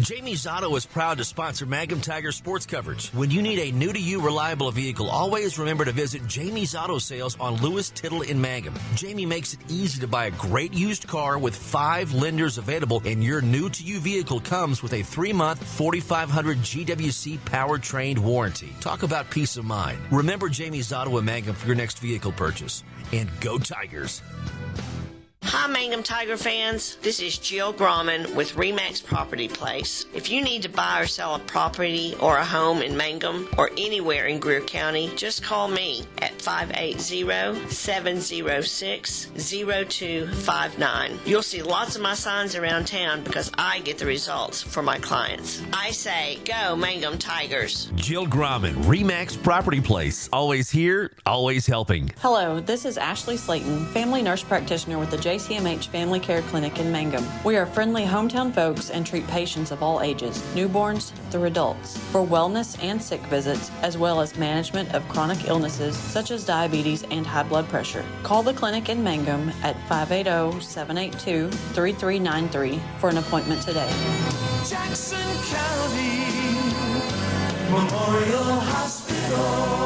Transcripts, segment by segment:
Jamie's Auto is proud to sponsor Mangum Tiger sports coverage. When you need a new-to-you reliable vehicle, always remember to visit Jamie's Auto Sales on Lewis Tittle in Mangum. Jamie makes it easy to buy a great used car with 5 lenders available, and your new-to-you vehicle comes with a 3-month 4,500 GWC powertrain warranty. Talk about peace of mind. Remember Jamie's Auto in Mangum for your next vehicle purchase. And go Tigers! Hi, Mangum Tiger fans. This is Jill Grauman with RE/MAX Property Place. If you need to buy or sell a property or a home in Mangum or anywhere in Greer County, just call me at 580-706-0259. You'll see lots of my signs around town because I get the results for my clients. I say, go Mangum Tigers. Jill Grauman, RE/MAX Property Place. Always here, always helping. Hello, this is Ashley Slayton, family nurse practitioner with the JCMH Family Care Clinic in Mangum. We are friendly hometown folks and treat patients of all ages, newborns through adults, for wellness and sick visits, as well as management of chronic illnesses such as diabetes and high blood pressure. Call the clinic in Mangum at 580-782-3393 for an appointment today. Jackson County Memorial Hospital.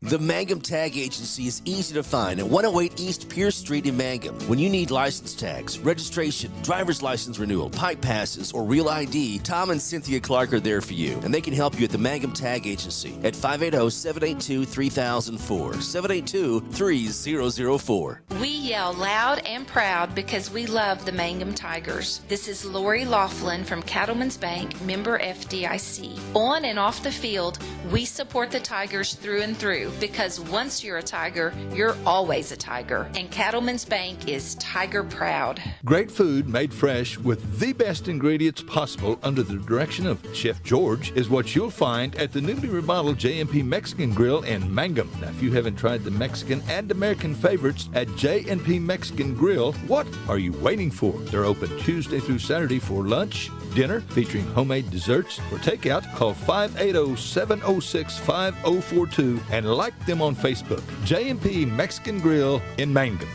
The Mangum Tag Agency is easy to find at 108 East Pierce Street in Mangum. When you need license tags, registration, driver's license renewal, pipe passes, or real ID, Tom and Cynthia Clark are there for you, and they can help you at the Mangum Tag Agency at 580-782-3004, 782-3004. We yell loud and proud because we love the Mangum Tigers. This is Lori Laughlin from Cattleman's Bank, member FDIC. On and off the field, we support the Tigers through and through, because once you're a Tiger, you're always a Tiger. And Cattleman's Bank is Tiger proud. Great food made fresh with the best ingredients possible under the direction of Chef George is what you'll find at the newly remodeled J&P Mexican Grill in Mangum. Now, if you haven't tried the Mexican and American favorites at J&P Mexican Grill, what are you waiting for? They're open Tuesday through Saturday for lunch, dinner, featuring homemade desserts. For takeout, call 580-706-5042 and like them on Facebook. J&P Mexican Grill in Mangum.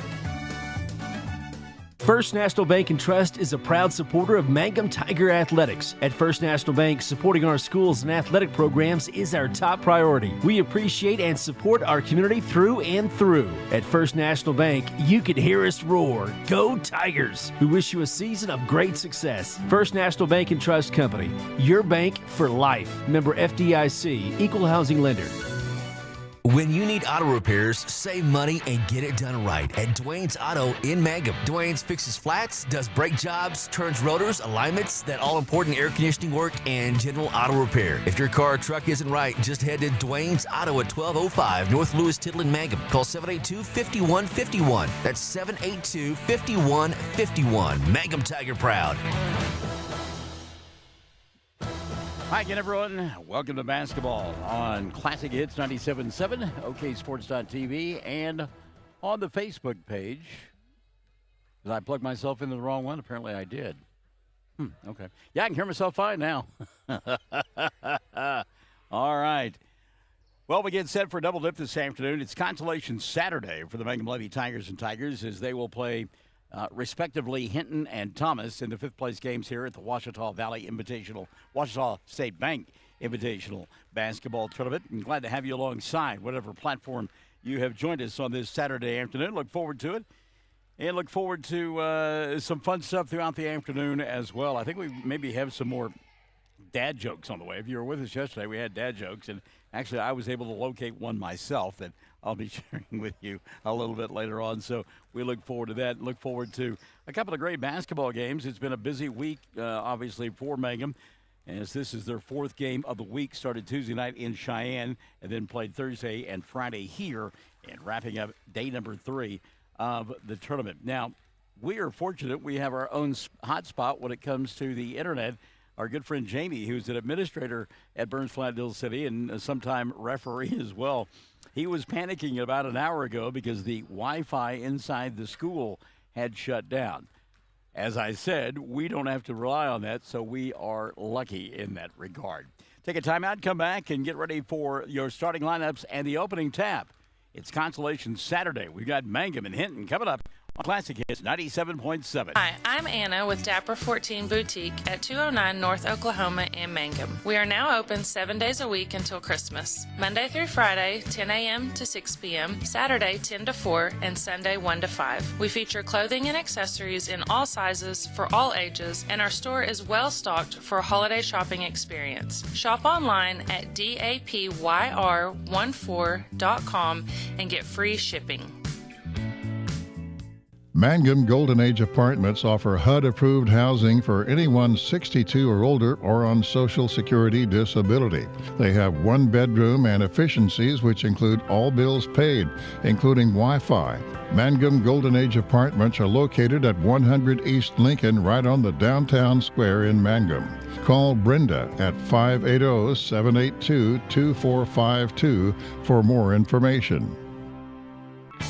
First National Bank and Trust is a proud supporter of Mangum Tiger Athletics. At First National Bank, supporting our schools and athletic programs is our top priority. We appreciate and support our community through and through. At First National Bank, you can hear us roar. Go Tigers! We wish you a season of great success. First National Bank and Trust Company, your bank for life. Member FDIC, Equal Housing Lender. When you need auto repairs, save money and get it done right at Dwayne's Auto in Mangum. Dwayne's fixes flats, does brake jobs, turns rotors, alignments, that all-important air conditioning work, and general auto repair. If your car or truck isn't right, just head to Dwayne's Auto at 1205 North Lewis Tittle in Mangum. Call 782-5151. That's 782-5151. Mangum Tiger proud. Hi again, everyone. Welcome to basketball on Classic Hits 97.7, OKSports.tv, and on the Facebook page. Did I plug myself into the wrong one? Apparently I did. Okay. Yeah, I can hear myself fine now. All right. Well, we get set for a double dip this afternoon. It's Consolation Saturday for the Mangum Levy Tigers and Tigers as they will play respectively Hinton and Thomas in the fifth-place games here at the Ouachita State Bank Invitational Basketball Tournament. I'm glad to have you alongside whatever platform you have joined us on this Saturday afternoon. Look forward to it. And look forward to some fun stuff throughout the afternoon as well. I think we maybe have some more dad jokes on the way. If you were with us yesterday, we had dad jokes. And actually, I was able to locate one myself that I'll be sharing with you a little bit later on. So we look forward to that. Look forward to a couple of great basketball games. It's been a busy week, obviously, for Mangum, as this is their fourth game of the week. Started Tuesday night in Cheyenne and then played Thursday and Friday here, and wrapping up day number 3 of the tournament. Now, we are fortunate we have our own hotspot when it comes to the internet. Our good friend Jamie, who's an administrator at Burns Flat City and a sometime referee as well, he was panicking about an hour ago because the Wi-Fi inside the school had shut down. As I said, we don't have to rely on that, so we are lucky in that regard. Take a timeout, come back, and get ready for your starting lineups and the opening tap. It's Consolation Saturday. We've got Mangum and Hinton coming up Classic Hits 97.7. Hi, I'm Anna with Dapper 14 Boutique at 209 North Oklahoma in Mangum. We are now open 7 days a week until Christmas. Monday through Friday, 10 a.m. to 6 p.m., Saturday 10 to 4, and Sunday 1 to 5. We feature clothing and accessories in all sizes for all ages, and our store is well stocked for a holiday shopping experience. Shop online at dapyr14.com and get free shipping. Mangum Golden Age Apartments offer HUD-approved housing for anyone 62 or older or on Social Security disability. They have one bedroom and efficiencies which include all bills paid, including Wi-Fi. Mangum Golden Age Apartments are located at 100 East Lincoln, right on the downtown square in Mangum. Call Brenda at 580-782-2452 for more information.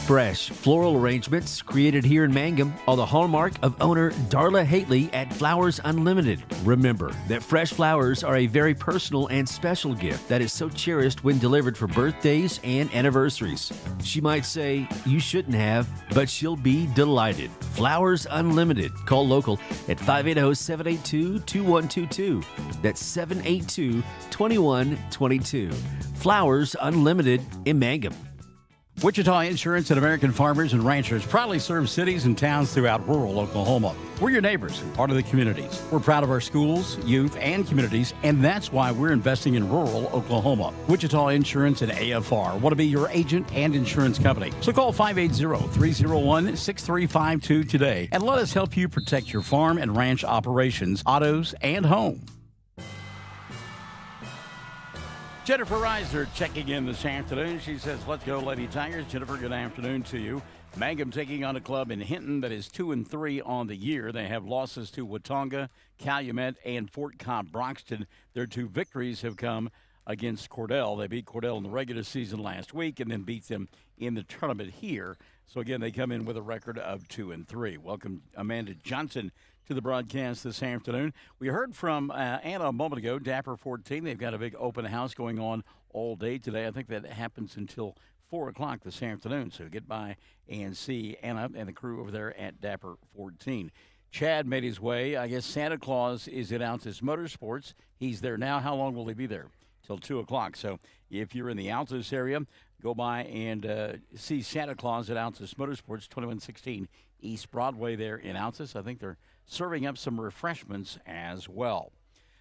Fresh floral arrangements created here in Mangum are the hallmark of owner Darla Hately at Flowers Unlimited. Remember that fresh flowers are a very personal and special gift that is so cherished when delivered for birthdays and anniversaries. She might say, you shouldn't have, but she'll be delighted. Flowers Unlimited. Call local at 580-782-2122. That's 782-2122. Flowers Unlimited in Mangum. Wichita Insurance and American Farmers and Ranchers proudly serve cities and towns throughout rural Oklahoma. We're your neighbors and part of the communities. We're proud of our schools, youth, and communities, and that's why we're investing in rural Oklahoma. Wichita Insurance and AFR want to be your agent and insurance company. So call 580-301-6352 today and let us help you protect your farm and ranch operations, autos, and home. Jennifer Reiser checking in this afternoon. She says, let's go, Lady Tigers. Jennifer, good afternoon to you. Mangum taking on a club in Hinton that is 2-3 on the year. They have losses to Watonga, Calumet, and Fort Cobb-Broxton. Their two victories have come against Cordell. They beat Cordell in the regular season last week and then beat them in the tournament here. So, again, they come in with a record of 2-3. Welcome, Amanda Johnson, to the broadcast this afternoon. We heard from Anna a moment ago, Dapper 14. They've got a big open house going on all day today. I think that happens until 4 o'clock this afternoon. So get by and see Anna and the crew over there at Dapper 14. Chad made his way. I guess Santa Claus is at Altus Motorsports. He's there now. How long will he be there? Till 2 o'clock. So if you're in the Altus area, go by and see Santa Claus at Altus Motorsports, 2116 East Broadway there in Altus. I think they're serving up some refreshments as well.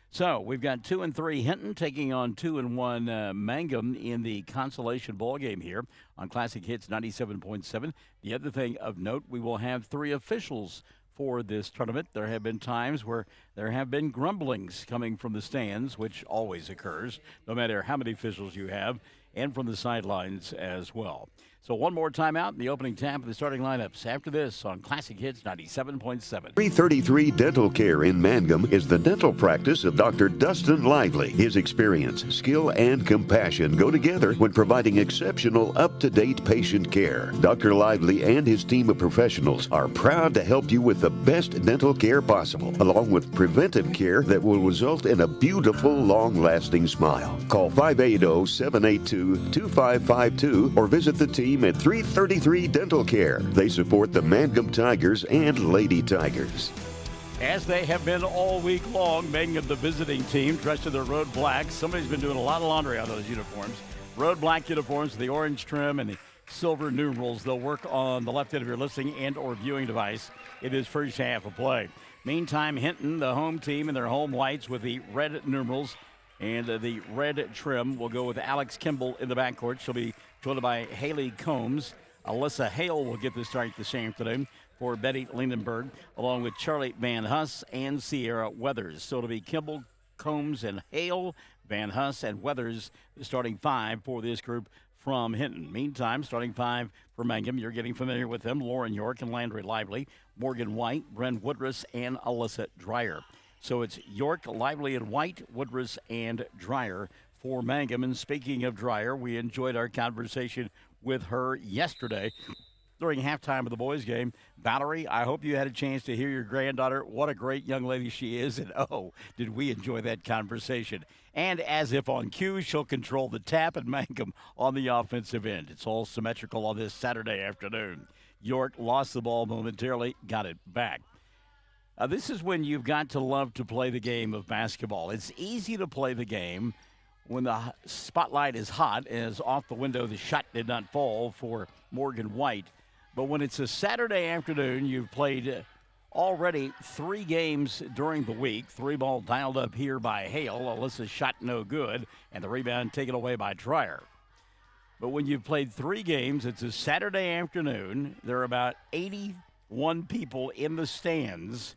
So we've got 2-3 Hinton taking on 2-1 Mangum in the consolation ball game here on Classic Hits 97.7. The other thing of note, we will have 3 officials for this tournament. There have been times where there have been grumblings coming from the stands, which always occurs, no matter how many officials you have, and from the sidelines as well. So one more timeout in the opening tap of the starting lineups after this on Classic Hits 97.7. 333 Dental Care in Mangum is the dental practice of Dr. Dustin Lively. His experience, skill, and compassion go together when providing exceptional, up-to-date patient care. Dr. Lively and his team of professionals are proud to help you with the best dental care possible, along with preventive care that will result in a beautiful, long-lasting smile. Call 580-782-2552 or visit the team at 333 Dental Care. They support the Mangum Tigers and Lady Tigers. As they have been all week long, Mangum, the visiting team, dressed in their road black. Somebody's been doing a lot of laundry on those uniforms. Road black uniforms with the orange trim and the silver numerals. They'll work on the left end of your listening and or viewing device in this first half of play. Meantime, Hinton, the home team, in their home whites with the red numerals and the red trim, will go with Alex Kimball in the backcourt. She'll be joined by Haley Combs. Alyssa Hale will get the start this afternoon for Betty Lindenberg, along with Charlie Van Huss and Sierra Weathers. So it'll be Kimball, Combs, and Hale, Van Huss, and Weathers, the starting 5 for this group from Hinton. Meantime, starting 5 for Mangum, you're getting familiar with them: Lauren York and Landry Lively, Morgan White, Bren Woodruss, and Alyssa Dreyer. So it's York, Lively, and White, Woodruss, and Dreyer for Mangum. And speaking of Dreyer, we enjoyed our conversation with her yesterday during halftime of the boys' game. Valerie, I hope you had a chance to hear your granddaughter. What a great young lady she is. And, oh, did we enjoy that conversation. And as if on cue, she'll control the tap and Mangum on the offensive end. It's all symmetrical on this Saturday afternoon. York lost the ball momentarily, got it back. This is when you've got to love to play the game of basketball. It's easy to play the game when the spotlight is hot, as off the window the shot did not fall for Morgan White. But when it's a Saturday afternoon, you've played already 3 games during the week. 3-ball dialed up here by Hale. Alyssa's shot no good, and the rebound taken away by Dreyer. But when you've played 3 games, it's a Saturday afternoon. There are about 81 people in the stands,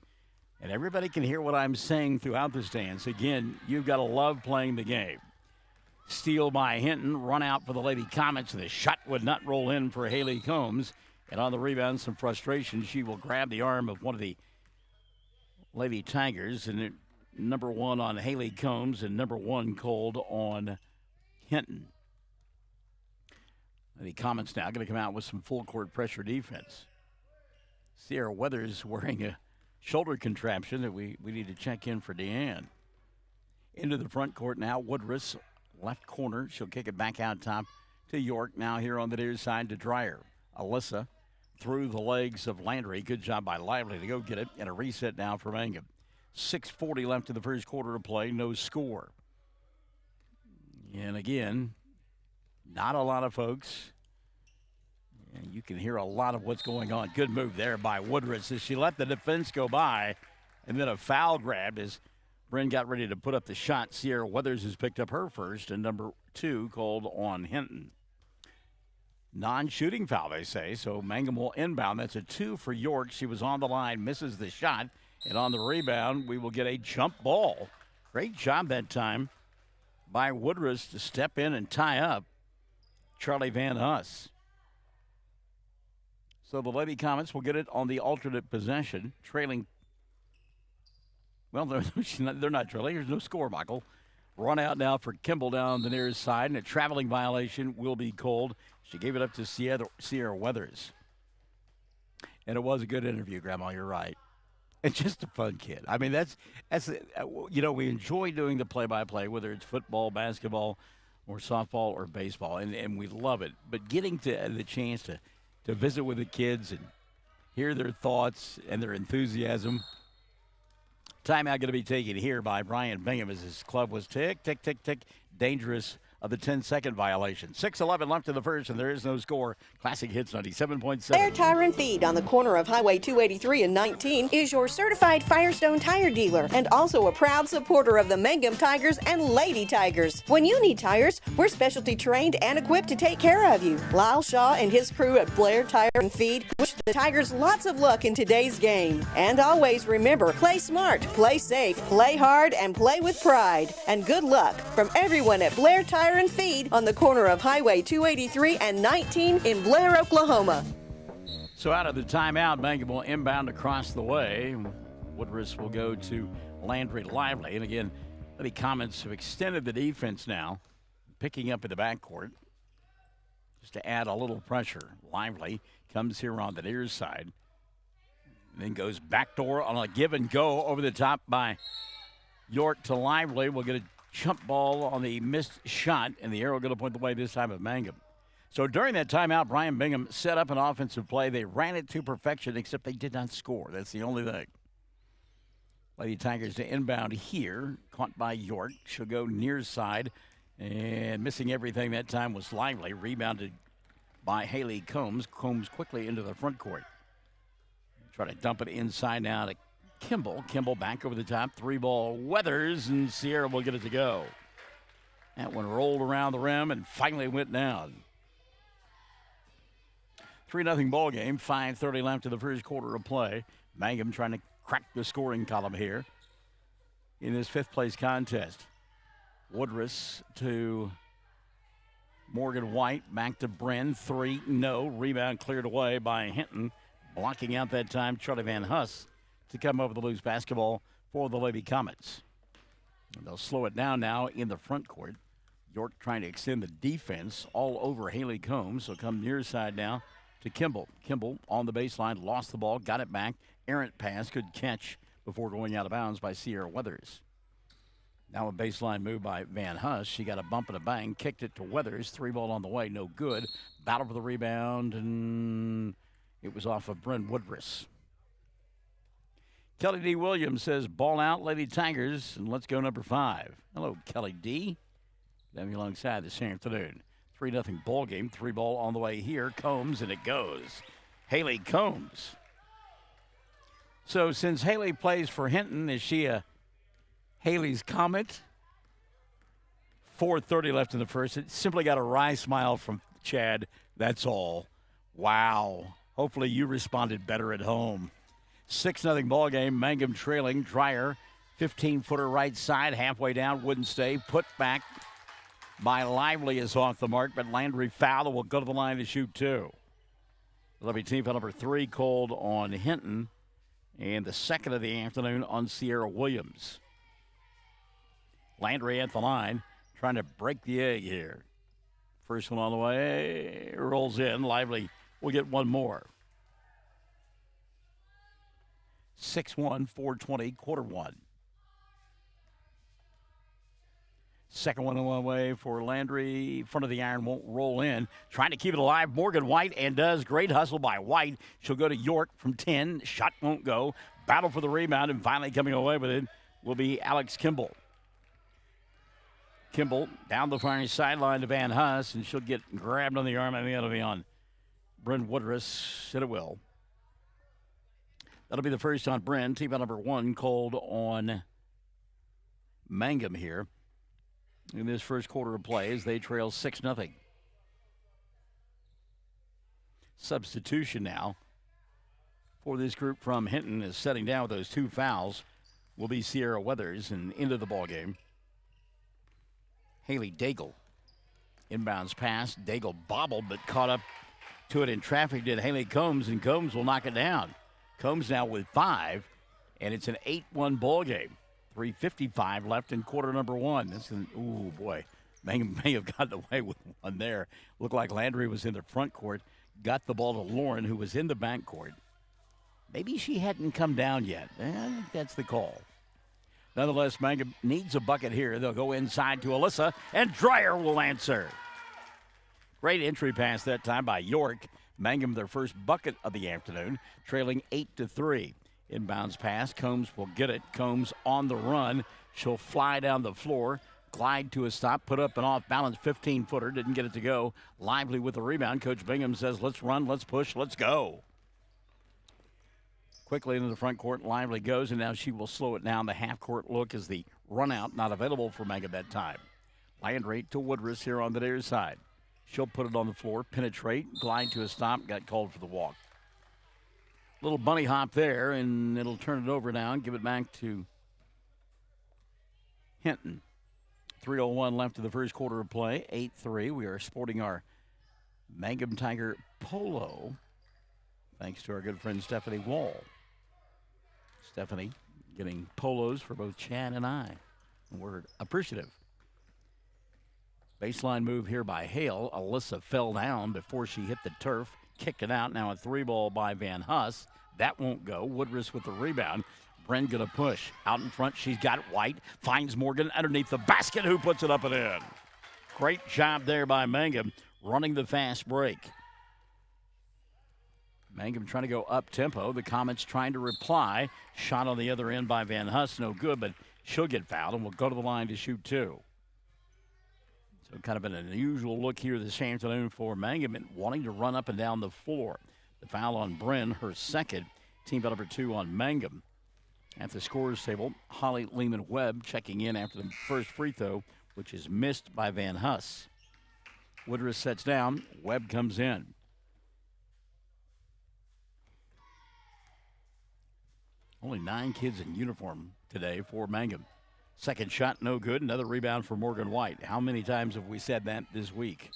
and everybody can hear what I'm saying throughout the stands. Again, you've got to love playing the game. Steal by Hinton, run out for the Lady Comets. The shot would not roll in for Haley Combs. And on the rebound, some frustration. She will grab the arm of one of the Lady Tigers. And number 1 on Haley Combs and number 1 called on Hinton. The Comets now going to come out with some full court pressure defense. Sierra Weathers wearing a shoulder contraption that we need to check in for Deanne. Into the front court now, Woodruss, left corner. She'll kick it back out top to York. Now here on the near side to Dreyer. Alyssa through the legs of Landry. Good job by Lively to go get it. And a reset now for Mangum. 6:40 left in the first quarter of play. No score. And again, not a lot of folks. And you can hear a lot of what's going on. Good move there by Woodruss as she let the defense go by. And then a foul grabbed as Bryn got ready to put up the shot. Sierra Weathers has picked up her first, and number 2 called on Hinton. Non-shooting foul, they say, so Mangum will inbound. That's a 2 for York. She was on the line, misses the shot, and on the rebound, we will get a jump ball. Great job that time by Woodruss to step in and tie up Charlie Van Huss. So the Lady Comets will get it on the alternate possession, trailing. Well, they're not trailing. There's no score, Michael. Run out now for Kimball down the near side, and a traveling violation will be called. She gave it up to Sierra Weathers. And it was a good interview, Grandma. You're right. And just a fun kid. I mean, that's we enjoy doing the play-by-play, whether it's football, basketball, or softball or baseball, and we love it. But getting to the chance to visit with the kids and hear their thoughts and their enthusiasm. Timeout going to be taken here by Brian Bingham as his club was tick, tick, tick, tick, dangerous of the 10-second violation. 6:11 left in the first, and there is no score. Classic Hits 97.7. Blair Tire and Feed on the corner of Highway 283 and 19 is your certified Firestone tire dealer and also a proud supporter of the Mangum Tigers and Lady Tigers. When you need tires, we're specialty trained and equipped to take care of you. Lyle Shaw and his crew at Blair Tire and Feed wish the Tigers lots of luck in today's game. And always remember, play smart, play safe, play hard, and play with pride. And good luck from everyone at Blair Tire and Feed on the corner of Highway 283 and 19 in Blair, Oklahoma. So out of the timeout, Mangum will inbound across the way. Woodruss will go to Landry Lively. And again, the Comets have extended the defense now, picking up in the backcourt just to add a little pressure. Lively comes here on the near side, then goes backdoor on a give and go over the top by York to Lively. We'll get a jump ball on the missed shot, and the arrow going to point the way this time of Mangum. So during that timeout, Brian Bingham set up an offensive play. They ran it to perfection, except they did not score. That's the only thing. Lady Tigers to inbound here, caught by York. She'll go near side, and missing everything that time was Lively. Rebounded by Haley Combs. Combs quickly into the front court. Try to dump it inside now to Kimball. Kimball back over the top. 3-ball Weathers, and Sierra will get it to go. That one rolled around the rim and finally went down. 3-0 ball game. 5:30 left in the first quarter of play. Mangum trying to crack the scoring column here in this 5th place contest. Woodruss to Morgan White. Back to Bren. 3, no. Rebound cleared away by Hinton. Blocking out that time, Charlie Van Huss to come over the loose basketball for the Lady Comets. And they'll slow it down now in the front court. York trying to extend the defense all over Haley Combs. So come near side now to Kimball. Kimball on the baseline, lost the ball, got it back. Errant pass, good catch before going out of bounds by Sierra Weathers. Now a baseline move by Van Huss. She got a bump and a bang, kicked it to Weathers. 3-ball on the way, no good. Battle for the rebound, and it was off of Bryn Woodruss. Kelly D. Williams says, ball out, Lady Tigers, and let's go number 5. Hello, Kelly D. Having alongside this afternoon. 3-0 ball game. 3-ball on the way here. Combs, and it goes. Haley Combs. So since Haley plays for Hinton, is she a Haley's Comet? 4:30 left in the first. It simply got a wry smile from Chad. That's all. Wow. Hopefully you responded better at home. 6-0 ball game. Mangum trailing. Dreyer, 15-footer right side, halfway down, wouldn't stay. Put back by Lively is off the mark, but Landry fouled and will go to the line to shoot 2. That'll be team foul number 3 called on Hinton, and the second of the afternoon on Sierra Williams. Landry at the line, trying to break the egg here. First one on the way, rolls in. Lively will get one more. 6-1, 4:20, quarter one. Second one on the way for Landry. Front of the iron won't roll in. Trying to keep it alive. Morgan White, and does. Great hustle by White. She'll go to York from 10. Shot won't go. Battle for the rebound, and finally coming away with it will be Alex Kimball. Kimball down the far sideline to Van Huss, and she'll get grabbed on the arm, and that'll be on Bryn Woodruss. It will. That'll be the first on Bryn. Team out number 1 called on Mangum here in this first quarter of play as they trail 6-0. Substitution now for this group from Hinton is setting down with those 2 fouls will be Sierra Weathers, and into the ball game. Haley Daigle. Inbounds pass. Daigle bobbled but caught up to it in traffic did Haley Combs, and Combs will knock it down. Combs now with 5, and it's an 8-1 ball game. 3:55 left in quarter number 1. Ooh, boy. Mangum may have gotten away with one there. Looked like Landry was in the front court. Got the ball to Lauren, who was in the back court. Maybe she hadn't come down yet. I think that's the call. Nonetheless, Mangum needs a bucket here. They'll go inside to Alyssa, and Dreyer will answer. Great entry pass that time by York. Mangum their first bucket of the afternoon, trailing 8-3. Inbounds pass. Combs will get it. Combs on the run. She'll fly down the floor, glide to a stop, put up an off-balance 15-footer. Didn't get it to go. Lively with the rebound. Coach Bingham says, let's run, let's push, let's go. Quickly into the front court, Lively goes, and now she will slow it down. The half-court look is the run-out, not available for Mangum that time. Landry to Woodruss here on the near side. She'll put it on the floor, penetrate, glide to a stop, got called for the walk. Little bunny hop there, and it'll turn it over now and give it back to Hinton. 3:01 left in the first quarter of play, 8-3. We are sporting our Mangum Tiger polo, thanks to our good friend Stephanie Wall. Stephanie getting polos for both Chad and I. We're appreciative. Baseline move here by Hale. Alyssa fell down before she hit the turf. Kicked it out. Now a 3-ball by Van Huss. That won't go. Woodruss with the rebound. Bren gonna push. Out in front, she's got White. Finds Morgan underneath the basket, who puts it up and in. Great job there by Mangum, running the fast break. Mangum trying to go up-tempo. The Comets trying to reply. Shot on the other end by Van Huss. No good, but she'll get fouled and will go to the line to shoot 2. So kind of an unusual look here this afternoon for Mangum, wanting to run up and down the floor. The foul on Bryn, her second. Team foul number 2 on Mangum. At the scorers table, Holly Lehman-Webb checking in after the first free throw, which is missed by Van Huss. Woodruss sets down. Webb comes in. Only 9 kids in uniform today for Mangum. Second shot, no good. Another rebound for Morgan White. How many times have we said that this week?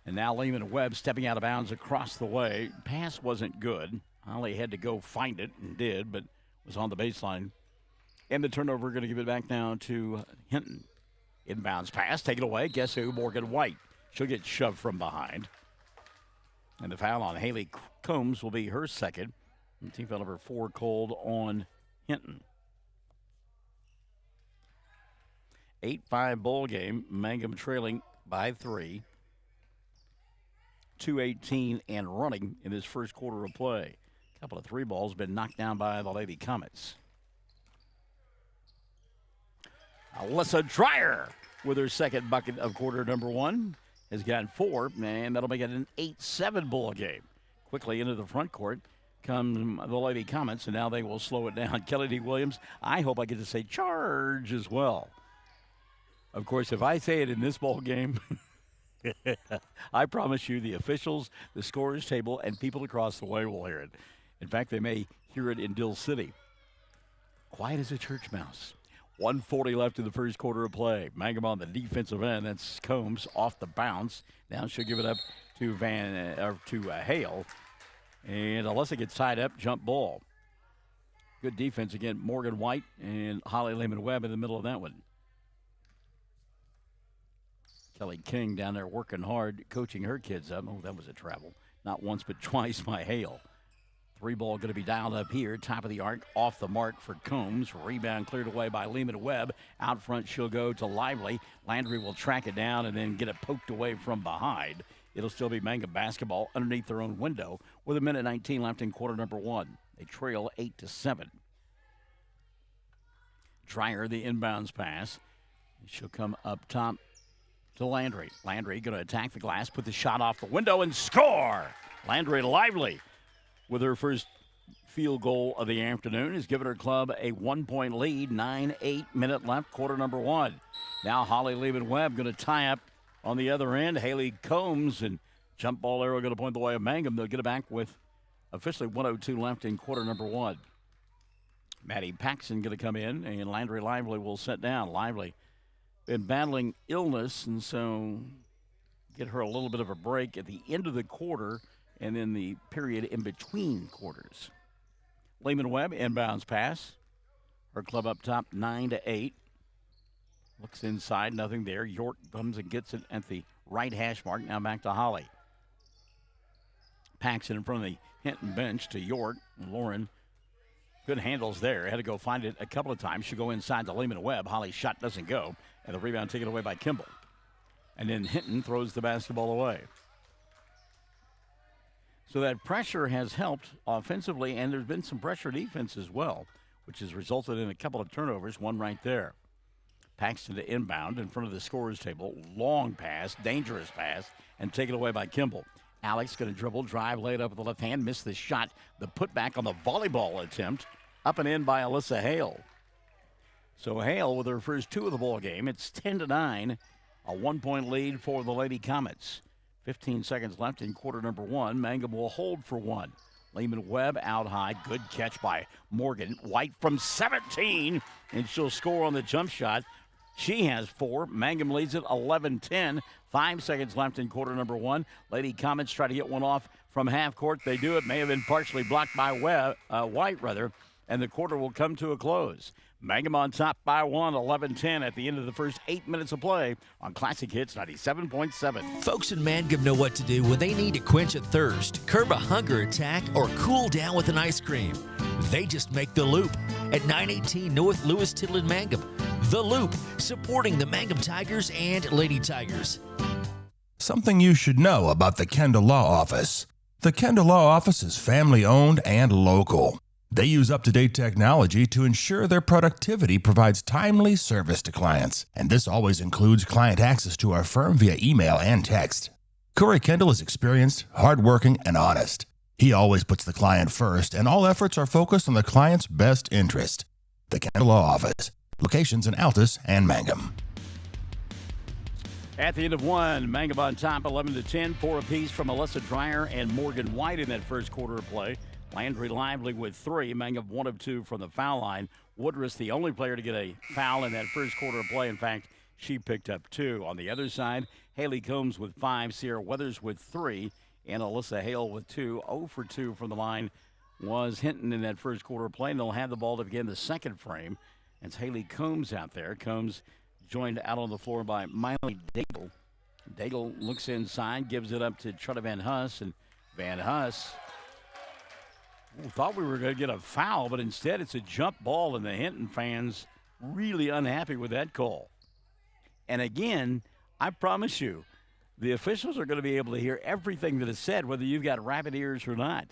And now Lehman-Webb stepping out of bounds across the way. Pass wasn't good. Holly had to go find it and did, but was on the baseline. And the turnover, going to give it back now to Hinton. Inbounds pass, take it away. Guess who? Morgan White. She'll get shoved from behind. And the foul on Haley Combs will be her second. And team foul number 4 called on Hinton. 8-5 ball game. Mangum trailing by 3. 2:18 and running in this first quarter of play. A couple of 3 balls been knocked down by the Lady Comets. Alyssa Dreyer with her second bucket of quarter number 1 has gotten 4, and that'll make it an 8-7 ball game. Quickly into the front court come the Lady Comets, and now they will slow it down. Kelly D. Williams, I hope I get to say charge as well. Of course, if I say it in this ball game, I promise you the officials, the scorers table, and people across the way will hear it. In fact, they may hear it in Dill City. Quiet as a church mouse. 1:40 left in the first quarter of play. Mangum on the defensive end. That's Combs off the bounce. Now she'll give it up to Hale. And Alyssa gets tied up, jump ball. Good defense again. Morgan White and Holly Lehman-Webb in the middle of that one. Kelly King down there working hard, coaching her kids up. Oh, that was a travel. Not once but twice by Hale. 3 ball going to be dialed up here. Top of the arc, off the mark for Combs. Rebound cleared away by Lehman-Webb. Out front, she'll go to Lively. Landry will track it down and then get it poked away from behind. It'll still be Mangum basketball underneath their own window with 1:19 left in quarter number 1. They trail 8-7. Dreyer, the inbounds pass. She'll come up top to Landry. Landry going to attack the glass, put the shot off the window, and score! Landry Lively with her first field goal of the afternoon has given her club a 1-point lead. 9-8 minute left, quarter number 1. Now Holly Lehman-Webb going to tie up on the other end. Haley Combs and jump ball arrow going to point the way of Mangum. They'll get it back with officially 1:02 left in quarter number 1. Maddie Paxson going to come in, and Landry Lively will sit down. Lively been battling illness, and so get her a little bit of a break at the end of the quarter and then the period in between quarters. Lehman-Webb inbounds pass. Her club up top 9-8. Looks inside, nothing there. York comes and gets it at the right hash mark. Now back to Holly. Paxson in front of the Hinton bench to York. Lauren, good handles there. Had to go find it a couple of times. She'll go inside to Lehman-Webb. Holly's shot doesn't go. And the rebound taken away by Kimball. And then Hinton throws the basketball away. So that pressure has helped offensively, and there's been some pressure defense as well, which has resulted in a couple of turnovers, one right there. Paxton to inbound in front of the scorer's table. Long pass, dangerous pass, and taken away by Kimball. Alex going to dribble, drive, lay it up with the left hand, missed the shot. The putback on the volleyball attempt, up and in by Alyssa Hale. So Hale with her first 2 of the ball game. It's 10-9, a 1-point lead for the Lady Comets. 15 seconds left in quarter number 1. Mangum will hold for 1. Lehman-Webb out high. Good catch by Morgan. White from 17, and she'll score on the jump shot. She has 4. Mangum leads it 11-10. 5 seconds left in quarter number 1. Lady Comets try to get one off from half court. They do. It may have been partially blocked by White, and the quarter will come to a close. Mangum on top by 1, 11-10 at the end of the first 8 minutes of play on Classic Hits 97.7. Folks in Mangum know what to do when they need to quench a thirst, curb a hunger attack, or cool down with an ice cream. They just make The Loop at 918 North Lewis Tittle in Mangum. The Loop, supporting the Mangum Tigers and Lady Tigers. Something you should know about the Kendall Law Office. The Kendall Law Office is family-owned and local. They use up-to-date technology to ensure their productivity provides timely service to clients, and this always includes client access to our firm via email and text. Corey Kendall is experienced, hardworking, and honest. He always puts the client first, and all efforts are focused on the client's best interest. The Kendall Law Office. Locations in Altus and Mangum. At the end of 1, Mangum on top 11-10. 4 apiece from Alyssa Dreyer and Morgan White in that first quarter of play. Landry Lively with 3. Mangum 1 of 2 from the foul line. Woodruss, the only player to get a foul in that first quarter of play. In fact, she picked up 2. On the other side, Haley Combs with 5. Sierra Weathers with 3. And Alyssa Hale with 2. 0 for 2 from the line was Hinton in that first quarter of play. And they'll have the ball to begin the second frame. It's Haley Combs out there. Combs joined out on the floor by Miley Daigle. Daigle looks inside, gives it up to Trutta Van Huss, and Van Huss thought we were going to get a foul, but instead it's a jump ball, and the Hinton fans really unhappy with that call. And again, I promise you, the officials are going to be able to hear everything that is said, whether you've got rabbit ears or not.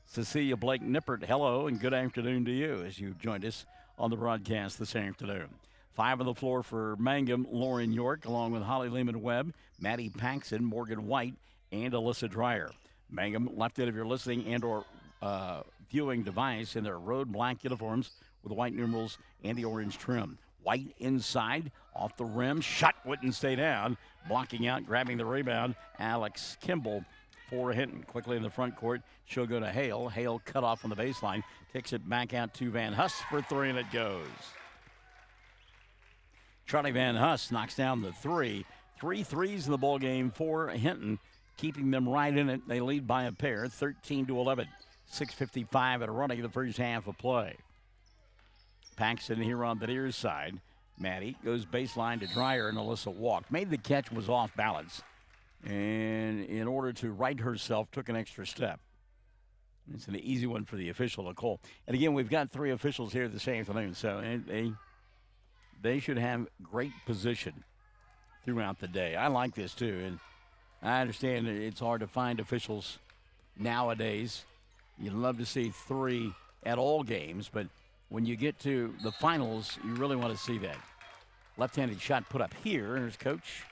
Cecilia Blake Nippert, hello, and good afternoon to you as you joined us on the broadcast this afternoon. 5 on the floor for Mangum, Lauren York, along with Holly Lehman-Webb, Maddie Paxson, Morgan White, and Alyssa Dreyer. Mangum left it if you're listening and or viewing device in their road black uniforms with the white numerals and the orange trim. White inside, off the rim, shot wouldn't stay down. Blocking out, grabbing the rebound, Alex Kimball for Hinton. Quickly in the front court, she'll go to Hale. Hale cut off on the baseline, kicks it back out to Van Huss for 3, and it goes. Charlie Van Huss knocks down the 3. 3 threes in the ball game for Hinton, keeping them right in it. They lead by a pair, 13-11. 6:55 and running the first half of play. Paxton here on the near side. Maddie goes baseline to Dreyer, and Alyssa walked. Made the catch, was off balance. And in order to right herself, took an extra step. It's an easy one for the official to call. And again, we've got 3 officials here this afternoon, so they should have great position throughout the day. I like this too, and I understand it's hard to find officials nowadays. You'd love to see 3 at all games, but when you get to the finals, you really want to see that. Left-handed shot put up here, and there's coach.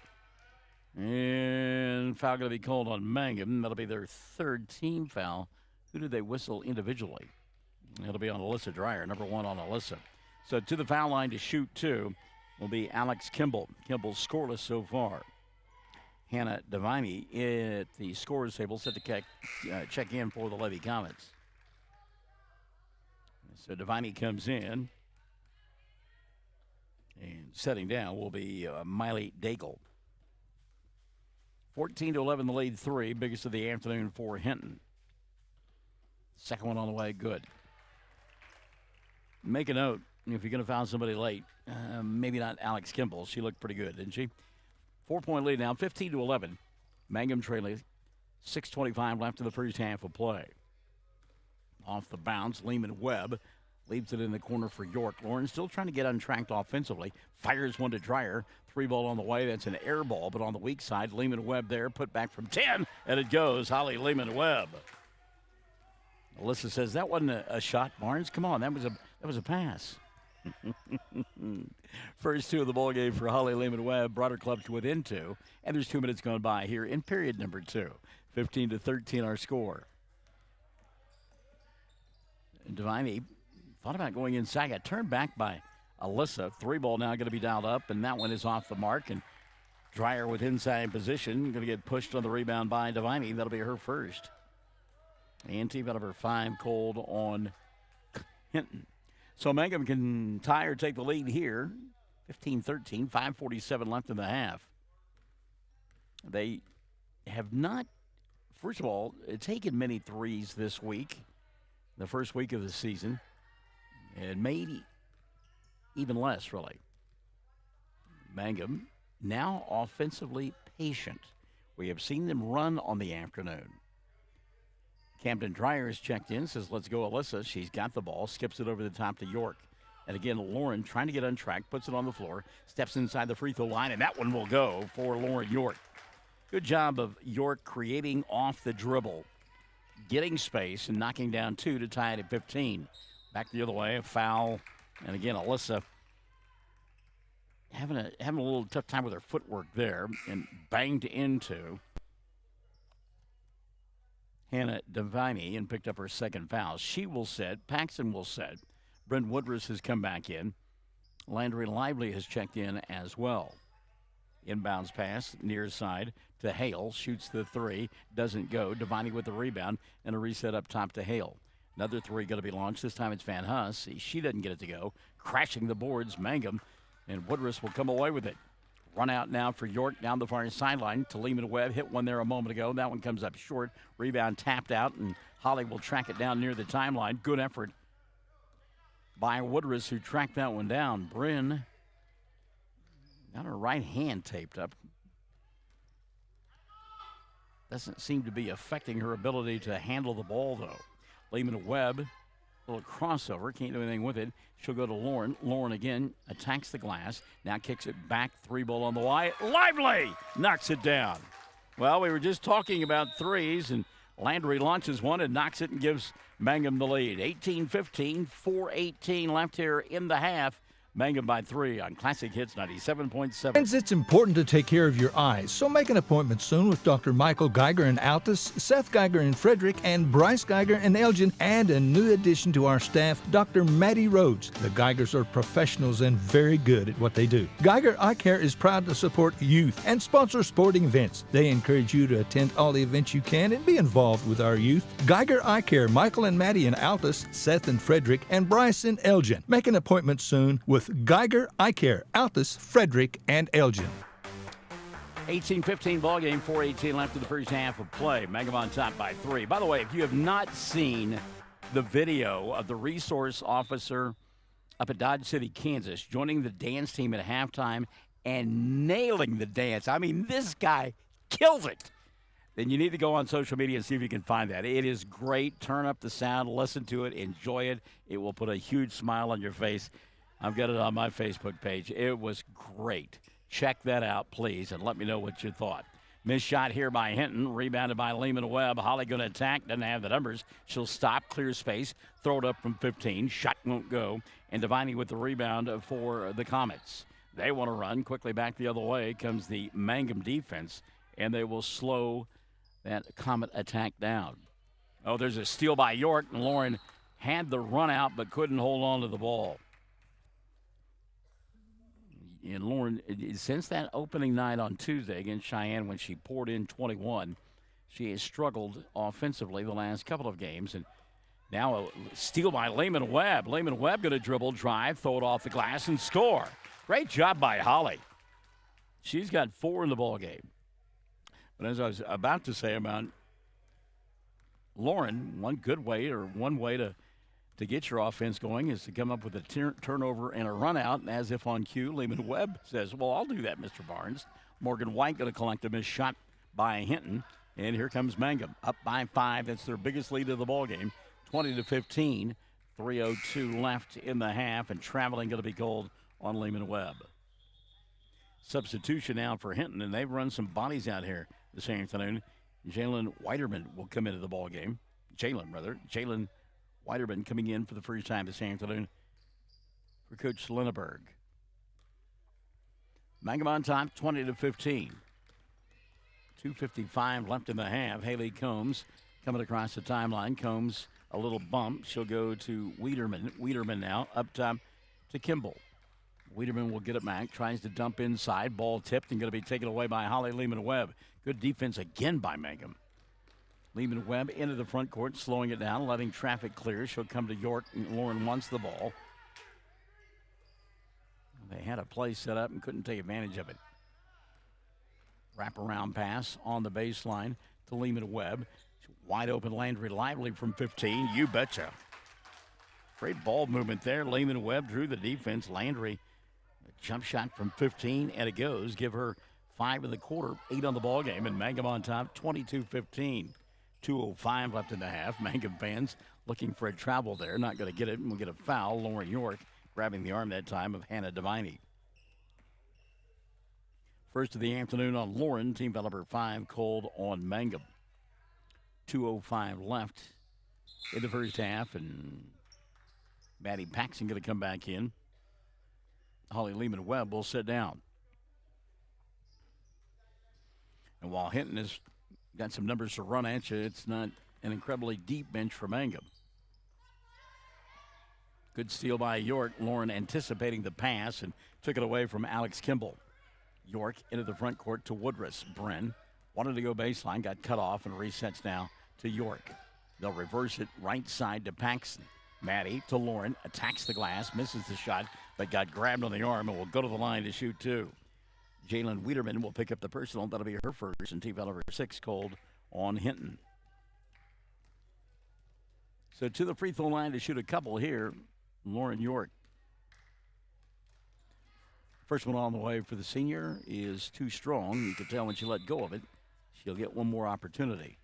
And foul going to be called on Mangum. That'll be their 3rd team foul. Who did they whistle individually? It'll be on Alyssa Dreyer, number 1 on Alyssa. So to the foul line to shoot 2 will be Alex Kimball. Kimball scoreless so far. Hannah Devine at the scorers table set to check in for the Levy Comets. So Devine comes in. And setting down will be Miley Daigle. 14-11 the lead 3, biggest of the afternoon for Hinton. Second one on the way, good. Make a note, if you're going to foul somebody late, maybe not Alex Kimball. She looked pretty good, didn't she? 4-point lead now, 15-11. Mangum trailing, 6:25 left in the first half of play. Off the bounce, Lehman-Webb leaves it in the corner for York. Lauren still trying to get untracked offensively. Fires one to Dreyer. 3 ball on the way. That's an air ball, but on the weak side, Lehman-Webb there. Put back from 10, and it goes. Holly Lehman-Webb. Alyssa says that wasn't a shot, Barnes. Come on, that was a pass. First 2 of the ball game for Holly Lehman-Webb brought her club to within 2, and there's 2 minutes gone by here in period number 2. 15-13 our score. And Devine thought about going inside. Got turned back by Alyssa. 3 ball now going to be dialed up, and that one is off the mark. And Dreyer with inside position. Going to get pushed on the rebound by Devine. That'll be her first. And team out of her 5 cold on Hinton. So Mangum can tie or take the lead here. 15-13, 5:47 left in the half. They have not, first of all, taken many threes this week, the first week of the season. And made even less, really. Mangum now offensively patient. We have seen them run on the afternoon. Camden Dreyer is checked in, says, let's go, Alyssa. She's got the ball, skips it over the top to York. And again, Lauren trying to get untracked, puts it on the floor, steps inside the free throw line, and that one will go for Lauren York. Good job of York creating off the dribble, getting space, and knocking down 2 to tie it at 15. Back the other way, a foul. And again, Alyssa having a little tough time with her footwork there and banged into Hannah Devine and picked up her 2nd foul. She will set. Paxton will set. Brent Woodruss has come back in. Landry Lively has checked in as well. Inbounds pass, near side to Hale. Shoots the 3. Doesn't go. Devine with the rebound and a reset up top to Hale. Another 3 going to be launched. This time it's Van Huss. She doesn't get it to go. Crashing the boards, Mangum. And Woodruss will come away with it. Run out now for York down the far sideline to Lehman-Webb. Hit one there a moment ago. That one comes up short. Rebound tapped out, and Holly will track it down near the timeline. Good effort by Woodruss, who tracked that one down. Bryn got her right hand taped up. Doesn't seem to be affecting her ability to handle the ball, though. Lehman Webb, little crossover, can't do anything with it. She'll go to Lauren. Lauren again attacks the glass. Now kicks it back. 3-ball on the wide. Lively knocks it down. Well, we were just talking about threes, and Landry launches one and knocks it and gives Mangum the lead. 18-15, 4:18 left here in the half. Mangum by 3 on Classic Hits 97.7. Friends, it's important to take care of your eyes, so make an appointment soon with Dr. Michael Geiger in Altus, Seth Geiger in Frederick, and Bryce Geiger in Elgin, and a new addition to our staff, Dr. Maddie Rhodes. The Geigers are professionals and very good at what they do. Geiger Eye Care is proud to support youth and sponsor sporting events. They encourage you to attend all the events you can and be involved with our youth. Geiger Eye Care, Michael and Maddie in Altus, Seth in Frederick, and Bryce in Elgin. Make an appointment soon with Geiger Eye Care, Altus, Frederick, and Elgin. 18-15 ball game, 4:18 left in the first half of play. Mangum on top by 3. By the way, if you have not seen the video of the resource officer up at Dodge City, Kansas, joining the dance team at halftime and nailing the dance, I mean, this guy kills it, then you need to go on social media and see if you can find that. It is great. Turn up the sound, listen to it, enjoy it. It will put a huge smile on your face. I've got it on my Facebook page. It was great. Check that out, please, and let me know what you thought. Missed shot here by Hinton, rebounded by Lehman Webb. Holly going to attack, doesn't have the numbers. She'll stop, clear space, throw it up from 15. Shot won't go. And Devaney with the rebound for the Comets. They want to run quickly back the other way. Comes the Mangum defense, and they will slow that Comet attack down. Oh, there's a steal by York, and Lauren had the run out but couldn't hold on to the ball. And Lauren, since that opening night on Tuesday against Cheyenne when she poured in 21, she has struggled offensively the last couple of games. And now a steal by Lehman Webb. Lehman Webb going to dribble, drive, throw it off the glass, and score. Great job by Holly. She's got 4 in the ball game. But as I was about to say about Lauren, one way to get your offense going is to come up with a turnover and a run out, as if on cue. Lehman Webb says, well, I'll do that, Mr. Barnes. Morgan White going to collect a missed shot by Hinton. And here comes Mangum, up by 5. That's their biggest lead of the ball game, 20-15. 3:02 left in the half, and traveling going to be called on Lehman Webb. Substitution now for Hinton, and they've run some bodies out here this afternoon. Jalen Whiterman will come into the ball game. Jalen Whiterman coming in for the first time this afternoon for Coach Linneberg. Mangum on top, 20-15. 2:55 left in the half. Haley Combs coming across the timeline. Combs, a little bump. She'll go to Wiederman. Wiederman now up top to Kimball. Wiederman will get it back. Tries to dump inside. Ball tipped and going to be taken away by Holly Lehman Webb. Good defense again by Mangum. Lehman Webb into the front court, slowing it down, letting traffic clear. She'll come to York, and Lauren wants the ball. They had a play set up and couldn't take advantage of it. Wraparound pass on the baseline to Lehman Webb. Wide open Landry Lively from 15. You betcha. Great ball movement there. Lehman Webb drew the defense. Landry, a jump shot from 15, and it goes. Give her 5 in the quarter, 8 on the ball game, and Mangum on top, 22-15. 2:05 left in the half. Mangum fans looking for a travel there. Not going to get it, and we'll get a foul. Lauren York grabbing the arm that time of Hannah Devaney. First of the afternoon on Lauren. Team foul number 5 called on Mangum. 2:05 left in the first half, and Maddie Paxson going to come back in. Holly Lehman Webb will sit down. And while Hinton has got some numbers to run at you, it's not an incredibly deep bench for Mangum. Good steal by York. Lauren anticipating the pass and took it away from Alex Kimball. York into the front court to Woodruss. Bren wanted to go baseline, got cut off, and resets now to York. They'll reverse it right side to Paxson. Maddie to Lauren, attacks the glass, misses the shot, but got grabbed on the arm and will go to the line to shoot 2. Jalen Wiederman will pick up the personal. That'll be her first, and team foul number 6 called on Hinton. So to the free throw line to shoot a couple here, Lauren York. First one on the way for the senior is too strong. You can tell when she let go of it. She'll get one more opportunity.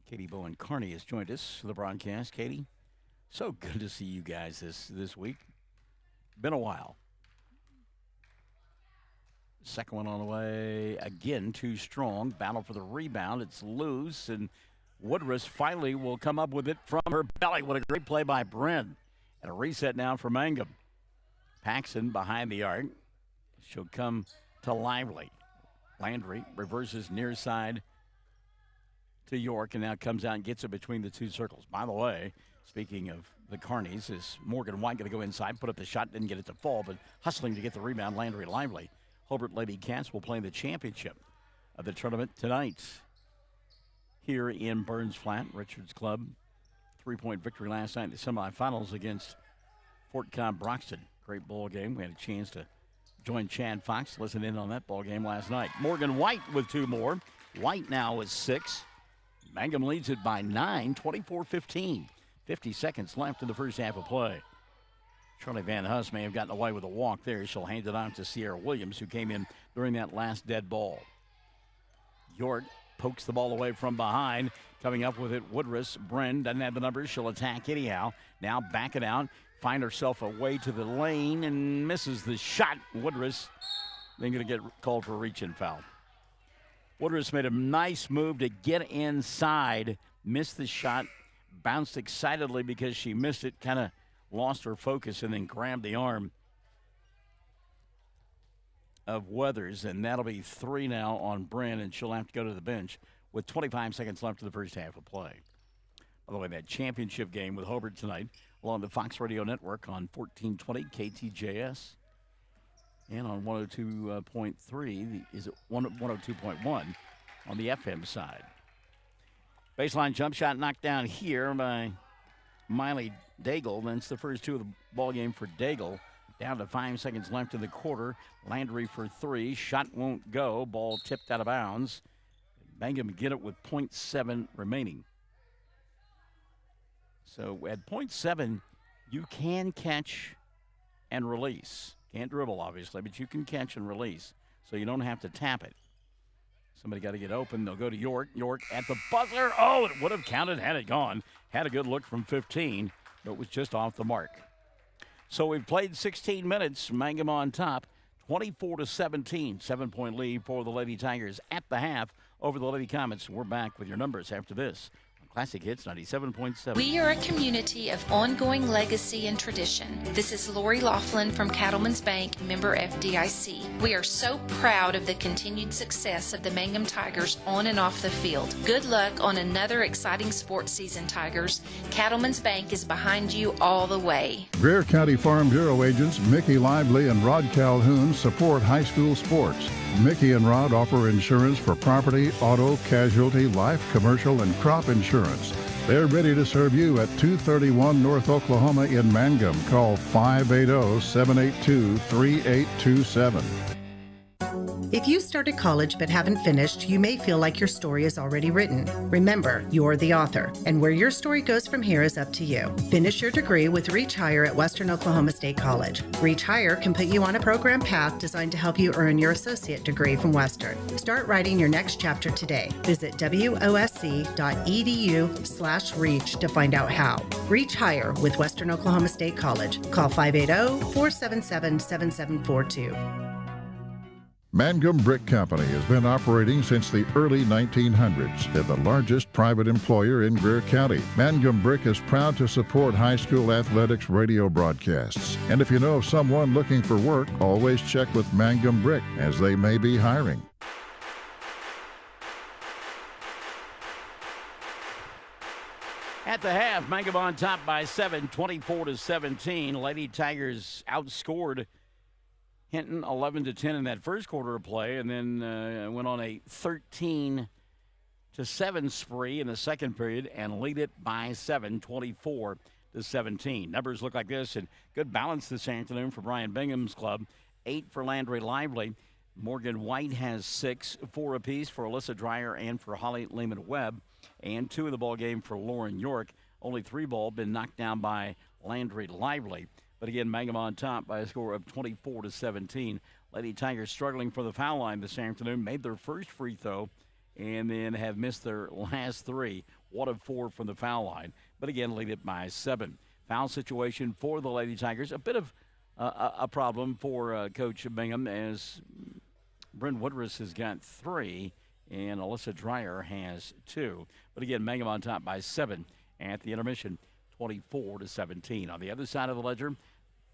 Katie Bowen Carney has joined us for the broadcast. Katie, so good to see you guys this week. Been a while. Second one on the way. Again, too strong. Battle for the rebound. It's loose, and Woodruss finally will come up with it from her belly. What a great play by Bryn. And a reset now for Mangum. Paxson behind the arc. She'll come to Lively. Landry reverses near side to York, and now comes out and gets it between the two circles. By the way, speaking of the Carnies, is Morgan White going to go inside, put up the shot, didn't get it to fall, but hustling to get the rebound, Landry Lively. Hobart Lady Cats will play the championship of the tournament tonight here in Burns Flat. Richards Club, 3-point victory last night in the semifinals against Fort Cobb Broxton. Great ball game. We had a chance to join Chad Fox, listen in on that ball game last night. Morgan White with 2 more. White now with 6. Mangum leads it by 9, 24-15. 50 seconds left in the first half of play. Charlie Van Huss may have gotten away with a walk there. She'll hand it on to Sierra Williams, who came in during that last dead ball. York pokes the ball away from behind. Coming up with it, Woodruss. Bren doesn't have the numbers. She'll attack anyhow. Now back it out. Find herself a way to the lane and misses the shot. Woodruss then going to get called for a reach-in foul. Woodruss made a nice move to get inside. Missed the shot. Bounced excitedly because she missed it. Kind of lost her focus and then grabbed the arm of Weathers, and that'll be 3 now on Bryn, and she'll have to go to the bench with 25 seconds left in the first half of play. By the way, that championship game with Hobart tonight along the Fox Radio Network on 1420 KTJS and on 102.3, is it 102.1 on the FM side. Baseline jump shot knocked down here by Miley Daigle. That's the first 2 of the ball game for Daigle. Down to 5 seconds left in the quarter. Landry for 3. Shot won't go. Ball tipped out of bounds. Mangum get it with 0.7 remaining. So at 0.7, you can catch and release. Can't dribble, obviously, but you can catch and release. So you don't have to tap it. Somebody got to get open. They'll go to York. York at the buzzer. Oh, it would have counted had it gone. Had a good look from 15, but it was just off the mark. So we've played 16 minutes. Mangum on top, 24-17. 7-point lead for the Lady Tigers at the half over the Lady Comets. We're back with your numbers after this. Classic Hits 97.7. We are a community of ongoing legacy and tradition. This is Lori Laughlin from Cattleman's Bank, member FDIC. We are so proud of the continued success of the Mangum Tigers on and off the field. Good luck on another exciting sports season, Tigers. Cattleman's Bank is behind you all the way. Greer County Farm Bureau agents Mickey Lively and Rod Calhoun support high school sports. Mickey and Rod offer insurance for property, auto, casualty, life, commercial, and crop insurance. They're ready to serve you at 231 North Oklahoma in Mangum. Call 580-782-3827. If you started college but haven't finished, you may feel like your story is already written. Remember, you're the author, and where your story goes from here is up to you. Finish your degree with Reach Higher at Western Oklahoma State College. Reach Higher can put you on a program path designed to help you earn your associate degree from Western. Start writing your next chapter today. Visit wosc.edu/reach to find out how. Reach Higher with Western Oklahoma State College. Call 580-477-7742. Mangum Brick Company has been operating since the early 1900s. They're the largest private employer in Greer County. Mangum Brick is proud to support high school athletics radio broadcasts. And if you know of someone looking for work, always check with Mangum Brick, as they may be hiring. At the half, Mangum on top by 7, 24-17. Lady Tigers outscored Hinton 11-10 in that first quarter of play, and then went on a 13-7 spree in the second period and lead it by 7, 24-17. Numbers look like this, and good balance this afternoon for Brian Bingham's club. 8 for Landry Lively. Morgan White has 6, 4 apiece for Alyssa Dreyer and for Holly Lehman-Webb, and 2 in the ball game for Lauren York. Only 3 ball been knocked down by Landry Lively. But again, Mangum on top by a score of 24-17. Lady Tigers struggling for the foul line this afternoon, made their first free throw and then have missed their last 3. 1 of 4 from the foul line, but again, lead it by 7. Foul situation for the Lady Tigers. A bit of a problem for Coach Bingham, as Bryn Woodruss has got 3 and Alyssa Dreyer has 2. But again, Mangum on top by 7 at the intermission, 24-17. On the other side of the ledger,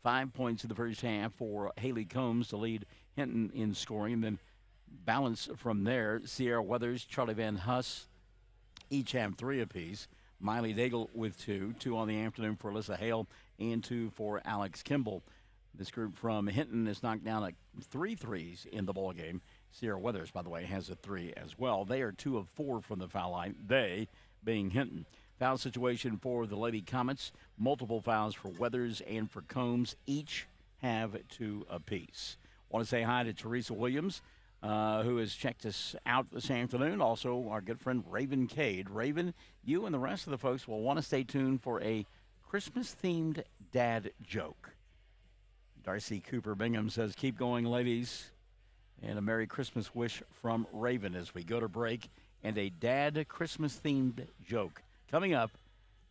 5 points in the first half for Haley Combs to lead Hinton in scoring, and then balance from there. Sierra Weathers, Charlie Van Huss each have 3 apiece. Miley Daigle with 2 on the afternoon for Alyssa Hale, and 2 for Alex Kimball. This group from Hinton has knocked down 3 threes in the ball game. Sierra Weathers, by the way, has a 3 as well. They are 2 of 4 from the foul line, they being Hinton. Foul situation for the Lady Comets. Multiple fouls for Weathers and for Combs. Each have 2 apiece. Want to say hi to Teresa Williams, who has checked us out this afternoon. Also, our good friend Raven Cade. Raven, you and the rest of the folks will want to stay tuned for a Christmas-themed dad joke. Darcy Cooper Bingham says, keep going, ladies. And a Merry Christmas wish from Raven as we go to break. And a dad Christmas-themed joke. Coming up,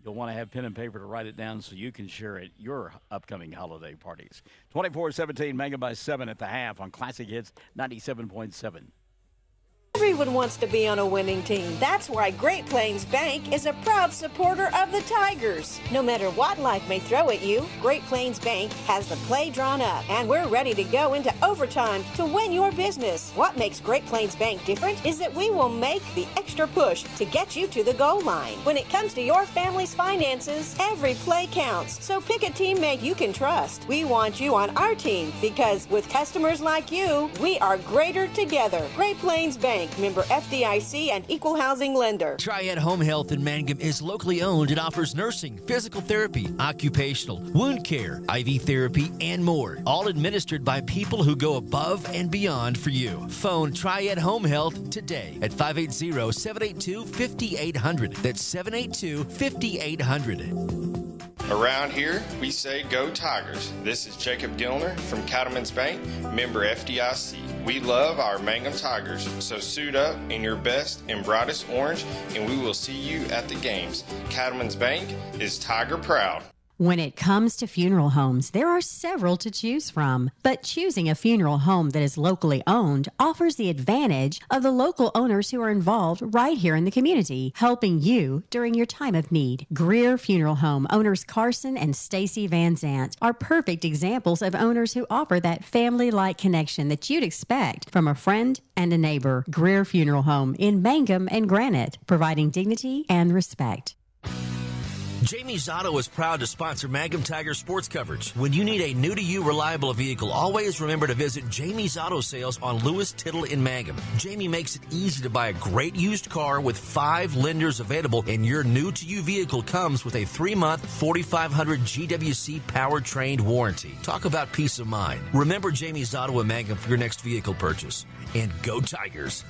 you'll want to have pen and paper to write it down so you can share it at your upcoming holiday parties. 24-17, Mangum by 7 at the half on Classic Hits 97.7. Everyone wants to be on a winning team. That's why Great Plains Bank is a proud supporter of the Tigers. No matter what life may throw at you, Great Plains Bank has the play drawn up, and we're ready to go into overtime to win your business. What makes Great Plains Bank different is that we will make the extra push to get you to the goal line. When it comes to your family's finances, every play counts. So pick a teammate you can trust. We want you on our team because with customers like you, we are greater together. Great Plains Bank. Member FDIC and equal housing lender. Triad Home Health in Mangum is locally owned and offers nursing, physical therapy, occupational, wound care, IV therapy, and more. All administered by people who go above and beyond for you. Phone Triad Home Health today at 580-782-5800. That's 782-5800. Around here, we say go Tigers. This is Jacob Gilner from Cattlemen's Bank, member FDIC. We love our Mangum Tigers, so suit up in your best and brightest orange, and we will see you at the games. Cattlemen's Bank is Tiger proud. When it comes to funeral homes, there are several to choose from, but choosing a funeral home that is locally owned offers the advantage of the local owners who are involved right here in the community, helping you during your time of need. Greer Funeral Home owners Carson and Stacy Van Zant are perfect examples of owners who offer that family-like connection that you'd expect from a friend and a neighbor. Greer Funeral Home in Mangum and Granite, providing dignity and respect. Jamie's Auto is proud to sponsor Mangum Tiger sports coverage. When you need a new-to-you reliable vehicle, always remember to visit Jamie's Auto Sales on Lewis Tittle in Mangum. Jamie makes it easy to buy a great used car with 5 lenders available, and your new-to-you vehicle comes with a 3-month 4,500 GWC powertrain warranty. Talk about peace of mind. Remember Jamie's Auto in Mangum for your next vehicle purchase. And go Tigers!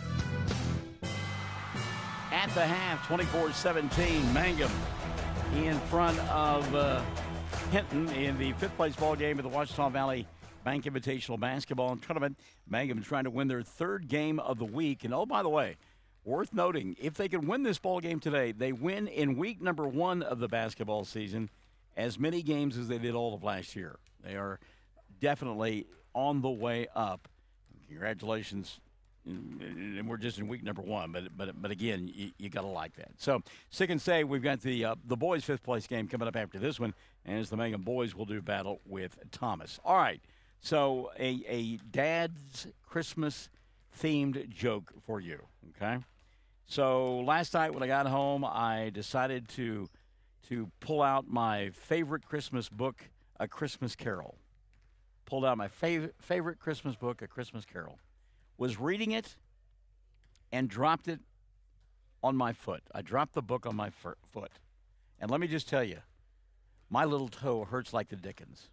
At the half, 24-17, Mangum in front of Hinton in the 5th place ball game of the Ouachita Valley Bank Invitational Basketball Tournament. Mangum trying to win their 3rd game of the week. And, oh, by the way, worth noting, if they can win this ball game today, they win in week number 1 of the basketball season as many games as they did all of last year. They are definitely on the way up. Congratulations. And we're just in week number 1, but again, you got to like that. So, sick and say, we've got the boys' 5th place game coming up after this one, as the Mangum boys will do battle with Thomas. All right, so a dad's Christmas-themed joke for you, okay? So last night when I got home, I decided to pull out my favorite Christmas book, A Christmas Carol. Pulled out my favorite Christmas book, A Christmas Carol. Was reading it and dropped it on my foot. I dropped the book on my foot. And let me just tell you, my little toe hurts like the dickens.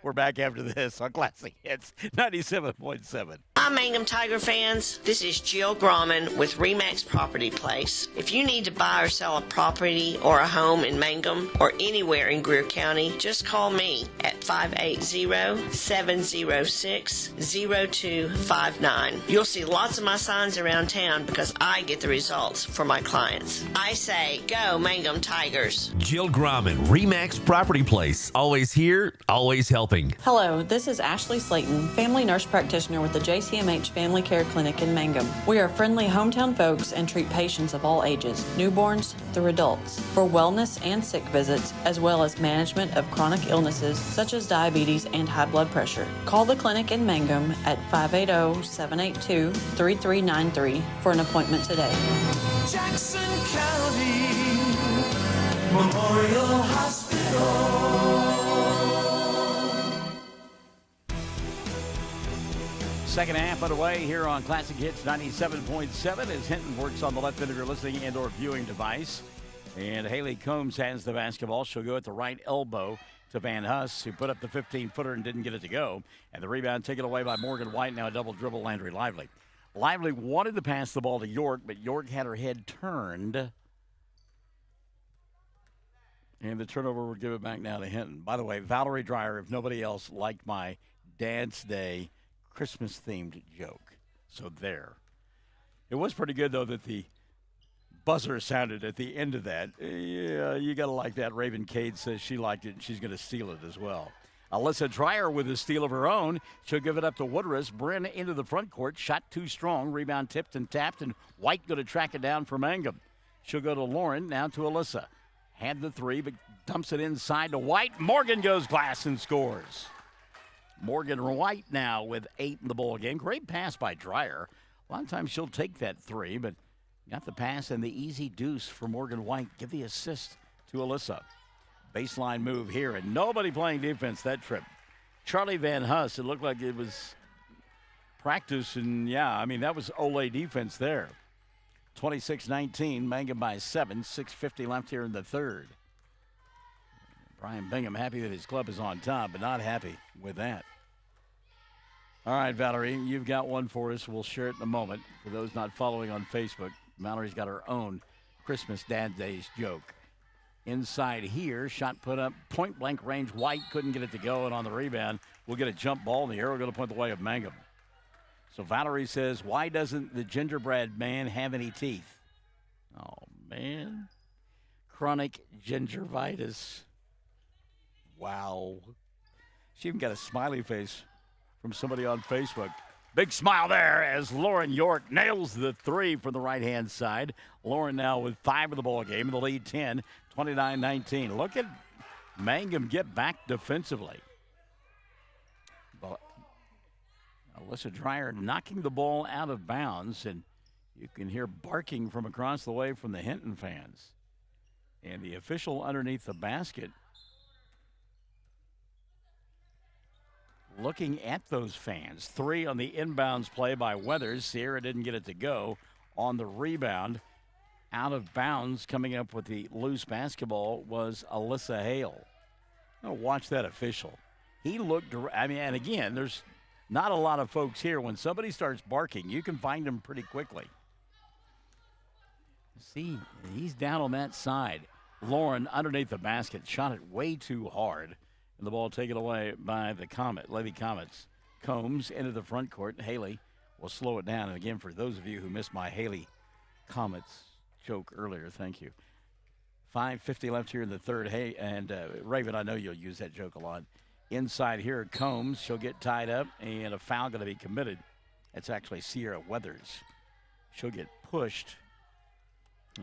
We're back after this on Classic Hits 97.7. Hi, Mangum Tiger fans. This is Jill Grauman with RE/MAX Property Place. If you need to buy or sell a property or a home in Mangum or anywhere in Greer County, just call me at 580-706-0259. You'll see lots of my signs around town because I get the results for my clients. I say, go Mangum Tigers. Jill Grauman, RE/MAX Property Place. Always here, always helping. Hello, this is Ashley Slayton, family nurse practitioner with the JCMH Family Care Clinic in Mangum. We are friendly hometown folks and treat patients of all ages, newborns through adults, for wellness and sick visits, as well as management of chronic illnesses such as diabetes and high blood pressure. Call the clinic in Mangum at 580-782-3393 for an appointment today. Jackson County Memorial Hospital. Second half underway here on Classic Hits 97.7 as Hinton works on the left end of your listening and or viewing device. And Haley Combs has the basketball. She'll go at the right elbow to Van Huss, who put up the 15-footer and didn't get it to go. And the rebound taken away by Morgan White. Now a double dribble, Landry Lively. Lively wanted to pass the ball to York, but York had her head turned. And the turnover will give it back now to Hinton. By the way, Valerie Dreyer, if nobody else, liked my Dad's Day Christmas-themed joke. So there. It was pretty good, though, that the buzzer sounded at the end of that. Yeah, you got to like that. Raven Cade says she liked it, and she's going to steal it as well. Alyssa Dreyer with a steal of her own. She'll give it up to Woodruss. Bryn into the front court. Shot too strong. Rebound tipped and tapped, and White going to track it down for Mangum. She'll go to Lauren, now to Alyssa. Had the three, but dumps it inside to White. Morgan goes glass and scores. Morgan White now with 8 in the ball game. Great pass by Dreyer. A lot of times she'll take that three, but got the pass and the easy deuce for Morgan White. Give the assist to Alyssa. Baseline move here, and nobody playing defense that trip. Charlie Van Huss, it looked like it was practice, and yeah, I mean, that was Olay defense there. 26-19, Mangum by 7, 6:50 left here in the third. Brian Bingham happy that his club is on top, but not happy with that. All right, Valerie, you've got one for us. We'll share it in a moment. For those not following on Facebook, Valerie's got her own Christmas Dad Days joke. Inside here, shot put up, point-blank range. White couldn't get it to go, and on the rebound, we'll get a jump ball, and the arrow going to point the way of Mangum. So Valerie says, why doesn't the gingerbread man have any teeth? Oh, man. Chronic gingivitis. Wow. She even got a smiley face from somebody on Facebook. Big smile there as Lauren York nails the three from the right-hand side. Lauren now with 5 in the ball game, the lead 10, 29-19. Look at Mangum get back defensively. But Alyssa Dreyer knocking the ball out of bounds, and you can hear barking from across the way from the Hinton fans. And the official underneath the basket looking at those fans. 3 on the inbounds play by Weathers. Sierra didn't get it to go. On the rebound, out of bounds, coming up with the loose basketball was Alyssa Hale. Oh, watch that official. He looked, I mean, and again, there's not a lot of folks here. When somebody starts barking, you can find them pretty quickly. See, he's down on that side. Lauren underneath the basket, shot it way too hard. And the ball taken away by the Comet, Lady Comets. Combs into the front court. Haley will slow it down. And again, for those of you who missed my Haley Comets joke earlier, thank you. 5:50 left here in the third. Hey, and Raven, I know you'll use that joke a lot. Inside here, Combs. She'll get tied up, and a foul going to be committed. It's actually Sierra Weathers. She'll get pushed.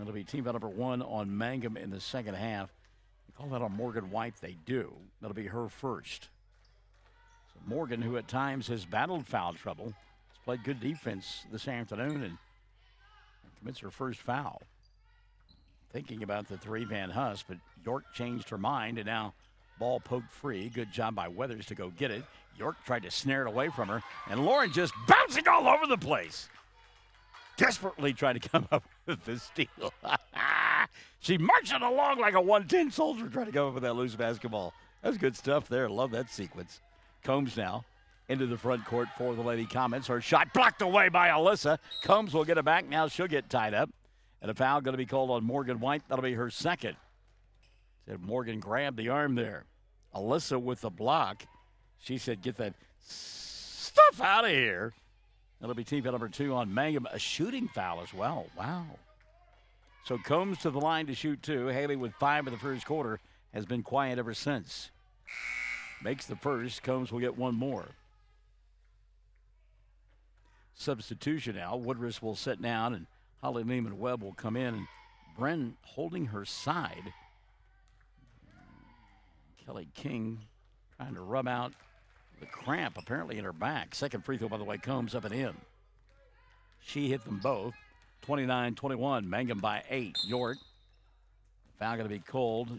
It'll be team foul number 1 on Mangum in the second half. Call that on Morgan White, they do. That'll be her first. So Morgan, who at times has battled foul trouble, has played good defense this afternoon and commits her first foul. Thinking about the 3, Van Huss, but York changed her mind, and now ball poked free. Good job by Weathers to go get it. York tried to snare it away from her, and Lauren just bouncing all over the place. Desperately trying to come up with the steal. She marching along like a 110 soldier trying to come up with that loose basketball. That was good stuff there. Love that sequence. Combs now into the front court for the Lady Comets. Her shot blocked away by Alyssa. Combs will get it back. Now she'll get tied up. And a foul going to be called on Morgan White. That'll be her second. Said Morgan grabbed the arm there. Alyssa with the block. She said, get that stuff out of here. That'll be team foul number 2 on Mangum. A shooting foul as well. Wow. So Combs to the line to shoot 2. Haley with 5 in the first quarter has been quiet ever since. Makes the first. Combs will get one more. Substitution now. Woodruss will sit down and Holly Lehman-Webb will come in. And Bren holding her side. Kelly King trying to rub out the cramp apparently in her back. Second free throw, by the way, Combs up and in. She hit them both. 29-21, Mangum by 8. York. Foul going to be called.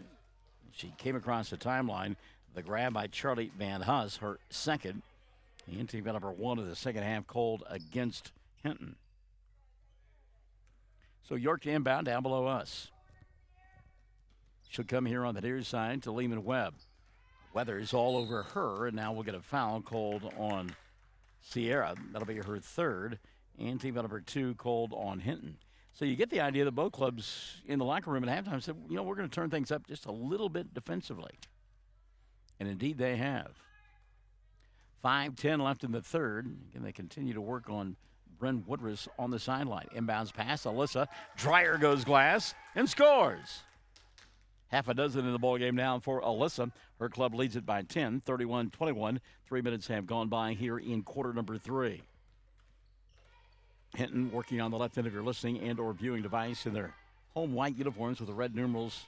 She came across the timeline. The grab by Charlie Van Huss, her second. And team got number 1 of the second half called against Hinton. So York to inbound down below us. She'll come here on the near side to Lehman-Webb. Weathers all over her, and now we'll get a foul called on Sierra. That'll be her third. And team number 2 called on Hinton. So you get the idea that both clubs in the locker room at halftime said, you know, we're going to turn things up just a little bit defensively. And indeed they have. 5:10 left in the third. And they continue to work on Bren Woodruss on the sideline. Inbounds pass, Alyssa. Dreyer goes glass and scores. Half a dozen in the ball game now for Alyssa. Her club leads it by 10, 31-21. 3 minutes have gone by here in quarter number 3. Hinton working on the left end of your listening and or viewing device in their home white uniforms with the red numerals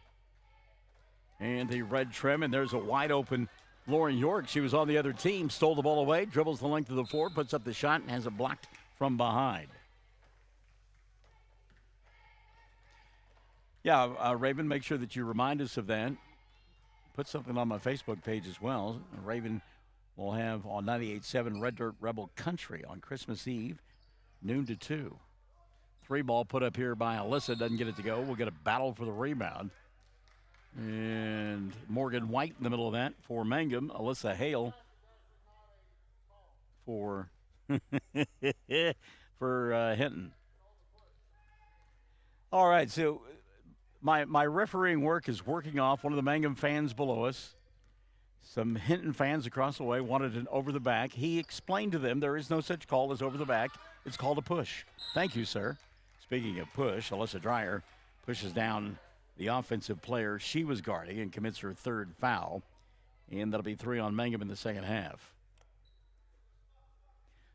and the red trim. And there's a wide open Lauren York. She was on the other team, stole the ball away, dribbles the length of the floor, puts up the shot, and has it blocked from behind. Yeah, Raven, make sure that you remind us of that. Put something on my Facebook page as well. Raven will have on 98.7 Red Dirt Rebel Country on Christmas Eve, noon to 2. 3 ball put up here by Alyssa. Doesn't get it to go. We'll get a battle for the rebound. And Morgan White in the middle of that for Mangum. Alyssa Hale for, for Hinton. All right, so my refereeing work is working off one of the Mangum fans below us. Some Hinton fans across the way wanted an over the back. He explained to them there is no such call as over the back. It's called a push. Thank you, sir. Speaking of push, Alyssa Dreyer pushes down the offensive player she was guarding and commits her third foul. And that'll be 3 on Mangum in the second half.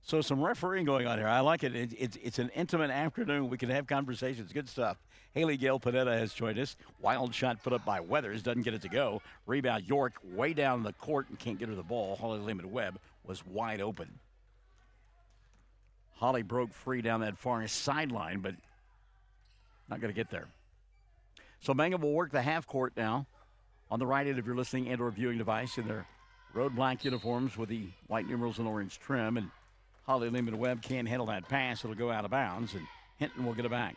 So some refereeing going on here. I like it. It's an intimate afternoon. We can have conversations. Good stuff. Haley Gale Panetta has joined us. Wild shot put up by Weathers. Doesn't get it to go. Rebound York way down the court and can't get her the ball. Holly Lehman-Webb was wide open. Holly broke free down that far sideline, but not going to get there. So Mangum will work the half court now on the right end of your listening and or viewing device in their road black uniforms with the white numerals and orange trim. And Holly Lehman-Webb can't handle that pass. It'll go out of bounds, and Hinton will get it back.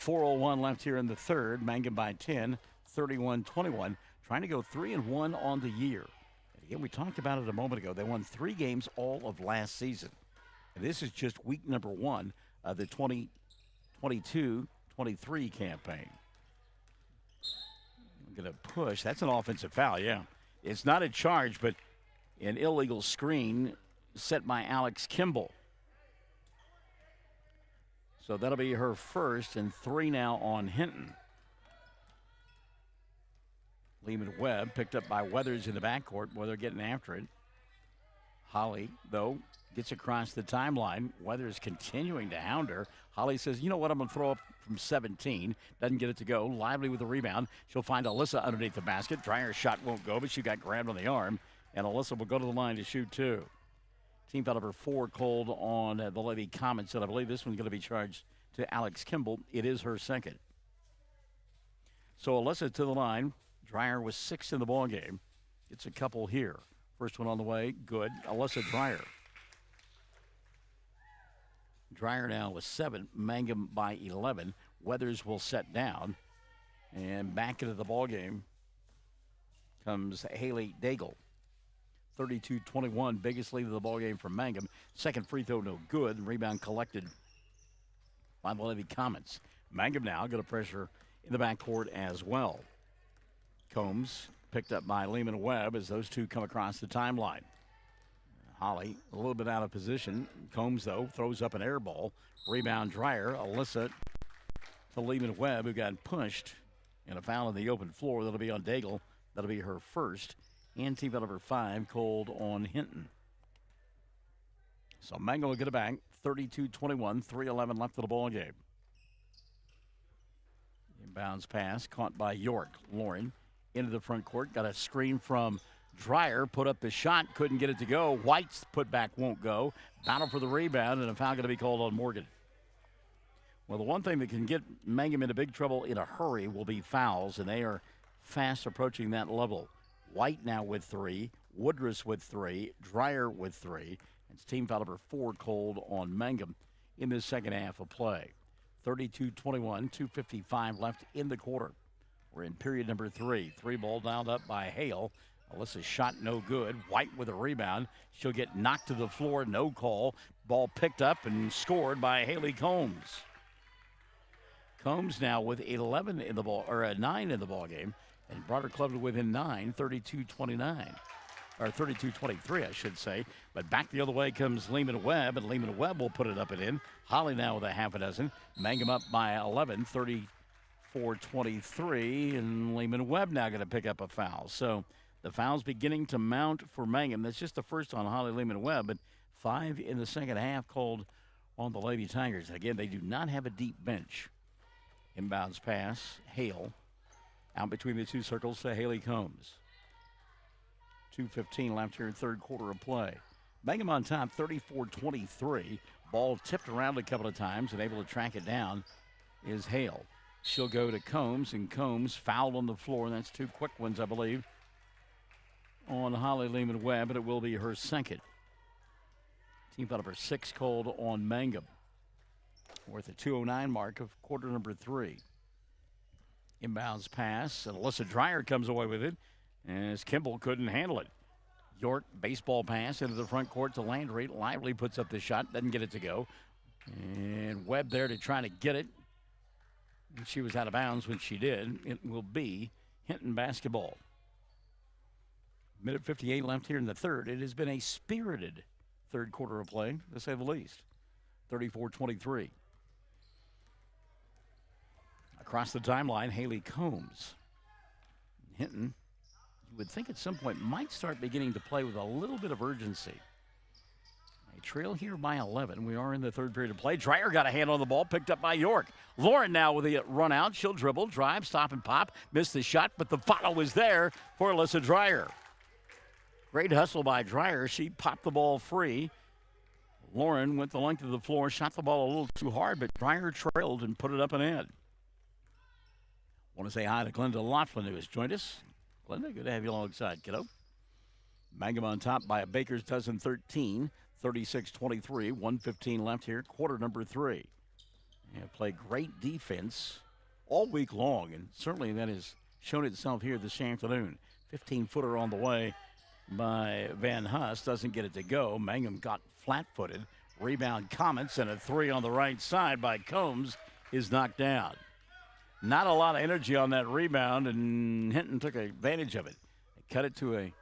4:01 left here in the third. Mangum by 10, 31-21. Trying to go 3-1 on the year. And again, we talked about it a moment ago. They won 3 games all of last season. And this is just week number 1 of the 2022-23 campaign. I'm going to push. That's an offensive foul, yeah. It's not a charge, but an illegal screen set by Alex Kimball. So that'll be her first, and 3 now on Hinton. Lehman-Webb picked up by Weathers in the backcourt. Weather getting after it. Holly, though, gets across the timeline. Weathers continuing to hound her. Holly says, you know what, I'm going to throw up from 17. Doesn't get it to go. Lively with the rebound. She'll find Alyssa underneath the basket. Dreyer's shot won't go, but she got grabbed on the arm. And Alyssa will go to the line to shoot 2. Team foul number 4 called on the Lady Comets, and I believe this one's going to be charged to Alex Kimball. It is her second. So Alyssa to the line. Dreyer was 6 in the ball game. Gets a couple here. First one on the way, good. Alyssa Dreyer. Dreyer now with 7. Mangum by 11. Weathers will set down. And back into the ball game comes Haley Daigle. 32-21, biggest lead of the ballgame for Mangum. Second free throw, no good. And rebound collected by the Levy Comets. Mangum now going to pressure in the backcourt as well. Combs picked up by Lehman Webb as those two come across the timeline. Holly a little bit out of position. Combs, though, throws up an air ball. Rebound Dreyer. Alyssa to Lehman Webb, who got pushed. And a foul in the open floor. That'll be on Daigle. That'll be her first. And team foul number 5 called on Hinton. So Mangum will get it back. 32-21, 3:11 left of the ball game. Inbounds pass caught by York. Lauren into the front court. Got a screen from Dreyer. Put up the shot. Couldn't get it to go. White's put back won't go. Battle for the rebound, and a foul going to be called on Morgan. Well, the one thing that can get Mangum into big trouble in a hurry will be fouls, and they are fast approaching that level. White now with 3. Woodruss with 3. Dreyer with 3. It's team foul number 4 called on Mangum in this second half of play. 32-21, 2:55 left in the quarter. We're in period number 3. 3 ball dialed up by Hale. Alyssa's shot no good. White with a rebound. She'll get knocked to the floor, no call. Ball picked up and scored by Haley Combs. Combs now with 11 in the ball, or 9 in the ball game, and brought her club to within 9, 32-29. Or 32-23, I should say. But back the other way comes Lehman Webb, and Lehman Webb will put it up and in. Holly now with a half a dozen. Mangum up by 11, 34-23, and Lehman Webb now going to pick up a foul. So the foul's beginning to mount for Mangum. That's just the first on Holly Lehman Webb, but 5 in the second half called on the Lady Tigers. Again, they do not have a deep bench. Inbounds pass, Hale. Out between the two circles to Haley Combs. 2:15 left here in third quarter of play. Mangum on top, 34-23. Ball tipped around a couple of times and able to track it down is Hale. She'll go to Combs, and Combs fouled on the floor. That's 2 quick ones, I believe, on Holly Lehman Webb, but it will be her second. Team foul number 6 called on Mangum. We're at the 2:09 mark of quarter number 3. Inbounds pass, and Alyssa Dreyer comes away with it as Kimball couldn't handle it. York, baseball pass into the front court to Landry. Lively puts up the shot, doesn't get it to go. And Webb there to try to get it. And she was out of bounds when she did. It will be Hinton basketball. Minute 58 left here in the third. It has been a spirited third quarter of play, to say the least. 34-23. Across the timeline, Haley Combs. Hinton, you would think at some point, might start beginning to play with a little bit of urgency. A trail here by 11. We are in the third period of play. Dreyer got a hand on the ball, picked up by York. Lauren now with the run out. She'll dribble, drive, stop, and pop. Missed the shot, but the follow was there for Alyssa Dreyer. Great hustle by Dreyer. She popped the ball free. Lauren went the length of the floor, shot the ball a little too hard, but Dreyer trailed and put it up and in. Want to say hi to Glenda Laughlin, who has joined us. Glenda, good to have you alongside, kiddo. Mangum on top by a baker's dozen 13, 36-23, 1:15 left here, quarter number 3. And play great defense all week long, and certainly that has shown itself here this afternoon. 15-footer on the way by Van Huss, doesn't get it to go. Mangum got flat-footed. Rebound Comets, and a 3 on the right side by Combs is knocked down. Not a lot of energy on that rebound, and Hinton took advantage of it. They cut it to a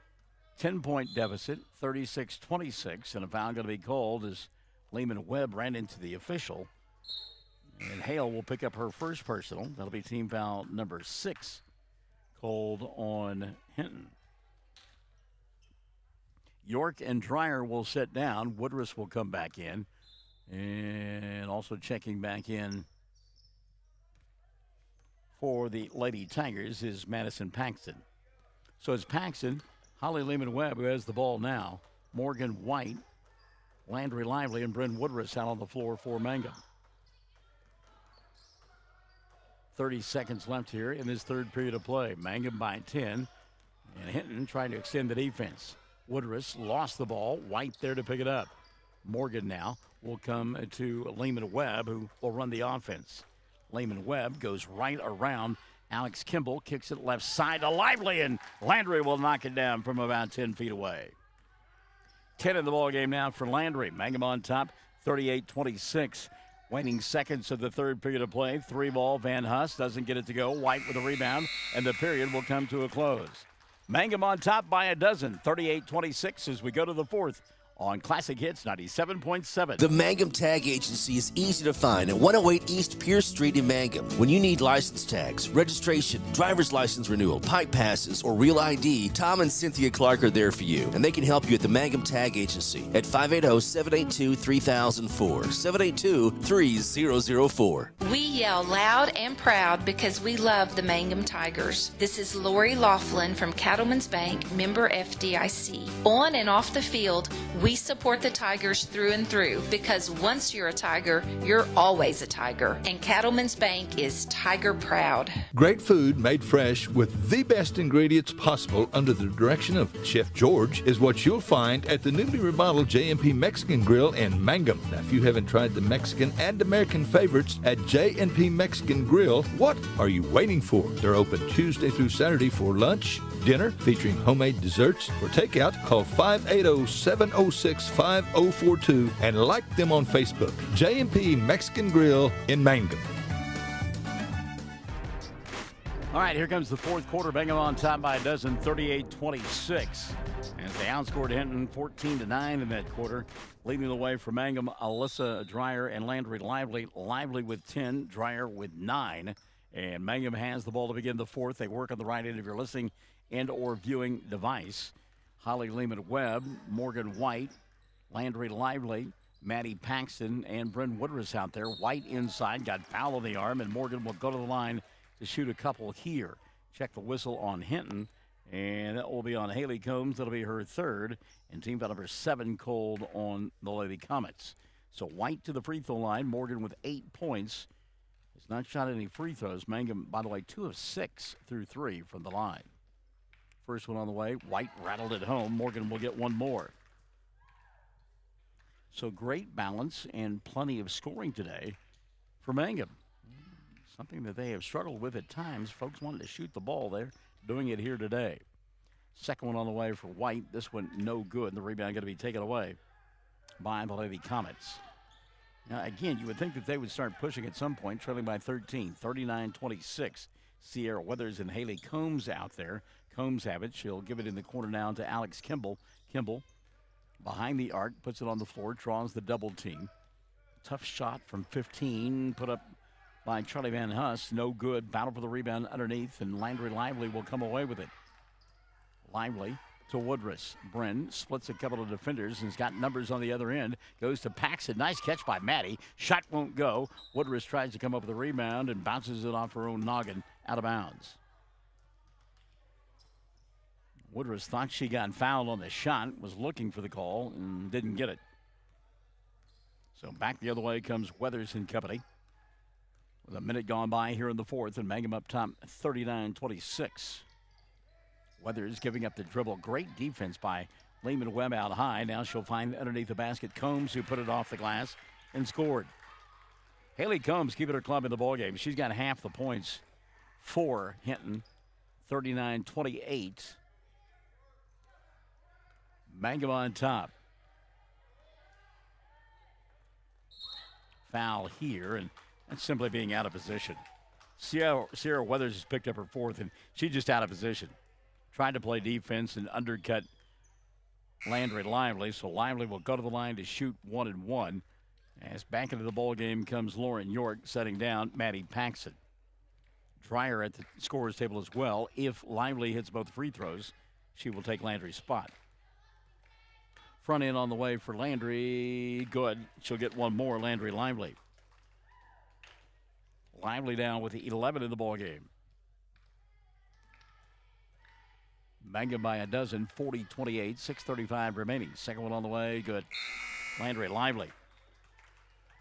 10-point deficit, 36-26, and a foul going to be called as Lehman Webb ran into the official. And Hale will pick up her first personal. That'll be team foul number 6 called on Hinton. York and Dreyer will sit down. Woodruss will come back in. And also checking back in for the Lady Tigers is Madison Paxton. So it's Paxton, Holly Lehman Webb, who has the ball now. Morgan White, Landry Lively, and Bryn Woodruss out on the floor for Mangum. 30 seconds left here in this third period of play. Mangum by 10, and Hinton trying to extend the defense. Woodruss lost the ball. White there to pick it up. Morgan now will come to Lehman Webb, who will run the offense. Lehman Webb goes right around Alex Kimball, kicks it left side to Lively, and Landry will knock it down from about 10 feet away. 10 in the ball game now for Landry. Mangum on top, 38-26. Waning seconds of the third period of play. 3-ball. Van Huss doesn't get it to go. White with a rebound, and the period will come to a close. Mangum on top by a dozen, 38-26 as we go to the fourth on Classic Hits 97.7. The Mangum Tag Agency is easy to find at 108 East Pierce Street in Mangum. When you need license tags, registration, driver's license renewal, pipe passes, or real ID, Tom and Cynthia Clark are there for you, and they can help you at the Mangum Tag Agency at 580-782-3004, 782-3004. We yell loud and proud because we love the Mangum Tigers. This is Lori Laughlin from Cattlemen's Bank, member FDIC. On and off the field, we support the Tigers through and through because once you're a Tiger, you're always a Tiger. And Cattlemen's Bank is Tiger proud. Great food made fresh with the best ingredients possible under the direction of Chef George is what you'll find at the newly remodeled J&P Mexican Grill in Mangum. Now, if you haven't tried the Mexican and American favorites at J&P Mexican Grill, what are you waiting for? They're open Tuesday through Saturday for lunch, dinner, featuring homemade desserts. For takeout, call 580-706-5042 and like them on Facebook. J&P Mexican Grill in Mangum. All right, here comes the fourth quarter. Mangum on top by a dozen, 38-26. As they outscored Hinton 14-9 in that quarter. Leading the way for Mangum, Alyssa Dreyer and Landry Lively. Lively with 10, Dreyer with 9. And Mangum has the ball to begin the fourth. They work on the right end of your listening and or viewing device. Holly Lehman-Webb, Morgan White, Landry Lively, Maddie Paxton, and Bryn Woodruss out there. White inside, got foul on the arm, and Morgan will go to the line to shoot a couple here. Check the whistle on Hinton, and that will be on Haley Combs. That'll be her third, and team foul number 7 called on the Lady Comets. So White to the free throw line, Morgan with 8 points. Has not shot any free throws. Mangum, by the way, 2 of 6 through 3 from the line. First one on the way. White rattled it home. Morgan will get one more. So great balance and plenty of scoring today for Mangum. Something that they have struggled with at times. Folks wanted to shoot the ball. They're doing it here today. Second one on the way for White. This one no good. The rebound going to be taken away by the Lady Comets. Now, again, you would think that they would start pushing at some point, trailing by 13, 39-26. Sierra Weathers and Haley Combs out there. Combs have it. She'll give it in the corner now to Alex Kimball. Kimball behind the arc, puts it on the floor, draws the double team. Tough shot from 15, put up by Charlie Van Huss. No good. Battle for the rebound underneath, and Landry Lively will come away with it. Lively to Woodruss. Bryn splits a couple of defenders and has got numbers on the other end. Goes to Paxton. Nice catch by Maddie. Shot won't go. Woodruss tries to come up with a rebound and bounces it off her own noggin out of bounds. Woodruss thought she got fouled on the shot, was looking for the call, and didn't get it. So back the other way comes Weathers and company. With a minute gone by here in the fourth, and Mangum up top 39-26. Weathers giving up the dribble. Great defense by Lehman Webb out high. Now she'll find underneath the basket Combs, who put it off the glass and scored. Haley Combs keeping her club in the ballgame. She's got half the points for Hinton, 39-28. Mangum on top. Foul here, and that's simply being out of position. Sierra Weathers has picked up her fourth, and she's just out of position. Tried to play defense and undercut Landry Lively, so Lively will go to the line to shoot 1 and 1. As back into the ball game comes Lauren York, setting down Maddie Paxton. Dreyer at the scorer's table as well. If Lively hits both free throws, she will take Landry's spot. Front end on the way for Landry. Good. She'll get one more. Landry Lively. Lively down with the 11 in the ball game. Mangum by a dozen, 40-28, 6:35 remaining. Second one on the way. Good. Landry Lively.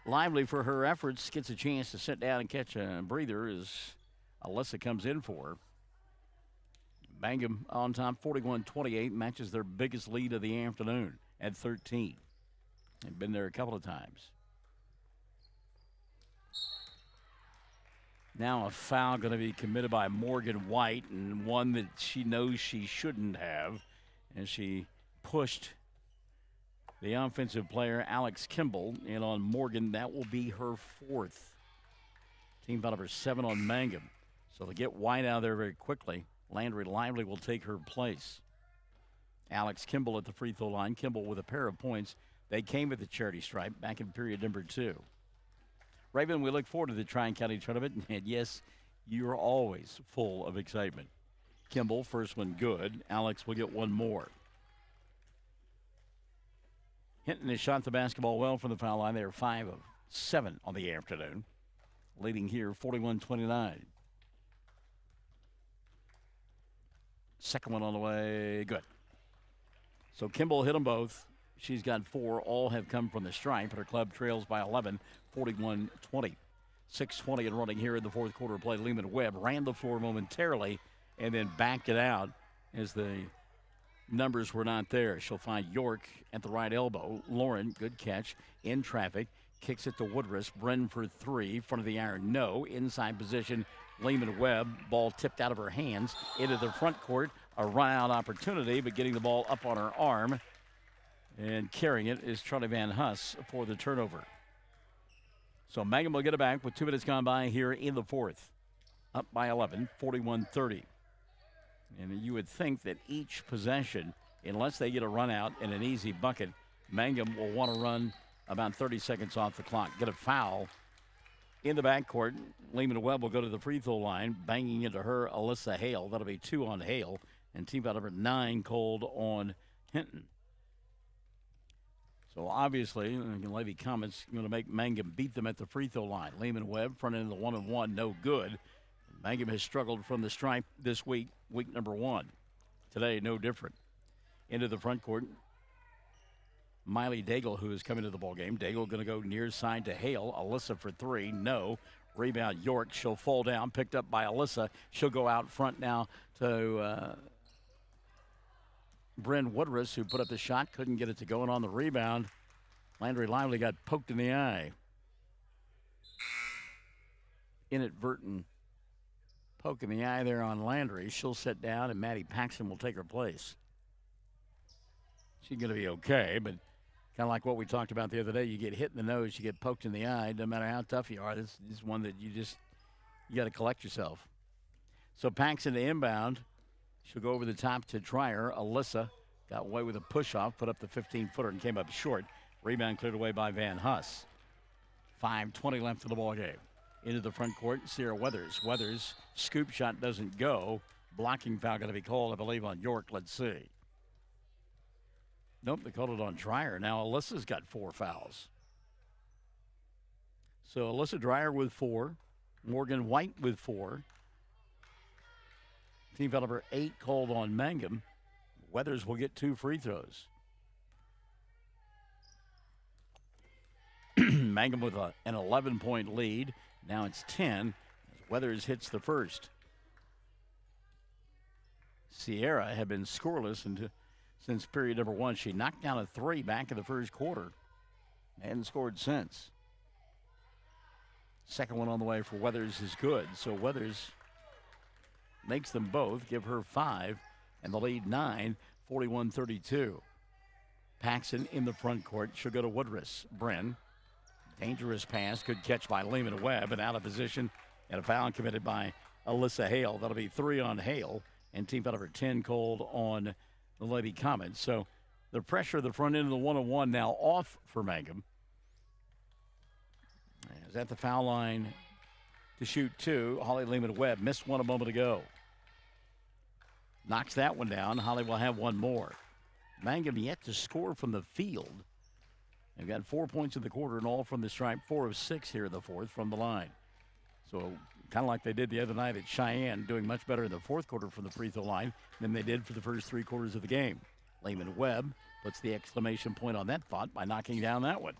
Lively, for her efforts, gets a chance to sit down and catch a breather as Alyssa comes in for her. Mangum on top, 41-28, matches their biggest lead of the afternoon at 13. They've been there a couple of times. Now a foul going to be committed by Morgan White, and one that she knows she shouldn't have, and she pushed the offensive player, Alex Kimball. And on Morgan, that will be her 4th. Team foul number 7 on Mangum. So they get White out of there very quickly. Landry Lively will take her place. Alex Kimball at the free throw line. Kimball with a pair of points. They came with the charity stripe back in period number 2. Raven, we look forward to the Tri-County tournament. And yes, you're always full of excitement. Kimball, first one good. Alex will get one more. Hinton has shot the basketball well from the foul line. They are 5 of 7 on the afternoon. Leading here 41-29. Second one on the way. Good. So Kimball hit them both. She's got 4. All have come from the stripe, and her club trails by 11, 41-20. 6:20 and running here in the fourth quarter of play. Lehman Webb ran the floor momentarily and then backed it out as the numbers were not there. She'll find York at the right elbow. Lauren, good catch, in traffic. Kicks it to Woodruss. Bren for 3. Front of the iron, no. Inside position, Lehman Webb. Ball tipped out of her hands into the front court. A run-out opportunity, but getting the ball up on her arm and carrying it is Charlie Van Huss for the turnover. So Mangum will get it back with 2 minutes gone by here in the fourth. Up by 11, 41-30. And you would think that each possession, unless they get a run out and an easy bucket, Mangum will want to run about 30 seconds off the clock. Get a foul in the backcourt. Lehman Webb will go to the free throw line, banging into her, Alyssa Hale. That'll be 2 on Hale. And team foul number 9 called on Hinton. So obviously, Levy Comets going to make Mangum beat them at the free throw line. Lehman Webb, front end of the 1-on-1, no good. Mangum has struggled from the stripe this week, week number 1. Today, no different. Into the front court, Miley Daigle, who is coming to the ball game. Daigle going to go near side to Hale. Alyssa for 3, no. Rebound York. She'll fall down, picked up by Alyssa. She'll go out front now to Bryn Woodruss, who put up the shot, couldn't get it to go, and on the rebound, Landry Lively got poked in the eye. Inadvertent poke in the eye there on Landry. She'll sit down, and Maddie Paxton will take her place. She's going to be okay, but kind of like what we talked about the other day. You get hit in the nose, you get poked in the eye. No matter how tough you are, this is one that you got to collect yourself. So Paxton to inbound. She'll go over the top to Trier. Alyssa got away with a push-off, put up the 15-footer and came up short. Rebound cleared away by Van Huss. 5:20 left in the ball game. Into the front court, Sierra Weathers. Weathers, scoop shot doesn't go. Blocking foul going to be called, I believe, on York. Let's see. Nope, they called it on Dreyer. Now Alyssa's got 4 fouls. So Alyssa Dreyer with 4. Morgan White with 4. Team foul number 8 called on Mangum. Weathers will get 2 free throws. Mangum with an 11-point lead. Now it's 10 as Weathers hits the first. Sierra had been scoreless since period number 1. She knocked down a 3 back in the first quarter. Hadn't scored since. Second one on the way for Weathers is good. So Weathers makes them both, give her 5, and the lead 9, 41-32. Paxson in the front court. She'll go to Woodruss. Bren, dangerous pass, good catch by Lehman Webb, and out of position, and a foul committed by Alyssa Hale. That'll be 3 on Hale, and team foul number 10 called on the Lady Comets. So the pressure of the front end of the 1-on-1 now off for Mangum. Is at the foul line to shoot 2. Holly Lehman Webb missed one a moment ago. Knocks that one down. Holly will have one more. Mangum yet to score from the field. They've got 4 points in the quarter and all from the stripe. 4 of 6 here in the fourth from the line. So kind of like they did the other night at Cheyenne, doing much better in the fourth quarter from the free throw line than they did for the first 3 quarters of the game. Lehman Webb puts the exclamation point on that thought by knocking down that one.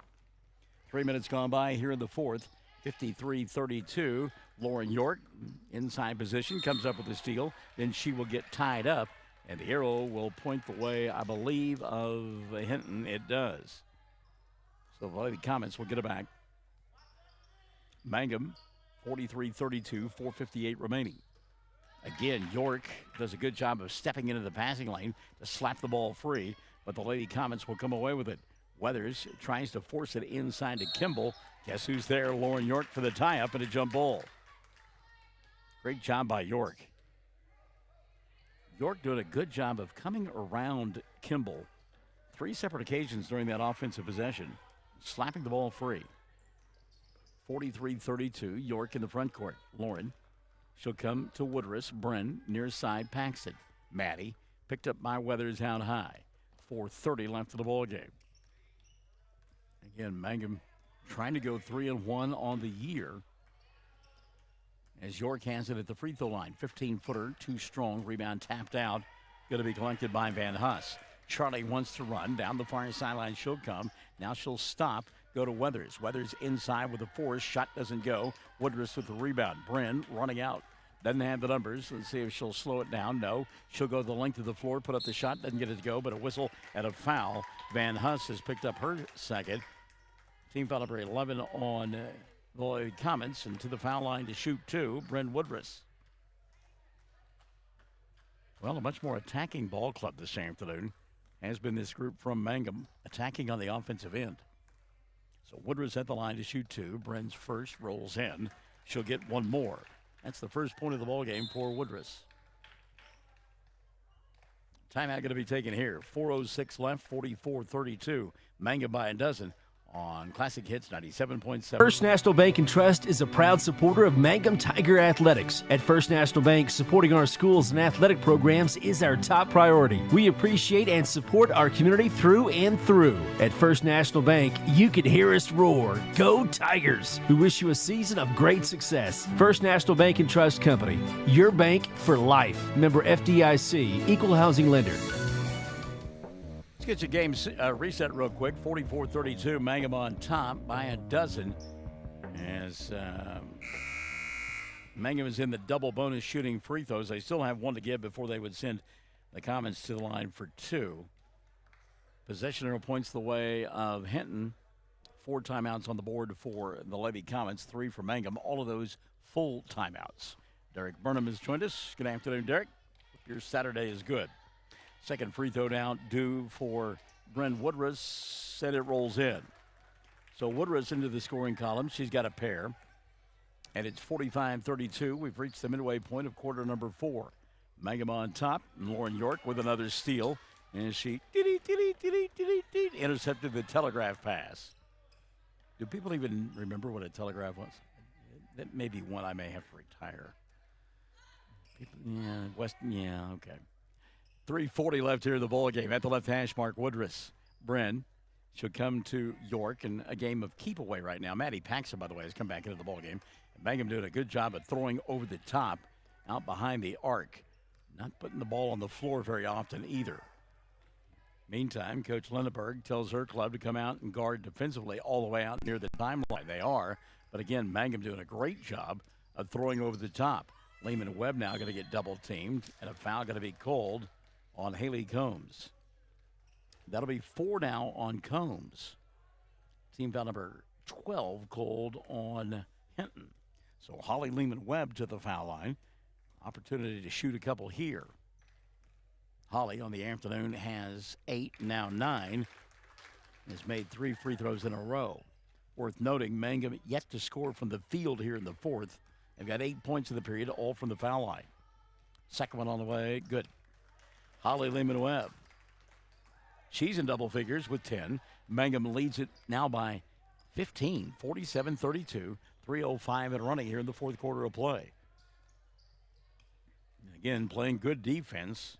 3 minutes gone by here in the fourth. 53-32. Lauren York, inside position, comes up with the steal. Then she will get tied up, and the arrow will point the way, I believe, of Hinton. It does. So the Lady Comets will get it back. Mangum, 43-32, 4:58 remaining. Again, York does a good job of stepping into the passing lane to slap the ball free, but the Lady Comets will come away with it. Weathers tries to force it inside to Kimball. Guess who's there? Lauren York for the tie-up and a jump ball. Great job by York. York doing a good job of coming around Kimball 3 separate occasions during that offensive possession, slapping the ball free. 43-32, York in the front court. Lauren, she'll come to Woodruss. Bren near side, Paxton. Maddie picked up by Weathers out high. 4:30 left of the ball game. Again, Mangum trying to go 3-1 on the year, as York has it at the free throw line. 15-footer, too strong. Rebound tapped out. Going to be collected by Van Huss. Charlie wants to run down the far sideline. She'll come. Now she'll stop. Go to Weathers. Weathers inside with a force. Shot doesn't go. Woodruss with the rebound. Bren running out. Doesn't have the numbers. Let's see if she'll slow it down. No. She'll go the length of the floor, put up the shot. Doesn't get it to go, but a whistle and a foul. Van Huss has picked up her second. Team foul number 11 on Lloyd Comets, and to the foul line to shoot 2, Bren Woodruss. Well, a much more attacking ball club this afternoon has been this group from Mangum, attacking on the offensive end. So Woodruss at the line to shoot 2. Bren's first rolls in. She'll get one more. That's the first point of the ball game for Woodruss. Timeout going to be taken here. 4:06 left, 44-32. Mangum by a dozen on Classic Hits 97.7. First National Bank and Trust is a proud supporter of Mangum Tiger Athletics. At First National Bank, supporting our schools and athletic programs is our top priority. We appreciate and support our community through and through. At First National Bank, you can hear us roar. Go Tigers! We wish you a season of great success. First National Bank and Trust Company, your bank for life. Member FDIC, Equal Housing Lender. Let's get your game reset real quick. 44-32, Mangum on top by a dozen. As Mangum is in the double bonus shooting free throws. They still have one to give before they would send the Comets to the line for 2. Possession arrow points the way of Hinton. 4 timeouts on the board for the Lady Comets, 3 for Mangum. All of those full timeouts. Derek Burnham has joined us. Good afternoon, Derek. Hope your Saturday is good. Second free throw down due for Bren Woodruss, and it rolls in. So Woodruss into the scoring column. She's got a pair. And it's 45-32. We've reached the midway point of quarter number 4. Mangum on top, and Lauren York with another steal. And she intercepted the telegraph pass. Do people even remember what a telegraph was? That may be one I may have to retire. Okay. 3:40 left here in the ball game. At the left hash mark, Woodruss. Bren, she'll come to York in a game of keep away right now. Maddie Paxson, by the way, has come back into the ball game. Mangum doing a good job of throwing over the top, out behind the arc. Not putting the ball on the floor very often either. Meantime, Coach Lindenberg tells her club to come out and guard defensively all the way out near the timeline. They are, but again, Mangum doing a great job of throwing over the top. Lehman Webb now going to get double teamed, and a foul going to be called on Haley Combs. That'll be 4 now on Combs. Team foul number 12 called on Hinton. So Holly Lehman Webb to the foul line. Opportunity to shoot a couple here. Holly on the afternoon has 8, now 9. Has made 3 free throws in a row. Worth noting, Mangum yet to score from the field here in the 4th. They've got 8 points in the period, all from the foul line. Second one on the way, good. Holly Lehman Webb. She's in double figures with 10. Mangum leads it now by 15, 47-32. 3:05 and running here in the 4th quarter of play. Again, playing good defense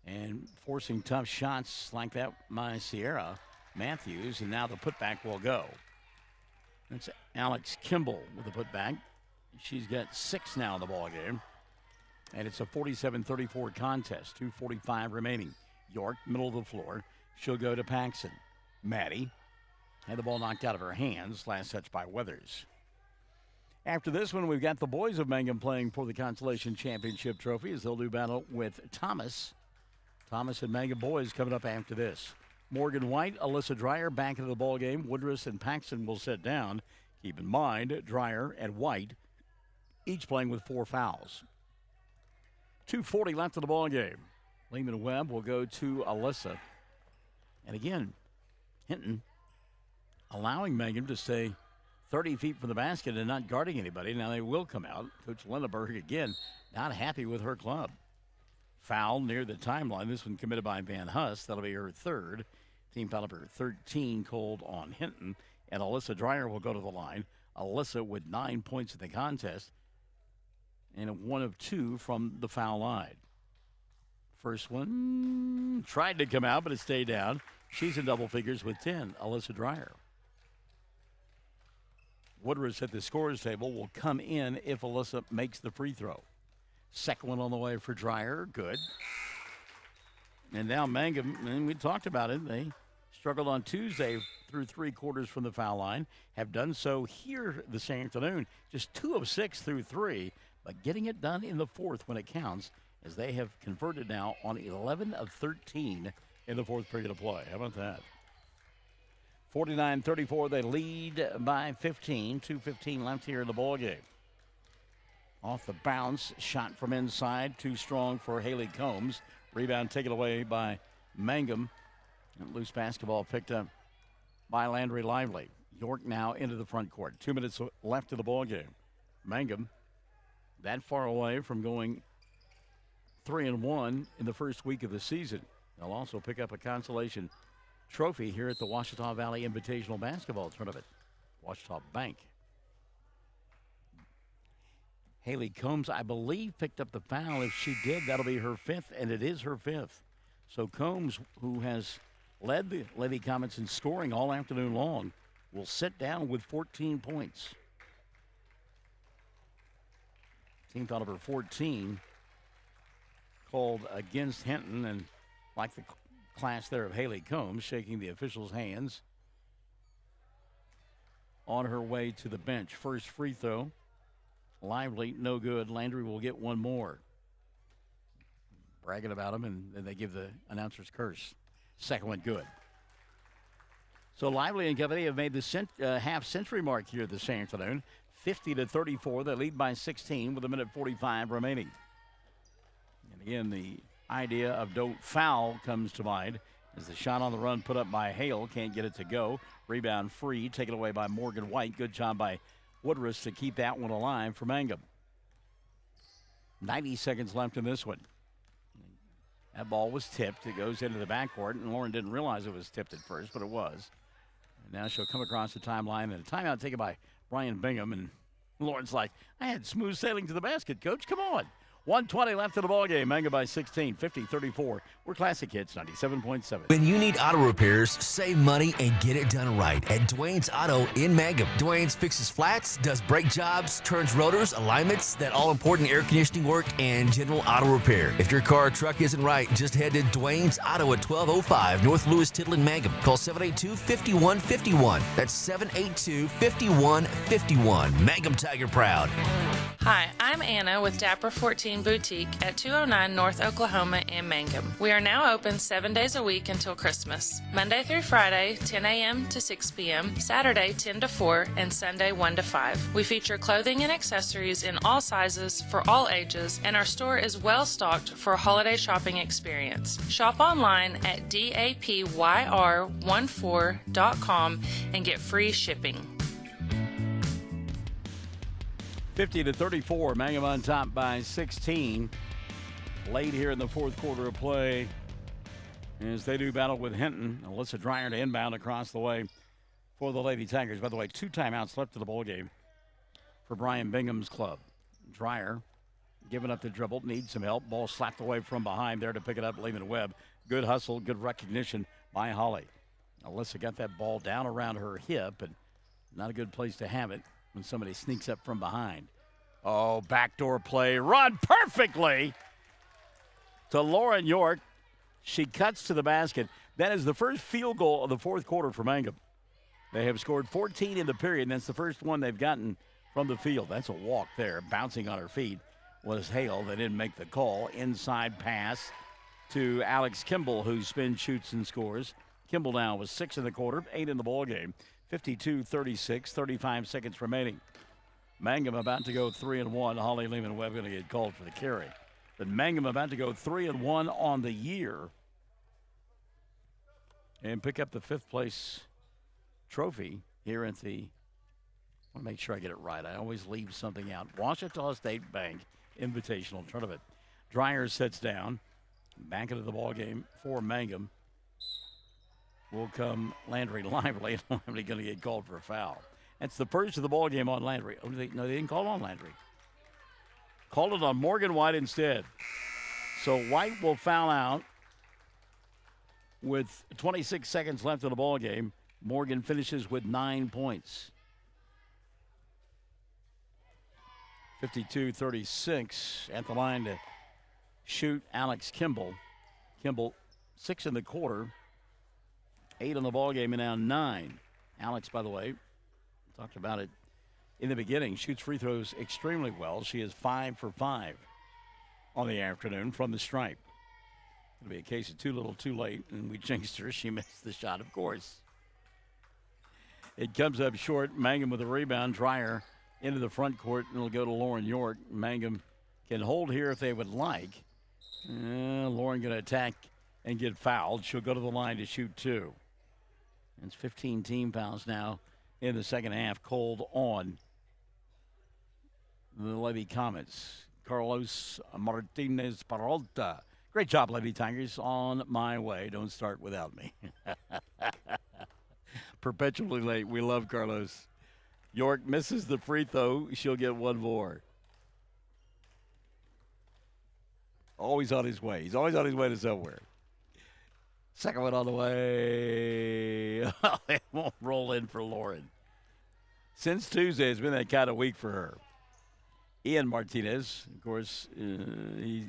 and forcing tough shots like that by Sierra Matthews. And now the putback will go. That's Alex Kimball with the putback. She's got 6 now in the ball game. And it's a 47-34 contest. 2:45 remaining. York, middle of the floor. She'll go to Paxson. Maddie had the ball knocked out of her hands. Last touch by Weathers. After this one, we've got the boys of Mangum playing for the Consolation Championship Trophy as they'll do battle with Thomas. Thomas and Mangum boys coming up after this. Morgan White, Alyssa Dreyer back into the ball game. Woodruss and Paxson will sit down. Keep in mind, Dreyer and White each playing with 4 fouls. 2:40 left in the ball game. Lehman Webb will go to Alyssa. And again, Hinton allowing Mangum to stay 30 feet from the basket and not guarding anybody. Now they will come out. Coach Lindenberg, again, not happy with her club. Foul near the timeline. This one committed by Van Huss. That'll be her third. Team foul number 13 called on Hinton. And Alyssa Dreyer will go to the line. Alyssa with 9 points in the contest. And 1 of 2 from the foul line. First one tried to come out, but it stayed down. She's in double figures with 10, Alyssa Dreyer. Woodruff at the scorer's table will come in if Alyssa makes the free throw. Second one on the way for Dreyer, good. And now Mangum, and we talked about it, they struggled on Tuesday through 3 quarters from the foul line, have done so here this afternoon, just 2 of 6 through 3, but getting it done in the fourth when it counts, as they have converted now on 11 of 13 in the fourth period of play. How about that? 49-34, they lead by 15. 2:15 left here in the ballgame. Off the bounce, shot from inside, too strong for Haley Combs. Rebound taken away by Mangum. And loose basketball picked up by Landry Lively. York now into the front court. 2 minutes left of the ballgame. Mangum that far away from going 3-1 in the first week of the season. They'll also pick up a consolation trophy here at the Ouachita Valley Invitational Basketball Tournament. Ouachita Bank. Haley Combs, I believe, picked up the foul. If she did, that'll be her 5th, and it is her 5th. So Combs, who has led the Lady Comets in scoring all afternoon long, will sit down with 14 points. Team foul number 14 called against Hinton, and like the class there of Haley Combs, shaking the officials' hands on her way to the bench. First free throw, Lively, no good. Landry will get one more. Bragging about him, and then they give the announcer's curse. Second one, good. So Lively and company have made the half-century mark here this afternoon. 50-34, they lead by 16 with 1:45 remaining. And again, the idea of don't foul comes to mind as the shot on the run put up by Hale, can't get it to go. Rebound free, taken away by Morgan White. Good job by Woodruff to keep that one alive for Mangum. 90 seconds left in this one. That ball was tipped. It goes into the backcourt, and Lauren didn't realize it was tipped at first, but it was. And now she'll come across the timeline, and a timeout taken by Brian Bingham, and Lauren's like, I had smooth sailing to the basket, Coach. Come on. 1:20 left in the ballgame. Mangum by 16, 50-34. We're Classic Hits 97.7. When you need auto repairs, save money and get it done right at Dwayne's Auto in Mangum. Dwayne's fixes flats, does brake jobs, turns rotors, alignments, that all-important air conditioning work, and general auto repair. If your car or truck isn't right, just head to Dwayne's Auto at 1205 North Lewis Tittle in Mangum. Call 782-5151. That's 782-5151. Mangum Tiger proud. Hi, I'm Anna with Dapper 14 Boutique at 209 North Oklahoma in Mangum. We are now open 7 days a week until Christmas. Monday through Friday, 10 a.m. to 6 p.m., Saturday 10 to 4, and Sunday 1 to 5. We feature clothing and accessories in all sizes for all ages, and our store is well stocked for a holiday shopping experience. Shop online at dapyr14.com and get free shipping. 50-34, Mangum on top by 16. Late here in the fourth quarter of play as they do battle with Hinton. Alyssa Dreyer to inbound across the way for the Lady Tigers. By the way, 2 timeouts left in the ballgame for Brian Bingham's club. Dreyer giving up the dribble, needs some help. Ball slapped away from behind there to pick it up, Lehman Webb. Good hustle, good recognition by Holly. Alyssa got that ball down around her hip, and not a good place to have it when somebody sneaks up from behind. Oh, backdoor play, run perfectly to Lauren York. She cuts to the basket. That is the first field goal of the fourth quarter for Mangum. They have scored 14 in the period, and that's the first one they've gotten from the field. That's a walk there. Bouncing on her feet was Hale. They didn't make the call. Inside pass to Alex Kimball, who spins, shoots, and scores. Kimball now with 6 in the quarter, 8 in the ballgame. 52-36, 35 seconds remaining. Mangum about to go 3-1. Holly Lehman Webb going to get called for the carry. But Mangum about to go 3-1 on the year. and pick up the 5th place trophy here at the, I want to make sure I get it right. I always leave something out. Ouachita State Bank Invitational Tournament. Dreyer sits down. Back into the ball game for Mangum. Will come Landry Lively. Lively going to get called for a foul. That's the first of the ball game on Landry. Oh, no, they didn't call it on Landry. Called it on Morgan White instead. So White will foul out with 26 seconds left in the ball game. Morgan finishes with 9 points. 52-36 at the line to shoot Alex Kimball. Kimball 6 in the quarter, 8 in the ball game, and now 9. Alex, by the way, talked about it in the beginning, shoots free throws extremely well. She is 5 for 5 on the afternoon from the stripe. It'll be a case of too little, too late, and we jinxed her. She missed the shot, of course. It comes up short. Mangum with a rebound. Dreyer into the front court, and it'll go to Lauren York. Mangum can hold here if they would like. Lauren going to attack and get fouled. She'll go to the line to shoot 2. It's 15 team fouls now in the second half. Cold on the Lady Comets. Carlos Martinez Peralta. Great job, Lady Tigers. On my way. Don't start without me. Perpetually late. We love Carlos. York misses the free throw. She'll get one more. Always on his way. He's always on his way to somewhere. Second one on the way. It won't roll in for Lauren. Since Tuesday, it's been that kind of week for her. Ian Martinez, of course, he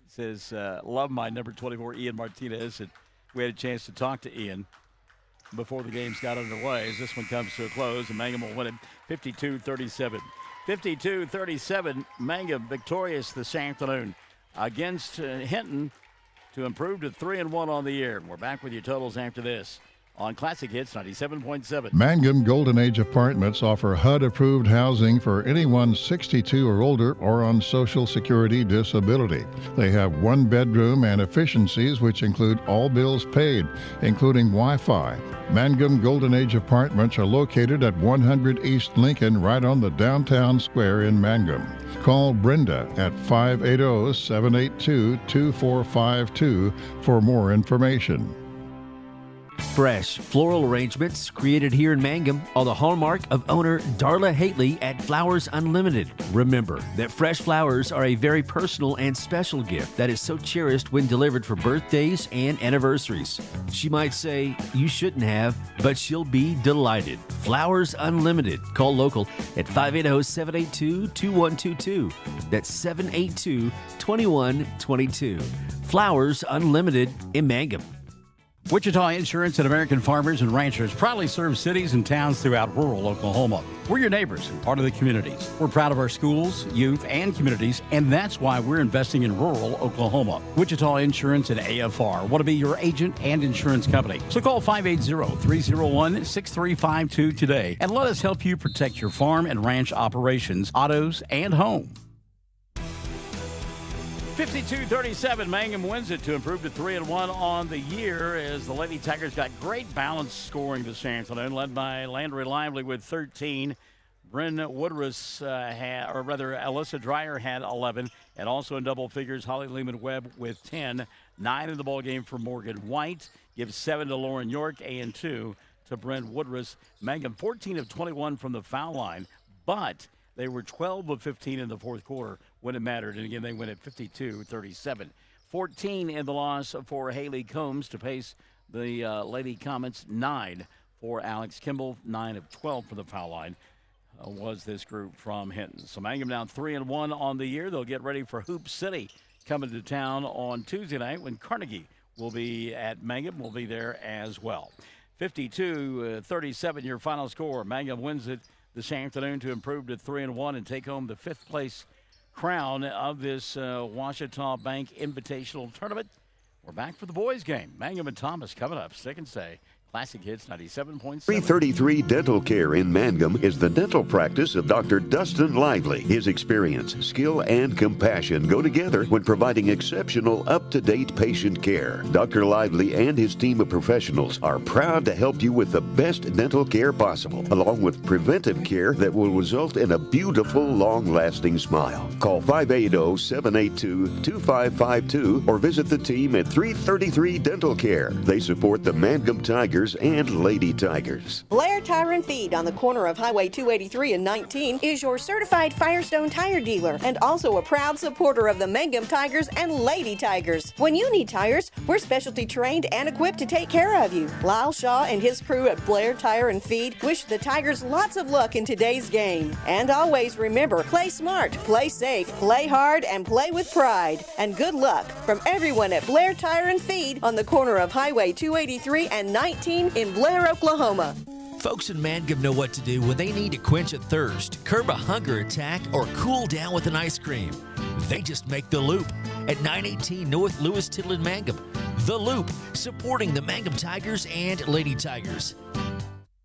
says, love my number 24, Ian Martinez. And we had a chance to talk to Ian before the games got underway as this one comes to a close, and Mangum will win it 52-37. 52-37, Mangum victorious this afternoon against Hinton to improve to 3-1 on the year. We're back with your totals after this on Classic Hits 97.7. Mangum Golden Age Apartments offer HUD-approved housing for anyone 62 or older or on Social Security disability. They have one bedroom and efficiencies which include all bills paid, including Wi-Fi. Mangum Golden Age Apartments are located at 100 East Lincoln, right on the downtown square in Mangum. Call Brenda at 580-782-2452 for more information. Fresh floral arrangements created here in Mangum are the hallmark of owner Darla Hately at Flowers Unlimited. Remember that fresh flowers are a very personal and special gift that is so cherished when delivered for birthdays and anniversaries. She might say, you shouldn't have, but she'll be delighted. Flowers Unlimited. Call local at 580-782-2122. That's 782-2122. Flowers Unlimited in Mangum. Wichita Insurance and American Farmers and Ranchers proudly serve cities and towns throughout rural Oklahoma. We're your neighbors and part of the communities. We're proud of our schools, youth, and communities, and that's why we're investing in rural Oklahoma. Wichita Insurance and AFR want to be your agent and insurance company. So call 580-301-6352 today and let us help you protect your farm and ranch operations, autos, and home. 52-37, Mangum wins it to improve to 3-1 on the year as the Lady Tigers got great balance scoring this afternoon, led by Landry Lively with 13. Bryn Woodruss Alyssa Dreyer had 11, and also in double figures, Holly Lehman-Webb with 10. 9 in the ball game for Morgan White, gives 7 to Lauren York and 2 to Bryn Woodruss. Mangum 14 of 21 from the foul line, but they were 12 of 15 in the fourth quarter when it mattered. And again, they win at 52-37. 14 in the loss for Haley Combs to pace the Lady Comets. 9 for Alex Kimball. 9 of 12 for the foul line was this group from Hinton. So Mangum down 3-1 on the year. They'll get ready for Hoop City coming to town on Tuesday night when Carnegie will be at Mangum. Will be there as well. 52-37 your final score. Mangum wins it this afternoon to improve to 3-1 and take home the 5th place crown of this Ouachita Bank Invitational Tournament. We're back for the boys game. Mangum and Thomas coming up. Stick and stay. Classic Hits 97.7. 333 Dental Care in Mangum is the dental practice of Dr. Dustin Lively. His experience, skill, and compassion go together when providing exceptional, up-to-date patient care. Dr. Lively and his team of professionals are proud to help you with the best dental care possible, along with preventive care that will result in a beautiful, long-lasting smile. Call 580-782-2552 or visit the team at 333 Dental Care. They support the Mangum Tigers and Lady Tigers. Blair Tire and Feed on the corner of Highway 283 and 19 is your certified Firestone tire dealer and also a proud supporter of the Mangum Tigers and Lady Tigers. When you need tires, we're specialty trained and equipped to take care of you. Lyle Shaw and his crew at Blair Tire and Feed wish the Tigers lots of luck in today's game. And always remember, play smart, play safe, play hard, and play with pride. And good luck from everyone at Blair Tire and Feed on the corner of Highway 283 and 19 in Blair, Oklahoma. Folks in Mangum know what to do when they need to quench a thirst, curb a hunger attack, or cool down with an ice cream. They just make The Loop at 918 North Lewis Tittle in Mangum. The Loop, supporting the Mangum Tigers and Lady Tigers.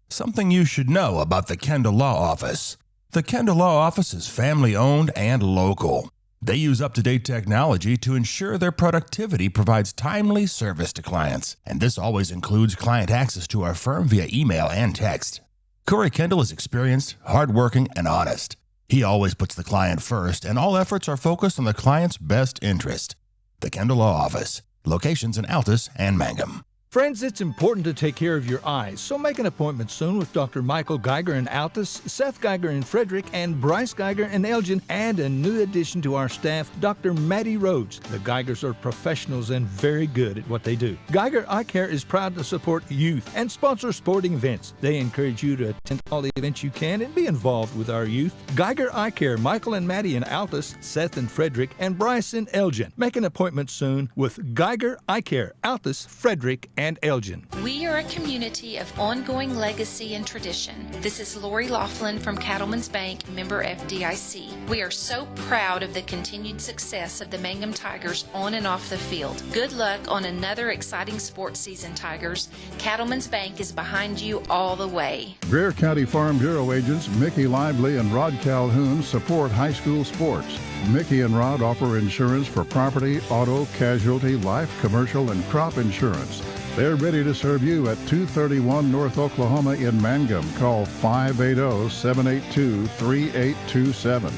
Something you should know about the Kendall Law Office. The Kendall Law Office is family-owned and local. They use up-to-date technology to ensure their productivity provides timely service to clients, and this always includes client access to our firm via email and text. Corey Kendall is experienced, hardworking, and honest. He always puts the client first, and all efforts are focused on the client's best interest. The Kendall Law Office, locations in Altus and Mangum. Friends, it's important to take care of your eyes, so make an appointment soon with Dr. Michael Geiger in Altus, Seth Geiger in Frederick, and Bryce Geiger in Elgin, and a new addition to our staff, Dr. Maddie Rhodes. The Geigers are professionals and very good at what they do. Geiger Eye Care is proud to support youth and sponsor sporting events. They encourage you to attend all the events you can and be involved with our youth. Geiger Eye Care, Michael and Maddie in Altus, Seth in Frederick, and Bryce in Elgin. Make an appointment soon with Geiger Eye Care, Altus, Frederick, and Elgin. We are a community of ongoing legacy and tradition. This is Lori Laughlin from Cattlemen's Bank, member FDIC. We are so proud of the continued success of the Mangum Tigers on and off the field. Good luck on another exciting sports season, Tigers. Cattlemen's Bank is behind you all the way. Greer County Farm Bureau agents Mickey Lively and Rod Calhoun support high school sports. Mickey and Rod offer insurance for property, auto, casualty, life, commercial, and crop insurance. They're ready to serve you at 231 North Oklahoma in Mangum. Call 580-782-3827.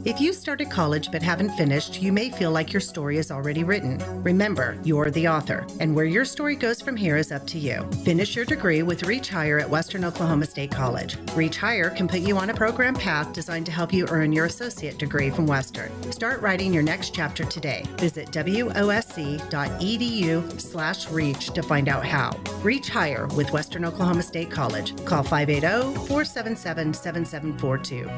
If you started college but haven't finished, you may feel like your story is already written. Remember, you're the author, and where your story goes from here is up to you. Finish your degree with Reach Higher at Western Oklahoma State College. Reach Higher can put you on a program path designed to help you earn your associate degree from Western. Start writing your next chapter today. Visit wosc.edu/reach to find out how. Reach Higher with Western Oklahoma State College. Call 580-477-7742.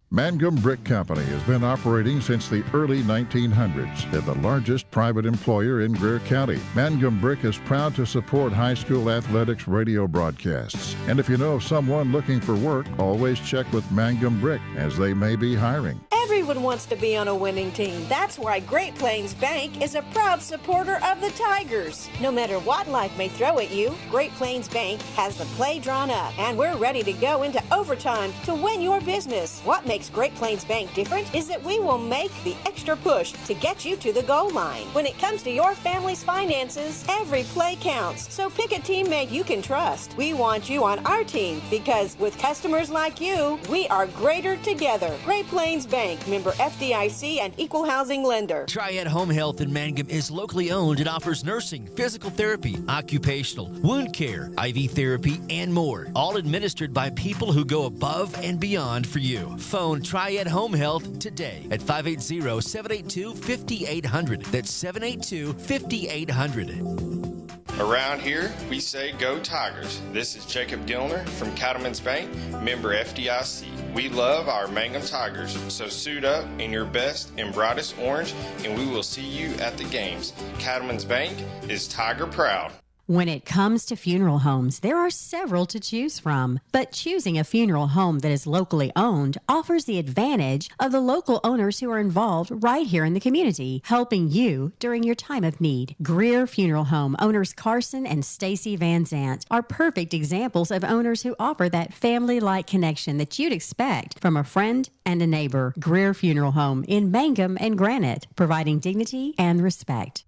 Mangum Brick Company has been operating since the early 1900s. They're the largest private employer in Greer County. Mangum Brick is proud to support high school athletics radio broadcasts. And if you know of someone looking for work, always check with Mangum Brick, as they may be hiring. Everyone wants to be on a winning team. That's why Great Plains Bank is a proud supporter of the Tigers. No matter what life may throw at you, Great Plains Bank has the play drawn up, and we're ready to go into overtime to win your business. What makes Great Plains Bank different is that we will make the extra push to get you to the goal line. When it comes to your family's finances, every play counts. So pick a teammate you can trust. We want you on our team because with customers like you, we are greater together. Great Plains Bank, member FDIC and equal housing lender. Triad Home Health in Mangum is locally owned and offers nursing, physical therapy, occupational, wound care, IV therapy, and more. All administered by people who go above and beyond for you. Phone Triad Home Health today at 580-782-5800. That's 782-5800. Around here, we say go Tigers. This is Jacob Gilner from Cattlemen's Bank, member FDIC. We love our Mangum Tigers, so suit up in your best and brightest orange, and we will see you at the games. Cattlemen's Bank is Tiger proud. When it comes to funeral homes, there are several to choose from, but choosing a funeral home that is locally owned offers the advantage of the local owners who are involved right here in the community, helping you during your time of need. Greer Funeral Home owners Carson and Stacy Van Zant are perfect examples of owners who offer that family-like connection that you'd expect from a friend and a neighbor. Greer Funeral Home in Mangum and Granite, providing dignity and respect.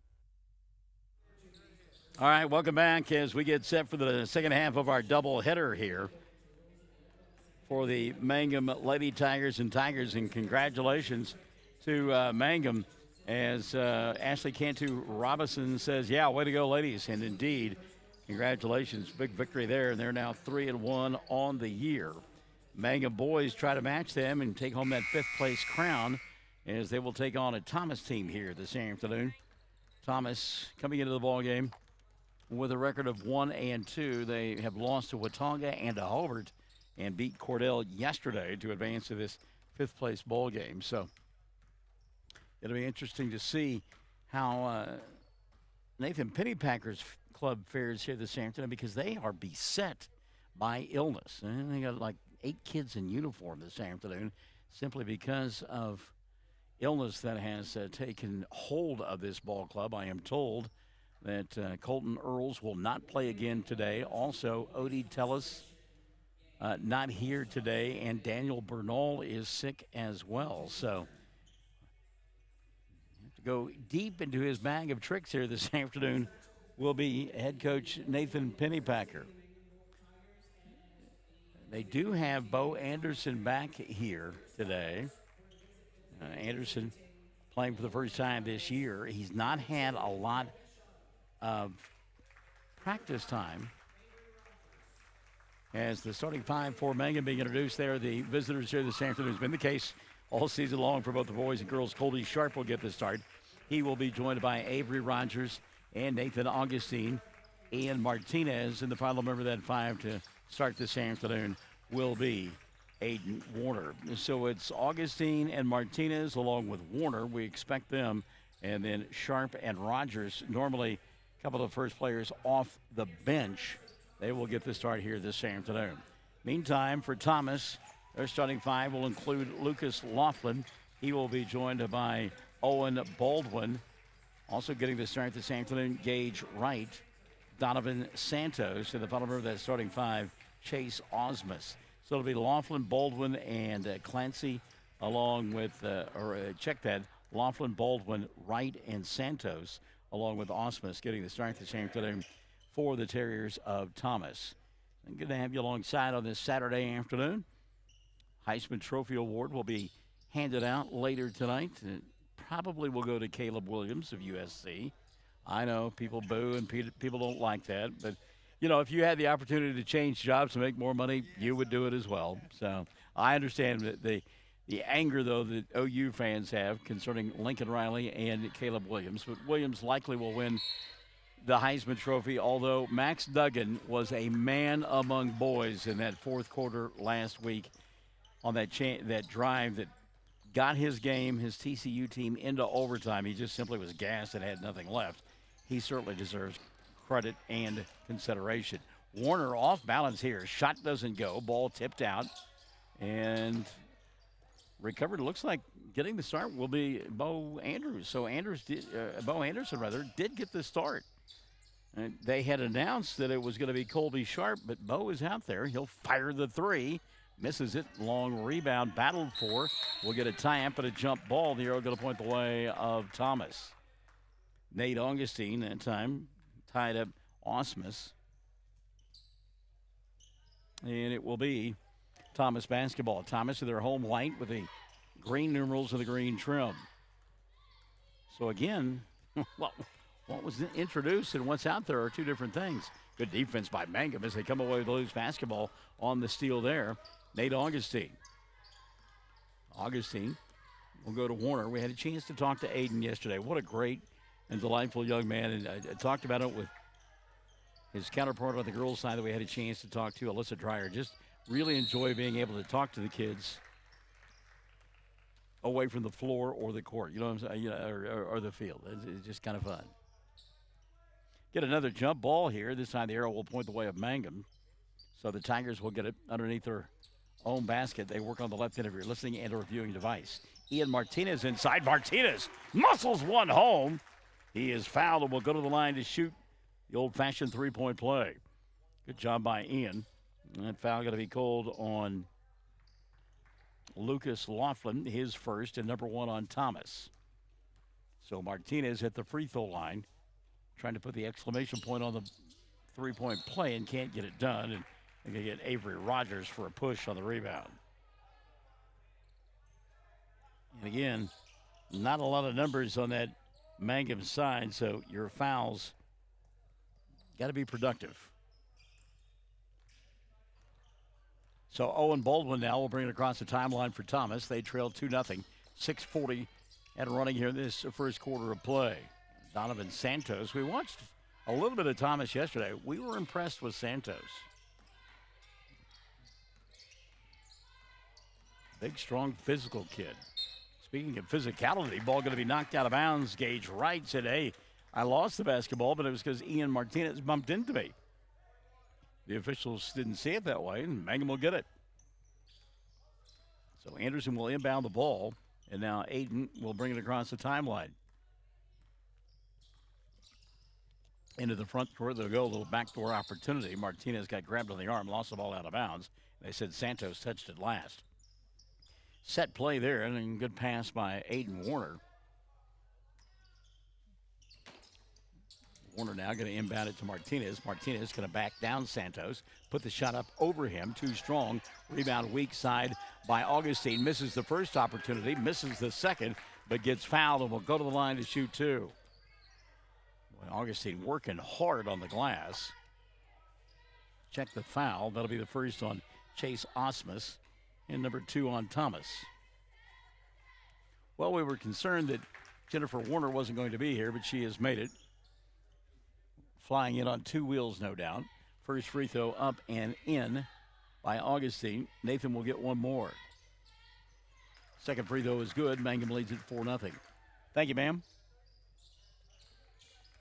All right, welcome back as we get set for the second half of our doubleheader here for the Mangum Lady Tigers and Tigers. And congratulations to Mangum as Ashley Cantu Robinson says, yeah, way to go, ladies. And indeed, congratulations. Big victory there. And they're now 3-1 on the year. Mangum boys try to match them and take home that fifth-place crown as they will take on a Thomas team here this afternoon. Thomas coming into the ball game with a record of 1-2. They have lost to Watauga and to Hobart and beat Cordell yesterday to advance to this fifth-place ball game. So it'll be interesting to see how Nathan Pennypacker's club fares here this afternoon because they are beset by illness. And they got like 8 kids in uniform this afternoon simply because of illness that has taken hold of this ball club. I am told that Colton Earls will not play again today. Also, Odie Tellis not here today, and Daniel Bernal is sick as well. So, to go deep into his bag of tricks here this afternoon will be head coach Nathan Pennypacker. They do have Bo Anderson back here today. Anderson playing for the first time this year. He's not had a lot of practice time as the starting five for Mangum being introduced there. The visitors here this afternoon has been the case all season long for both the boys and girls. Colby Sharp will get the start. He will be joined by Avery Rogers and Nathan Augustine. Ian Martinez, and the final member of that five to start this afternoon will be Aiden Warner. So it's Augustine and Martinez along with Warner. We expect them. And then Sharp and Rogers, normally a couple of first players off the bench. They will get the start here this afternoon. Meantime, for Thomas, their starting five will include Lucas Laughlin. He will be joined by Owen Baldwin. Also getting the start this afternoon, Gage Wright, Donovan Santos, and the final member of that starting five, Chase Osmus. So it'll be Laughlin, Baldwin, and Clancy, along with, check that, Laughlin, Baldwin, Wright, and Santos, along with Osmus, getting the start this afternoon for the Terriers of Thomas. And good to have you alongside on this Saturday afternoon. Heisman Trophy Award will be handed out later tonight. It probably will go to Caleb Williams of USC. I know people boo and people don't like that, but you know, if you had the opportunity to change jobs to make more money, you would do it as well. So I understand that the anger, though, that OU fans have concerning Lincoln Riley and Caleb Williams. But Williams likely will win the Heisman Trophy, although Max Duggan was a man among boys in that fourth quarter last week on that drive that got his game, his TCU team, into overtime. He just simply was gassed and had nothing left. He certainly deserves credit and consideration. Warner off balance here. Shot doesn't go. Ball tipped out and recovered. It looks like getting the start will be Bo Andrews. So Bo Anderson did get the start. And they had announced that it was going to be Colby Sharp, but Bo is out there. He'll fire the three. Misses it. Long rebound. Battled for. We'll get a tie-up and a jump ball. The arrow going to point the way of Thomas. Nate Augustine that time tied up Osmus. And it will be Thomas basketball. Thomas in their home white with the green numerals and the green trim. So again, what was introduced and what's out there are two different things. Good defense by Mangum as they come away with the loose basketball on the steal there. Nate Augustine. Augustine will go to Warner. We had a chance to talk to Aiden yesterday. What a great and delightful young man. And I talked about it with his counterpart on the girls' side that we had a chance to talk to, Alyssa Dreyer. Just really enjoy being able to talk to the kids away from the floor or the court, you know what I'm saying, or the field. It's just kind of fun. get another jump ball here. This time the arrow will point the way of Mangum. So the Tigers will get it underneath their own basket. They work on the left end of your listening and or viewing device. Ian Martinez inside. Martinez muscles one home. He is fouled and will go to the line to shoot the old-fashioned three-point play. Good job by Ian. And that foul going to be called on Lucas Laughlin, his first, and number 1 on Thomas. So Martinez at the free throw line, trying to put the exclamation point on the three-point play and can't get it done. And they're going to get Avery Rogers for a push on the rebound. And again, not a lot of numbers on that Mangum side, so your fouls got to be productive. So Owen Baldwin now will bring it across the timeline for Thomas. They trail 2-0, 6:40 and running here in this first quarter of play. Donovan Santos. We watched a little bit of Thomas yesterday. We were impressed with Santos. Big, strong, physical kid. Speaking of physicality, ball going to be knocked out of bounds. Gage Wright said, hey, I lost the basketball, but it was because Ian Martinez bumped into me. The officials didn't see it that way, and Mangum will get it. So Anderson will inbound the ball, and now Aiden will bring it across the timeline. Into the front court, they'll go a little backdoor opportunity. Martinez got grabbed on the arm, lost the ball out of bounds. They said Santos touched it last. Set play there, and a good pass by Aiden Warner. Warner now going to inbound it to Martinez. Martinez going to back down Santos, put the shot up over him, too strong. Rebound weak side by Augustine. Misses the first opportunity, misses the second, but gets fouled and will go to the line to shoot two. Boy, Augustine working hard on the glass. Check the foul. That'll be the first on Chase Osmus and number 2 on Thomas. Well, we were concerned that Jennifer Warner wasn't going to be here, but she has made it. Flying in on 2 wheels, no doubt. First free throw up and in by Augustine. Nathan will get one more. Second free throw is good. Mangum leads it 4-0. Thank you, ma'am.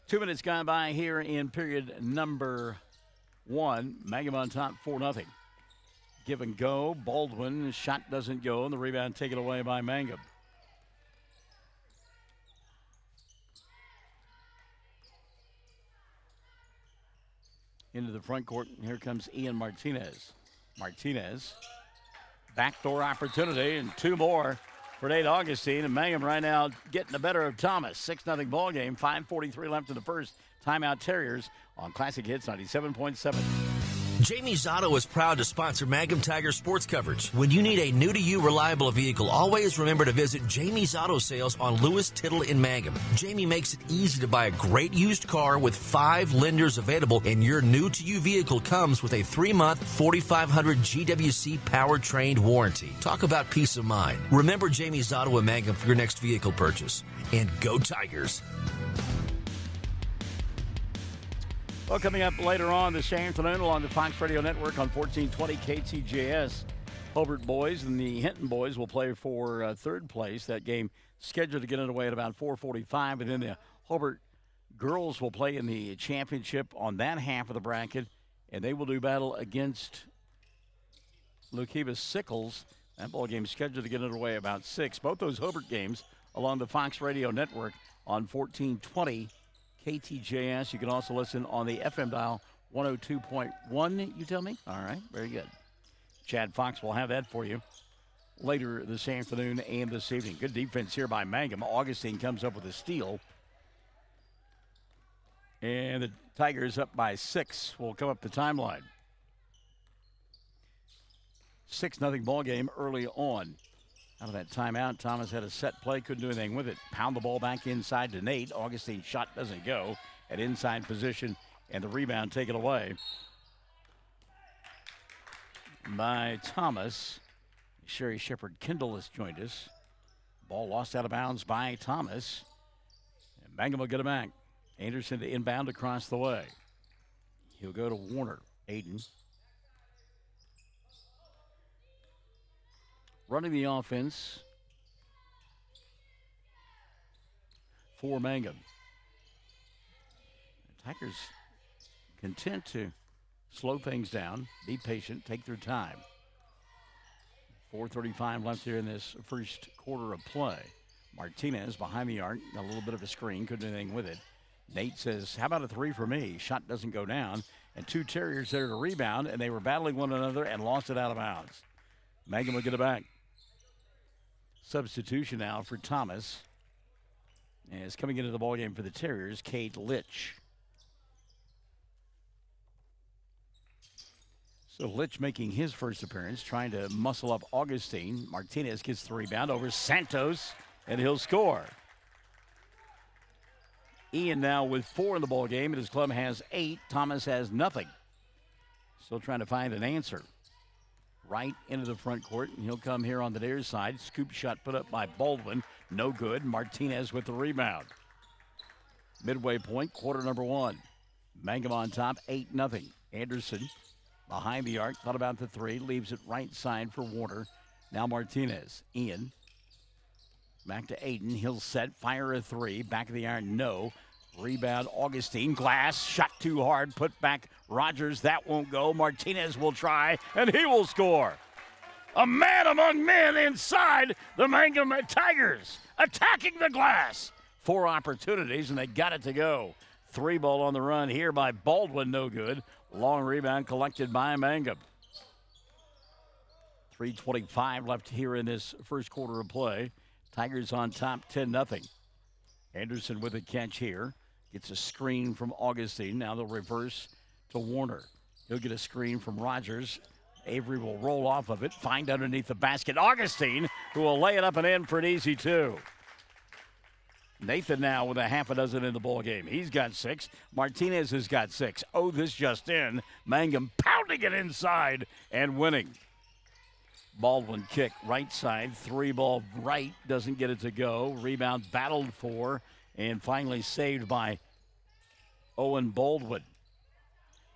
2 minutes gone by here in period number 1. Mangum on top, 4-0. Give and go. Baldwin, shot doesn't go, and the rebound taken away by Mangum. Into the front court, and here comes Ian Martinez. Martinez, backdoor opportunity, and 2 more for Nate Augustine. And Mangum right now getting the better of Thomas. 6-0 ball game, 5:43 left in the first. Timeout Terriers on Classic Hits 97.7. Jamie's Auto is proud to sponsor Mangum Tiger sports coverage. When you need a new-to-you reliable vehicle, always remember to visit Jamie's Auto Sales on Lewis Tittle in Mangum. Jamie makes it easy to buy a great used car with 5 lenders available, and your new-to-you vehicle comes with a 3-month 4,500 GWC powertrain warranty. Talk about peace of mind. Remember Jamie's Auto in Mangum for your next vehicle purchase. And go Tigers! Well, coming up later on this afternoon along the Fox Radio Network on 1420 KTJS, Hobart boys and the Hinton boys will play for third place. That game scheduled to get underway at about 4:45, and then the Hobart girls will play in the championship on that half of the bracket, and they will do battle against Lukiba Sickles. That ball game scheduled to get underway about 6. Both those Hobart games along the Fox Radio Network on 1420 KTJS. You can also listen on the FM dial 102.1, you tell me? All right, very good. Chad Fox will have that for you later this afternoon and this evening. Good defense here by Mangum. Augustine comes up with a steal. And the Tigers up by 6 will come up the timeline. 6-0 ball game early on. Out of that timeout, Thomas had a set play, couldn't do anything with it. Pound the ball back inside to Nate. Augustine's shot doesn't go at inside position, and the rebound taken away by Thomas. Sherry Shepard-Kindle has joined us. Ball lost out of bounds by Thomas. And Mangum will get it back. Anderson to inbound across the way. He'll go to Warner. Aiden. Running the offense for Mangum. Tigers content to slow things down, be patient, take their time. 4:35 left here in this first quarter of play. Martinez behind the arc, a little bit of a screen, couldn't do anything with it. Nate says, how about a three for me? Shot doesn't go down. And two Terriers there to rebound, and they were battling one another and lost it out of bounds. Mangum will get it back. Substitution now for Thomas. And it's coming into the ballgame for the Terriers, Cade Litch. So Litch making his first appearance, trying to muscle up Augustine. Martinez gets the rebound over Santos, and he'll score. Ian now with 4 in the ball game, and his club has 8. Thomas has nothing. Still trying to find an answer. Right into the front court, and he'll come here on the near side. Scoop shot put up by Baldwin. No good. Martinez with the rebound. Midway point, quarter number 1. Mangum on top, 8-0. Anderson behind the arc, thought about the 3, leaves it right side for Warner. Now Martinez. Ian. Back to Aiden. He'll set, fire a 3. Back of the iron, no. Rebound, Augustine. Glass, shot too hard. Put back, Rogers. That won't go. Martinez will try, and he will score. A man among men inside the Mangum Tigers. Attacking the glass. 4 opportunities, and they got it to go. 3 ball on the run here by Baldwin, no good. Long rebound collected by Mangum. 3:25 left here in this first quarter of play. Tigers on top, 10-0. Anderson with a catch here. Gets a screen from Augustine. Now they'll reverse to Warner. He'll get a screen from Rogers. Avery will roll off of it, find underneath the basket. Augustine, who will lay it up and in for an easy 2. Nathan now with a half a dozen in the ball game. He's got 6. Martinez has got 6. Oh, this just in. Mangum pounding it inside and winning. Baldwin kick right side, 3 ball right, doesn't get it to go. Rebound battled for and finally saved by Owen Baldwin.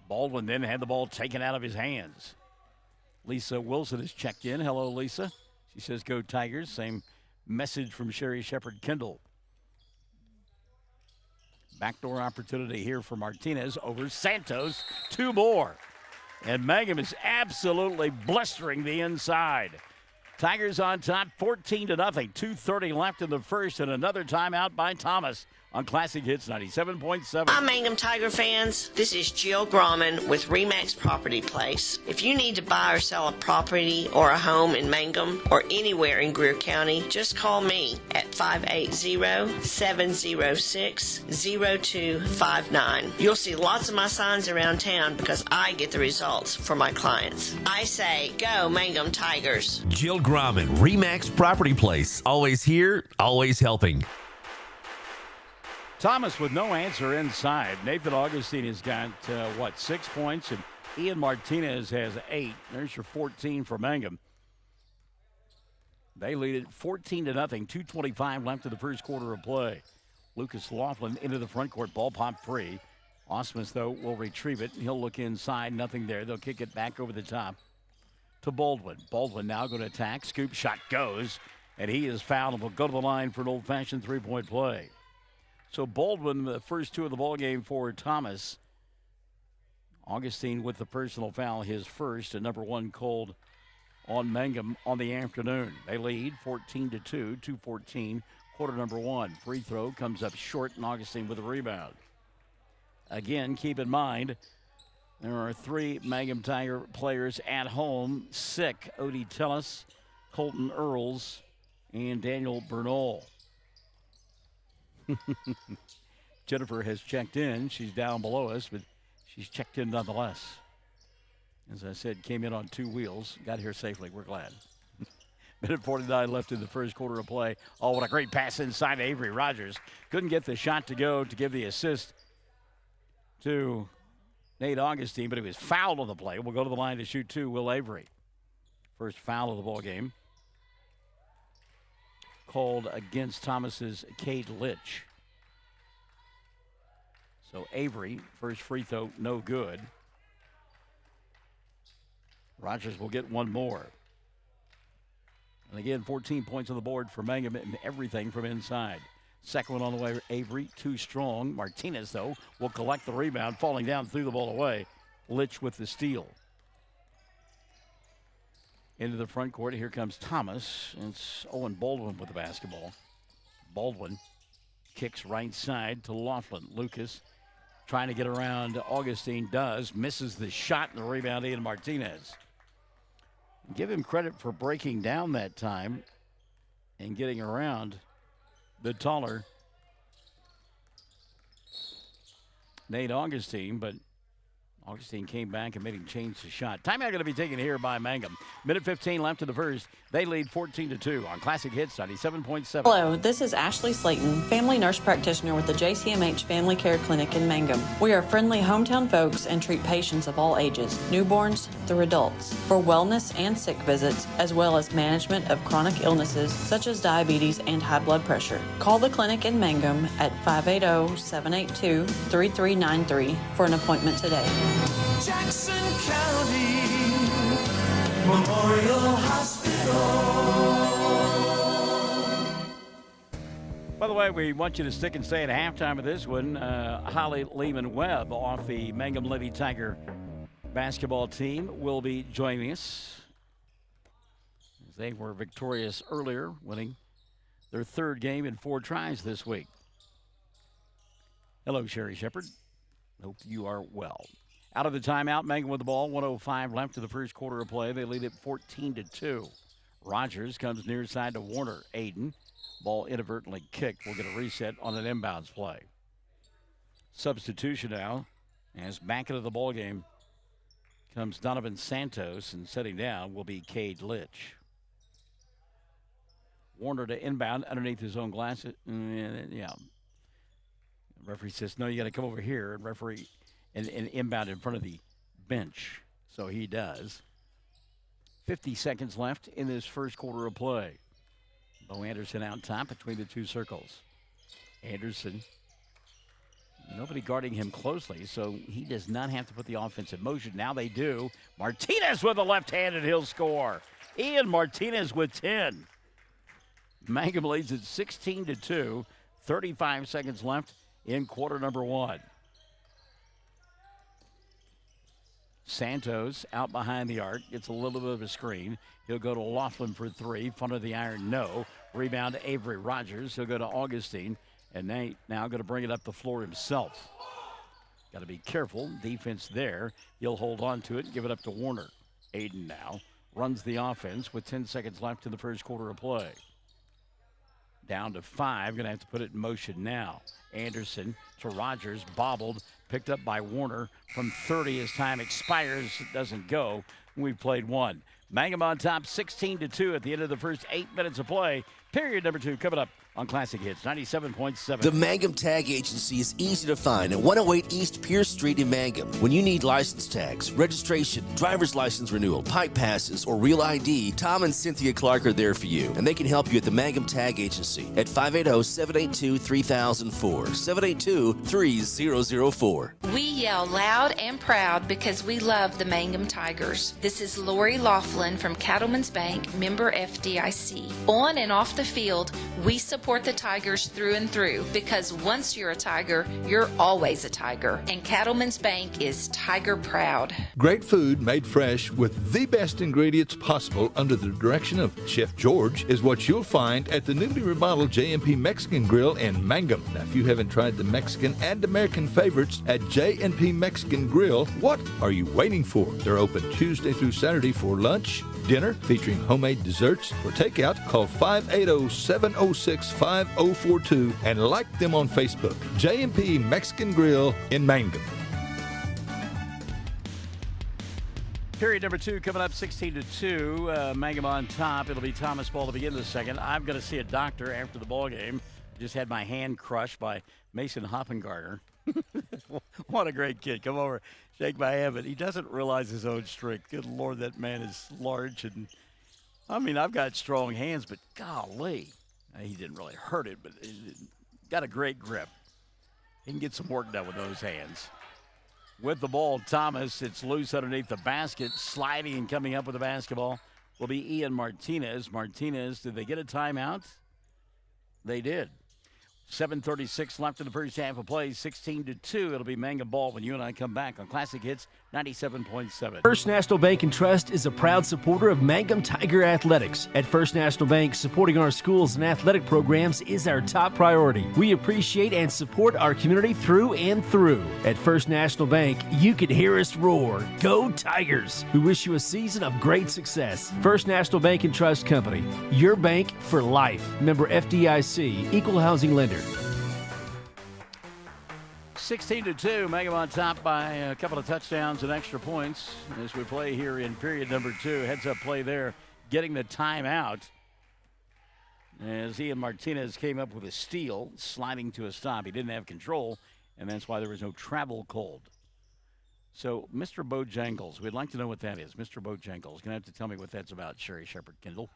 Baldwin then had the ball taken out of his hands. Lisa Wilson has checked in. Hello, Lisa. She says, go Tigers. Same message from Sherry Shepard-Kendall. Backdoor opportunity here for Martinez over Santos. 2 more. And Mangum is absolutely blistering the inside. Tigers on top, 14-0. 2:30 left in the first, and another timeout by Thomas on Classic Hits 97.7. Hi, Mangum Tiger fans. This is Jill Grauman with RE/MAX Property Place. If you need to buy or sell a property or a home in Mangum or anywhere in Greer County, just call me at 580-706-0259. You'll see lots of my signs around town because I get the results for my clients. I say, go Mangum Tigers. Jill Grauman, RE/MAX Property Place. Always here, always helping. Thomas with no answer inside. Nathan Augustine has got, 6 points, and Ian Martinez has 8. There's your 14 for Mangum. They lead it 14-0. 2:25 left in the first quarter of play. Lucas Laughlin into the front court. Ball pop free. Osmus, though, will retrieve it. He'll look inside. Nothing there. They'll kick it back over the top to Baldwin. Baldwin now going to attack. Scoop shot goes, and he is fouled and will go to the line for an old-fashioned three-point play. So Baldwin, the first 2 of the ballgame for Thomas. Augustine with the personal foul, his first, and number 1 called on Mangum on the afternoon. They lead 14-2, 2:14, quarter number 1. Free throw comes up short, and Augustine with a rebound. Again, keep in mind, there are 3 Mangum Tiger players at home sick. Odie Tellis, Colton Earls, and Daniel Bernal. Jennifer has checked in. She's down below us, but she's checked in nonetheless. As I said, came in on 2 wheels, got here safely. We're glad. Minute 49 left in the first quarter of play. Oh, what a great pass inside to Avery Rogers. Couldn't get the shot to go to give the assist to Nate Augustine, but he was fouled on the play. We'll go to the line to shoot 2, Will Avery. First foul of the ball game. Called against Thomas's Cade Litch. So Avery, first free throw, no good. Rogers will get 1 more. And again, 14 points on the board for Mangum and everything from inside. Second one on the way, Avery, too strong. Martinez, though, will collect the rebound, falling down, threw the ball away. Litch with the steal. Into the front court, here comes Thomas. It's Owen Baldwin with the basketball. Baldwin kicks right side to Laughlin. Lucas trying to get around Augustine, does. Misses the shot, and the rebound, Ian Martinez. Give him credit for breaking down that time and getting around the taller Nate Augustine, but Augustine came back and made him change the shot. Timeout going to be taken here by Mangum. Minute 15 left in the first. They lead 14-2 on Classic Hits 97.7. Hello, this is Ashley Slayton, family nurse practitioner with the JCMH Family Care Clinic in Mangum. We are friendly hometown folks and treat patients of all ages, newborns through adults, for wellness and sick visits, as well as management of chronic illnesses such as diabetes and high blood pressure. Call the clinic in Mangum at 580-782-3393 for an appointment today. Jackson County Memorial Hospital. By the way, we want you to stick and stay at halftime of this one. Holly Lehman-Webb off the Mangum Lady Tiger basketball team will be joining us. They were victorious earlier, winning their third game in 4 tries this week. Hello, Sherry Shepard. Hope you are well. Out of the timeout, Mangum with the ball. 1:05 left in the first quarter of play. They lead it 14-2. Rogers comes near side to Warner. Aiden. Ball inadvertently kicked. We'll get a reset on an inbounds play. Substitution now. As back into the ball game comes Donovan Santos, and setting down will be Cade Litch. Warner to inbound underneath his own glass. Yeah. The referee says, no, you got to come over here. And referee and inbound in front of the bench. So he does. 50 seconds left in this first quarter of play. Bo Anderson out top between the two circles. Anderson, nobody guarding him closely, so he does not have to put the offense in motion. Now they do. Martinez with a left-handed, he'll score. Ian Martinez with 10. Mangum leads at 16-2. 35 seconds left in quarter number 1. Santos out behind the arc, gets a little bit of a screen. He'll go to Laughlin for 3. Front of the iron, no. Rebound to Avery Rogers. He'll go to Augustine. And Nate now going to bring it up the floor himself. Got to be careful. Defense there. He'll hold on to it and give it up to Warner. Aiden now runs the offense with 10 seconds left in the first quarter of play. Down to 5. Going to have to put it in motion now. Anderson to Rogers. Bobbled. Picked up by Warner from 30 as time expires. It doesn't go. We've played 1. Mangum on top 16-2 at the end of the first 8 minutes of play. Period number 2 coming up on Classic Hits 97.7. The Mangum Tag Agency is easy to find at 108 East Pierce Street in Mangum. When you need license tags, registration, driver's license renewal, pipe passes, or real ID, Tom and Cynthia Clark are there for you, and they can help you at the Mangum Tag Agency at 580-782-3004, 782-3004. We yell loud and proud because we love the Mangum Tigers. This is Lori Laughlin from Cattlemen's Bank, member FDIC. On and off the field, we support the Tigers through and through because once you're a Tiger, you're always a Tiger. And Cattlemen's Bank is Tiger proud. Great food made fresh with the best ingredients possible under the direction of Chef George is what you'll find at the newly remodeled J&P Mexican Grill in Mangum. Now, if you haven't tried the Mexican and American favorites at J&P Mexican Grill, what are you waiting for? They're open Tuesday through Saturday for lunch, dinner, featuring homemade desserts. For takeout, call 580-706-5042 and like them on Facebook. J&P Mexican Grill in Mangum. Period number 2 coming up 16-2. Mangum on top. It'll be Thomas ball to begin the second. I'm going to see a doctor after the ball game. Just had my hand crushed by Mason Hoppengarter. What a great kid. Come over, shake my hand, but he doesn't realize his own strength. Good Lord, that man is large. And I mean, I've got strong hands, but golly. He didn't really hurt it, but got a great grip. He can get some work done with those hands. With the ball, Thomas, it's loose underneath the basket. Sliding and coming up with the basketball will be Ian Martinez. Martinez, did they get a timeout? They did. 7:36 left in the first half of play. 16-2. It'll be Mangum ball when you and I come back on Classic Hits 97.7. First National Bank and Trust is a proud supporter of Mangum Tiger Athletics. At First National Bank, supporting our schools and athletic programs is our top priority. We appreciate and support our community through and through. At First National Bank, you can hear us roar. Go Tigers! We wish you a season of great success. First National Bank and Trust Company, your bank for life. Member FDIC, Equal Housing Lender. 16-2, Mangum on top by a couple of touchdowns and extra points as we play here in period number 2. Heads-up play there, getting the timeout as Ian Martinez came up with a steal, sliding to a stop. He didn't have control, and that's why there was no travel called. So, Mr. Bojangles, we'd like to know what that is. Mr. Bojangles, going to have to tell me what that's about, Sherry Shepard-Kindle.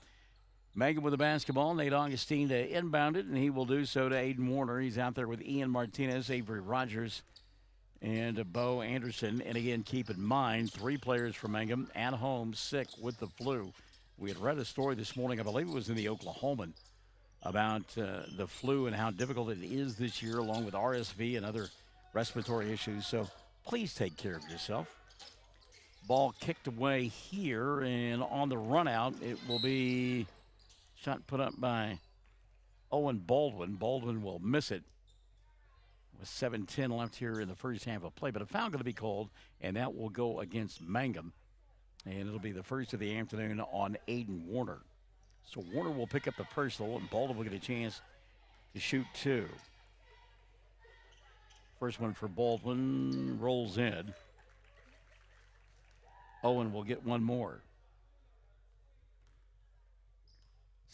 Mangum with the basketball. Nate Augustine to inbound it, and he will do so to Aiden Warner. He's out there with Ian Martinez, Avery Rogers, and Bo Anderson. And again, keep in mind, 3 players from Mangum at home sick with the flu. We had read a story this morning, I believe it was in the Oklahoman, about the flu and how difficult it is this year, along with RSV and other respiratory issues. So please take care of yourself. Ball kicked away here, and on the run out, it will be shot put up by Owen Baldwin. Baldwin will miss it with 7:10 left here in the first half of play. But a foul going to be called, and that will go against Mangum. And it'll be the first of the afternoon on Aiden Warner. So Warner will pick up the personal, and Baldwin will get a chance to shoot 2. First one for Baldwin rolls in. Owen will get one more.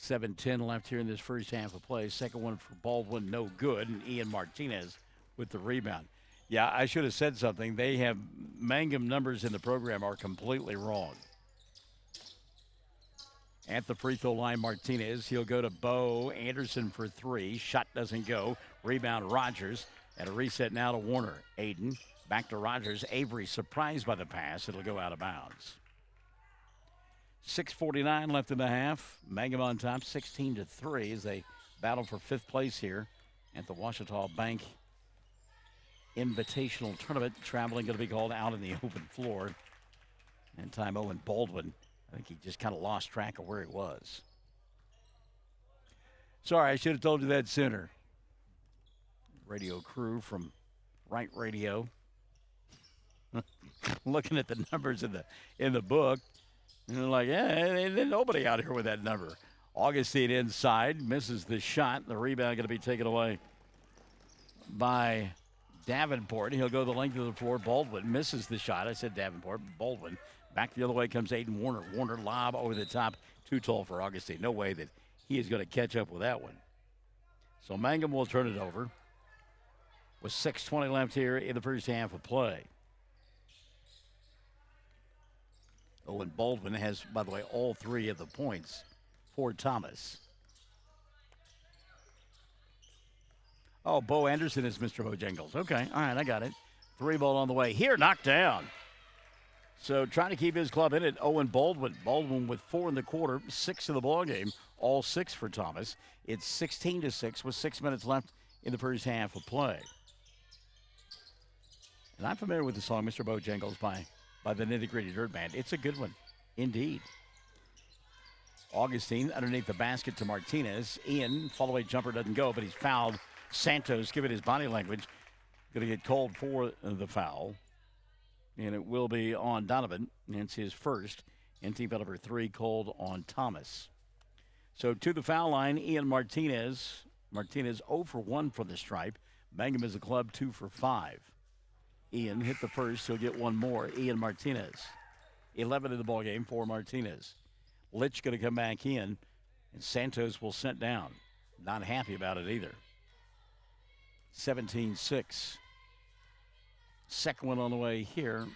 7:10 left here in this first half of play. Second one for Baldwin, no good. And Ian Martinez with the rebound. Yeah, I should have said something. They have Mangum numbers in the program are completely wrong. At the free throw line, Martinez. He'll go to Bo Anderson for 3. Shot doesn't go. Rebound, Rogers. At a reset now to Warner. Aiden back to Rogers. Avery surprised by the pass. It'll go out of bounds. 6:49 left in the half. Mangum on top, 16-3 as they battle for 5th place here at the Ouachita Bank Invitational Tournament. Traveling going to be called out in the open floor. And time Owen Baldwin, I think he just kind of lost track of where he was. Sorry, I should have told you that sooner. Radio crew from Right Radio. Looking at the numbers in the book. And they're like, yeah, there's nobody out here with that number. Augustine inside, misses the shot. The rebound going to be taken away by Davenport. He'll go the length of the floor. Baldwin misses the shot. I said Davenport. Baldwin. Back the other way comes Aiden Warner. Warner lob over the top. Too tall for Augustine. No way that he is going to catch up with that one. So Mangum will turn it over with 6:20 left here in the first half of play. Owen Baldwin has, by the way, all 3 of the points for Thomas. Oh, Bo Anderson is Mr. Bojangles. Okay, all right, I got it. 3 ball on the way. Here, knocked down. So trying to keep his club in it, Owen Baldwin. Baldwin with 4 in the quarter, 6 in the ball game, all 6 for Thomas. It's 16-6 with 6 minutes left in the first half of play. And I'm familiar with the song Mr. Bojangles by the Nitty Gritty Dirt Band. It's a good one, indeed. Augustine underneath the basket to Martinez. Ian, fall-away jumper doesn't go, but he's fouled. Santos, given his body language, going to get called for the foul. And it will be on Donovan. It's his first. And team foul number 3 called on Thomas. So to the foul line, Ian Martinez. Martinez 0 for 1 from the stripe. Mangum is a club 2 for 5. Ian hit the first. He'll get one more. Ian Martinez. 11 in the ballgame for Martinez. Litch going to come back in, and Santos will sit down. Not happy about it either. 17-6. Second one on the way here.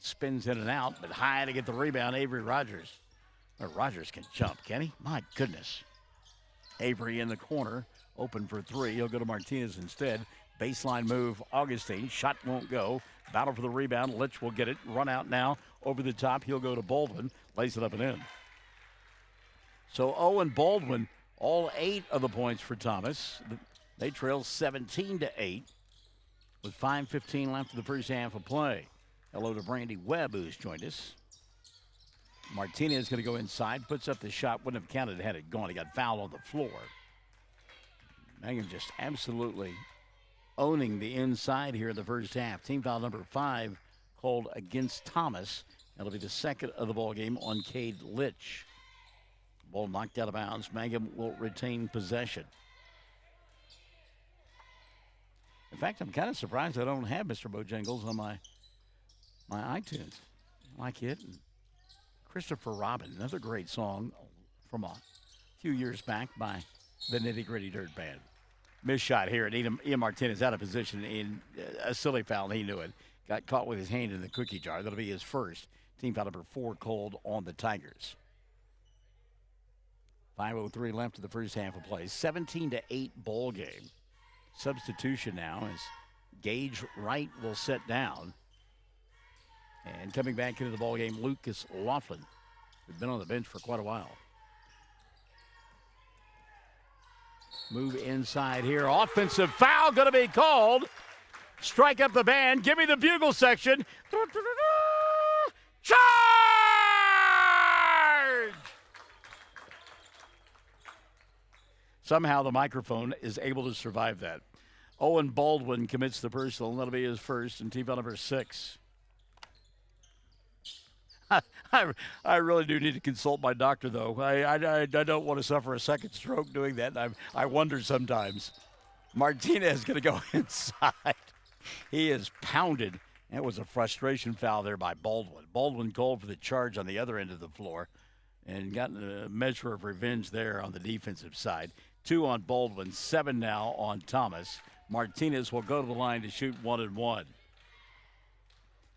Spins in and out, but high to get the rebound. Avery Rogers. Rogers can jump, can he? My goodness. Avery in the corner. Open for 3. He'll go to Martinez instead. Baseline move, Augustine. Shot won't go. Battle for the rebound. Litch will get it. Run out now. Over the top. He'll go to Baldwin. Lays it up and in. So Owen Baldwin, all 8 of the points for Thomas. They trail 17-8 with 5:15 left in the first half of play. Hello to Brandy Webb, who's joined us. Martinez is going to go inside, puts up the shot, wouldn't have counted had it gone. He got fouled on the floor. Mangum just absolutely owning the inside here in the first half. Team foul number 5 called against Thomas. That'll be the second of the ball game on Cade Litch. Ball knocked out of bounds. Mangum will retain possession. In fact, I'm kind of surprised I don't have Mr. Bojangles on my iTunes. I like it. And Christopher Robin, another great song from a few years back by the Nitty Gritty Dirt Band. Missed shot here, and Ian Martinez out of position in a silly foul, and he knew it. Got caught with his hand in the cookie jar. That'll be his first. Team foul number 4 called on the Tigers. 5:03 left in the first half of play. 17-8 ball game. Substitution now as Gage Wright will sit down. And coming back into the ball game, Lucas Laughlin, who's been on the bench for quite a while. Move inside here. Offensive foul going to be called. Strike up the band. Give me the bugle section. Charge! Somehow the microphone is able to survive that. Owen Baldwin commits the personal, and that'll be his first, and team foul number 6. I really do need to consult my doctor, though. I don't want to suffer a second stroke doing that. I wonder sometimes. Martinez is going to go inside. He is pounded. That was a frustration foul there by Baldwin. Baldwin called for the charge on the other end of the floor and got a measure of revenge there on the defensive side. 2 on Baldwin, 7 now on Thomas. Martinez will go to the line to shoot 1 and 1.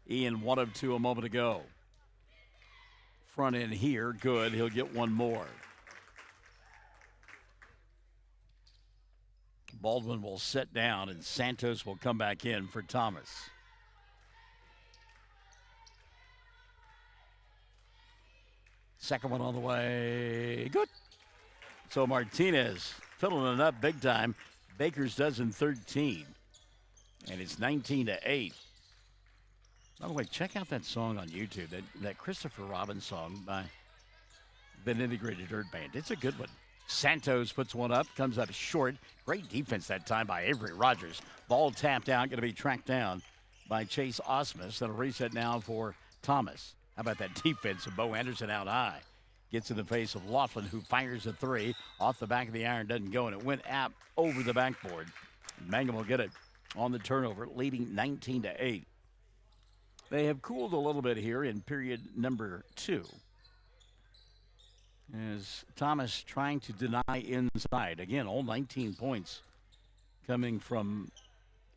Ian 1 of 2 a moment ago. Front end here, good. He'll get 1 more. Baldwin will sit down, and Santos will come back in for Thomas. Second one on the way. Good. So Martinez filling it up big time. Baker's does in 13. And it's 19-8. By the way, check out that song on YouTube, that Christopher Robin song by the Nitty Gritty Dirt Band. It's a good one. Santos puts one up, comes up short. Great defense that time by Avery Rogers. Ball tapped out, going to be tracked down by Chase Osmus. That'll reset now for Thomas. How about that defense of Bo Anderson out high? Gets in the face of Laughlin, who fires a 3. Off the back of the iron, doesn't go, and it went out over the backboard. Mangum will get it on the turnover, leading 19-8. They have cooled a little bit here in period number 2. As Thomas trying to deny inside. Again, all 19 points coming from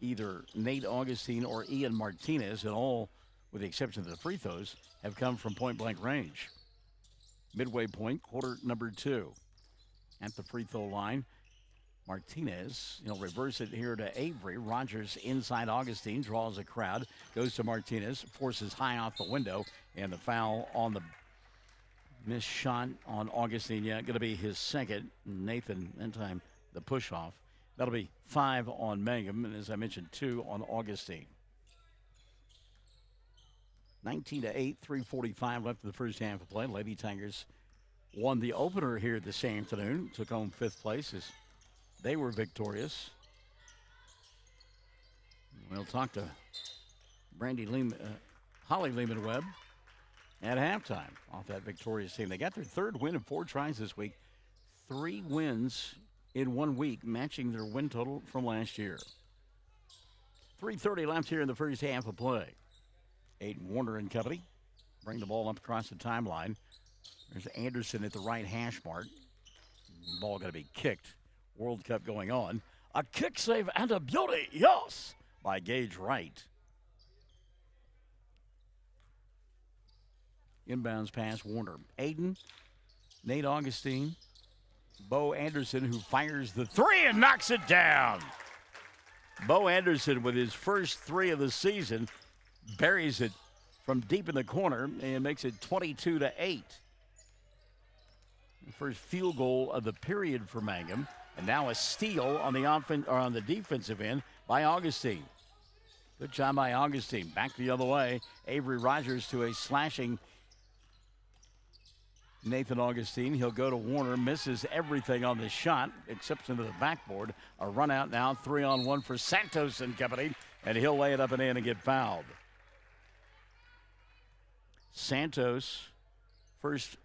either Nate Augustine or Ian Martinez, and all, with the exception of the free throws, have come from point-blank range. Midway point, quarter number 2. At the free throw line, Martinez, he'll reverse it here to Avery. Rogers inside Augustine, draws a crowd, goes to Martinez, forces high off the window, and the foul on the missed shot on Augustine. Yeah, going to be his second. Nathan, that time, the push-off. That'll be 5 on Mangum, and as I mentioned, 2 on Augustine. 19-8, 3:45 left in the first half of play. Lady Tigers won the opener here this afternoon, took home 5th place as they were victorious. We'll talk to Holly Lehman-Webb at halftime off that victorious team. They got their 3rd win in 4 tries this week. 3 wins in 1 week, matching their win total from last year. 3:30 left here in the first half of play. Aiden Warner and company bring the ball up across the timeline. There's Anderson at the right hash mark. Ball going to be kicked. World Cup going on. A kick save and a beauty, yes, by Gage Wright. Inbounds pass, Warner. Aiden, Nate Augustine, Bo Anderson, who fires the 3 and knocks it down. Bo Anderson with his first 3 of the season buries it from deep in the corner and makes it 22-8. First field goal of the period for Mangum. And now a steal on the defensive end by Augustine. Good job by Augustine. Back the other way. Avery Rogers to a slashing Nathan Augustine. He'll go to Warner. Misses everything on the shot, except into the backboard. A run out now. 3-on-1 for Santos and company. And he'll lay it up and in and get fouled. Santos, first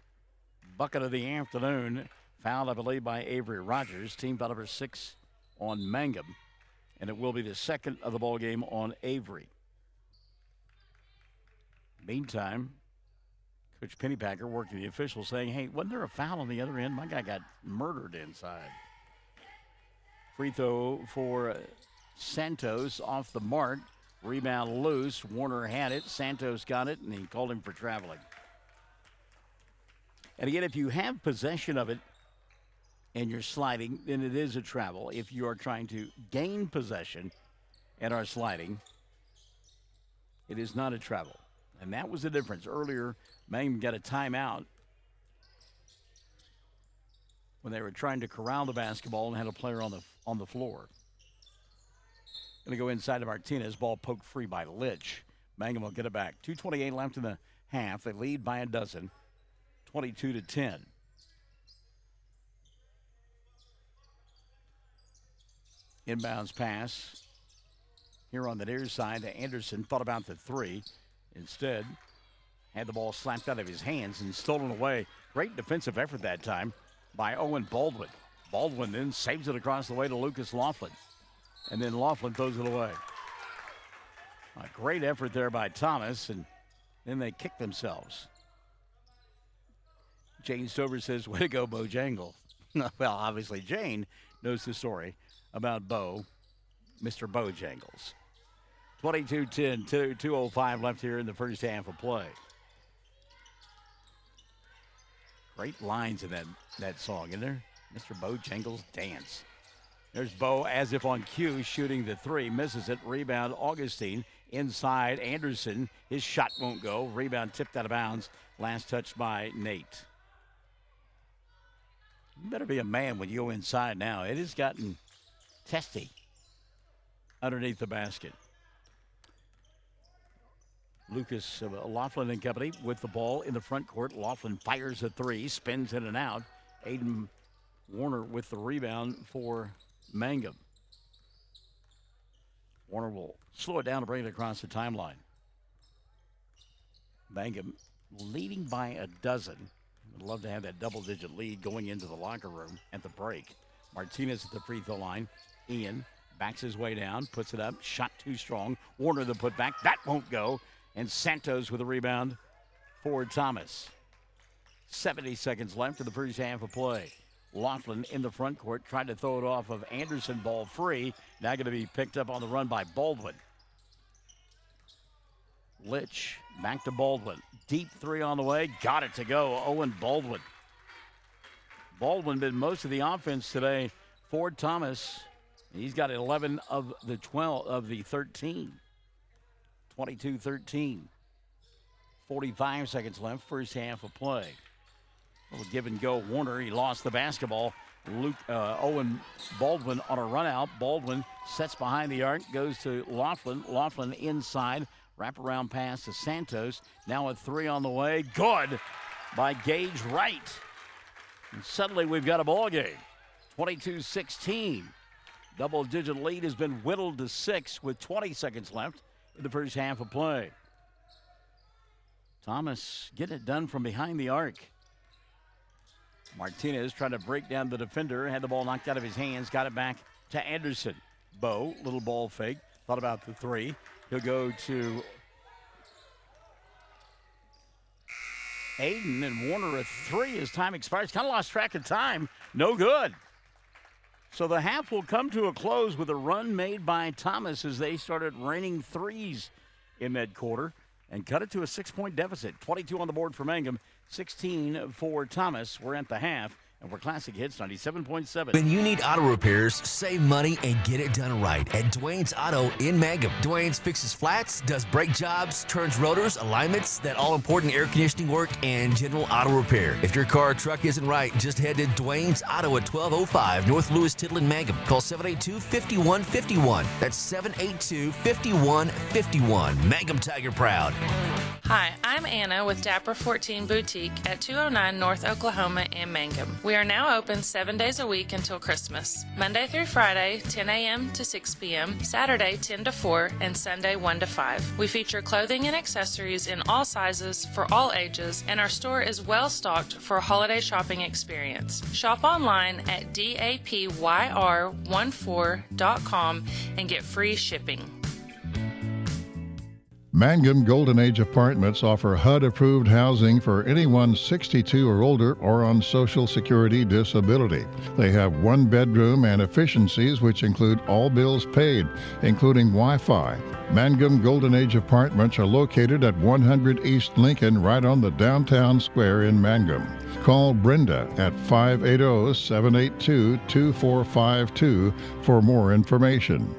bucket of the afternoon. Fouled, I believe, by Avery Rogers. Team foul number 6 on Mangum. And it will be the second of the ball game on Avery. Meantime, Coach Pennypacker working the officials saying, hey, wasn't there a foul on the other end? My guy got murdered inside. Free throw for Santos off the mark. Rebound loose. Warner had it. Santos got it, and he called him for traveling. And again, if you have possession of it and you're sliding, then it is a travel. If you are trying to gain possession and are sliding, it is not a travel. And that was the difference. Earlier, Mangum got a timeout when they were trying to corral the basketball and had a player on the floor. Going to go inside to Martinez. Ball poked free by Litch. Mangum will get it back. 2:28 left in the half. They lead by a dozen. 22-10. Inbounds pass here on the near side to Anderson. Thought about the three. Instead, had the ball slapped out of his hands and stolen away. Great defensive effort that time by Owen Baldwin. Baldwin then saves it across the way to Lucas Laughlin. And then Laughlin throws it away. A great effort there by Thomas, and then they kick themselves. Jane Stover says, way to go, Bojangles. Well, obviously, Jane knows the story about Bo, Mr. Bojangles. 22-10, 2:05 left here in the first half of play. Great lines in that song, isn't there? Mr. Bojangles dance. There's Bo as if on cue, shooting the three, misses it. Rebound, Augustine. Inside, Anderson. His shot won't go. Rebound tipped out of bounds. Last touch by Nate. You better be a man when you go inside now. It has gotten testy underneath the basket. Lucas Laughlin and company with the ball in the front court. Laughlin fires a three, spins in and out. Aiden Warner with the rebound for Mangum. Warner will slow it down and bring it across the timeline. Mangum leading by a dozen. Would love to have that double-digit lead going into the locker room at the break. Martinez at the free throw line. Ian backs his way down, puts it up. Shot too strong. Warner the putback. That won't go. And Santos with a rebound for Thomas. 70 seconds left in the first half of play. Laughlin in the front court, tried to throw it off of Anderson, ball free. Now going to be picked up on the run by Baldwin. Litch back to Baldwin. Deep three on the way. Got it to go. Owen Baldwin. Baldwin been most of the offense today for Thomas. He's got 11 of the 12 of the 13. 22-13. 45 seconds left, first half of play. A little give and go. Warner, he lost the basketball. Owen Baldwin on a run out. Baldwin sets behind the arc, goes to Laughlin. Laughlin inside. Wraparound pass to Santos. Now a three on the way. Good by Gage Wright. And suddenly we've got a ball game. 22-16. Double-digit lead has been whittled to 6 with 20 seconds left in the first half of play. Thomas getting it done from behind the arc. Martinez trying to break down the defender. Had the ball knocked out of his hands. Got it back to Anderson. Bo, little ball fake. Thought about the three. He'll go to Aiden, and Warner a three as time expires. Kind of lost track of time. No good. So the half will come to a close with a run made by Thomas as they started raining threes in that quarter and cut it to a 6-point deficit. 22 on the board for Mangum, 16 for Thomas. We're at the half And for Classic Hits 97.7. When you need auto repairs, save money and get it done right at Dwayne's Auto in Mangum. Dwayne's fixes flats, does brake jobs, turns rotors, alignments, that all-important air conditioning work, and general auto repair. If your car or truck isn't right, just head to Dwayne's Auto at 1205 North Lewis Tittle in Mangum. Call 782-5151. That's 782-5151. Mangum Tiger proud. Hi, I'm Anna with Dapper 14 Boutique at 209 North Oklahoma in Mangum. We are now open 7 days a week until Christmas. Monday through Friday, 10 a.m. to 6 p.m., Saturday 10 to 4, and Sunday 1 to 5. We feature clothing and accessories in all sizes for all ages, and our store is well stocked for a holiday shopping experience. Shop online at dapyr14.com and get free shipping. Mangum Golden Age Apartments offer HUD-approved housing for anyone 62 or older or on Social Security disability. They have one bedroom and efficiencies which include all bills paid, including Wi-Fi. Mangum Golden Age Apartments are located at 100 East Lincoln, right on the downtown square in Mangum. Call Brenda at 580-782-2452 for more information.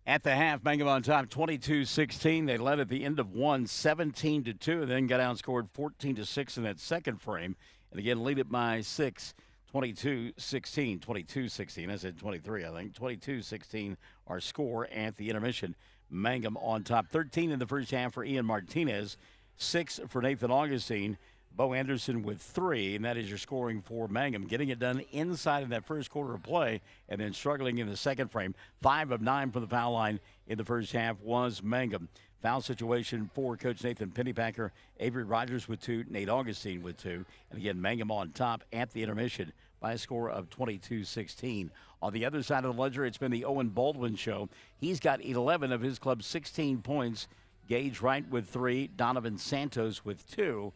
At the half, Mangum on top, 22-16. They led at the end of one, 17-2, and then got outscored 14-6 in that second frame. And again, lead it by 6, 22-16. 22-16. I said 23, I think. 22-16, our score at the intermission. Mangum on top. 13 in the first half for Ian Martinez. 6 for Nathan Augustine. Bo Anderson with 3, and that is your scoring for Mangum. Getting it done inside of that first quarter of play and then struggling in the second frame. 5 of 9 from the foul line in the first half was Mangum. Foul situation for Coach Nathan Pennypacker. Avery Rogers with 2, Nate Augustine with 2. And again, Mangum on top at the intermission by a score of 22-16. On the other side of the ledger, it's been the Owen Baldwin show. He's got 11 of his club's 16 points. Gage Wright with 3, Donovan Santos with 2.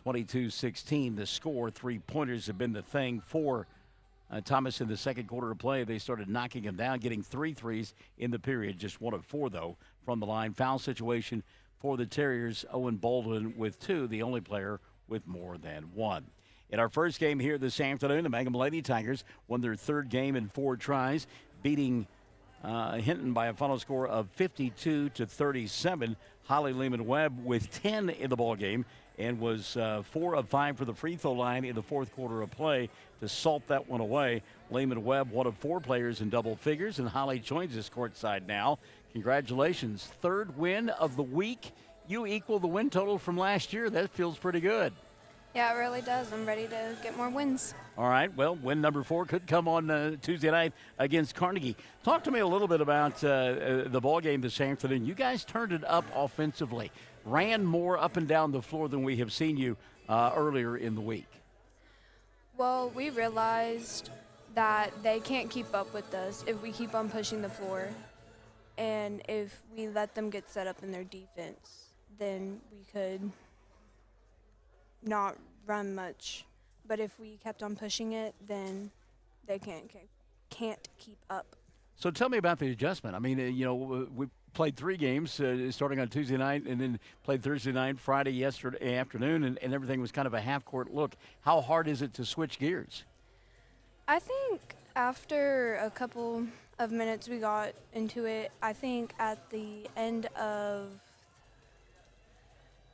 22-16, the score. 3-pointers have been the thing for Thomas in the second quarter of play. They started knocking him down, getting 3 threes in the period. Just 1 of 4, though, from the line. Foul situation for the Terriers. Owen Baldwin with 2, the only player with more than 1. In our first game here this afternoon, the Mangum Lady Tigers won their third game in 4 tries, beating Hinton by a final score of 52-37. Holly Lehman-Webb with 10 in the ball game, and was 4 of 5 for the free throw line in the fourth quarter of play to salt that one away. Lehman-Webb, 1 of 4 players in double figures, and Holly joins us courtside now. Congratulations. 3rd win of the week. You equal the win total from last year. That feels pretty good. Yeah, it really does. I'm ready to get more wins. All right, well, win number 4 could come on Tuesday night against Carnegie. Talk to me a little bit about the ball game this afternoon. You guys turned it up offensively. Ran more up and down the floor than we have seen you earlier in the week. Well, we realized that they can't keep up with us if we keep on pushing the floor. And if we let them get set up in their defense, then we could not run much. But if we kept on pushing it, then they can't keep up. So tell me about the adjustment. I mean, we played 3 games starting on Tuesday night, and then played Thursday night, Friday yesterday afternoon, and everything was kind of a half-court look. How hard is it to switch gears? I think after a couple of minutes we got into it. I think at the end of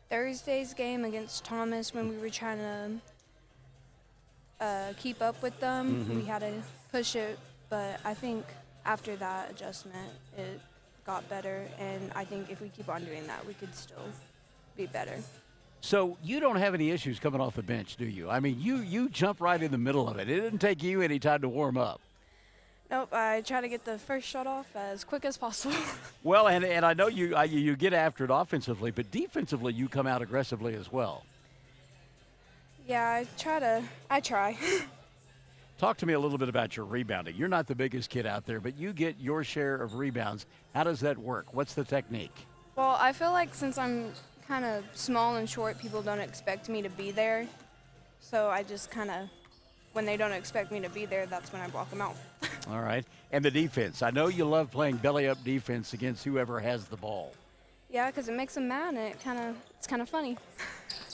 Thursday's game against Thomas, when we were trying to keep up with them, we had to push it. But I think after that adjustment, it got better, and I think if we keep on doing that, we could still be better. So you don't have any issues coming off the bench, do you? I mean, you jump right in the middle of it. It didn't take you any time to warm up. Nope, I try to get the first shot off as quick as possible. Well, and I know you get after it offensively, but defensively you come out aggressively as well. Yeah, I try. Talk to me a little bit about your rebounding. You're not the biggest kid out there, but you get your share of rebounds. How does that work? What's the technique? Well, I feel like since I'm kind of small and short, people don't expect me to be there. So I just kind of, when they don't expect me to be there, that's when I block them out. All right. And the defense. I know you love playing belly-up defense against whoever has the ball. Yeah, because it makes them mad, and it's kind of funny.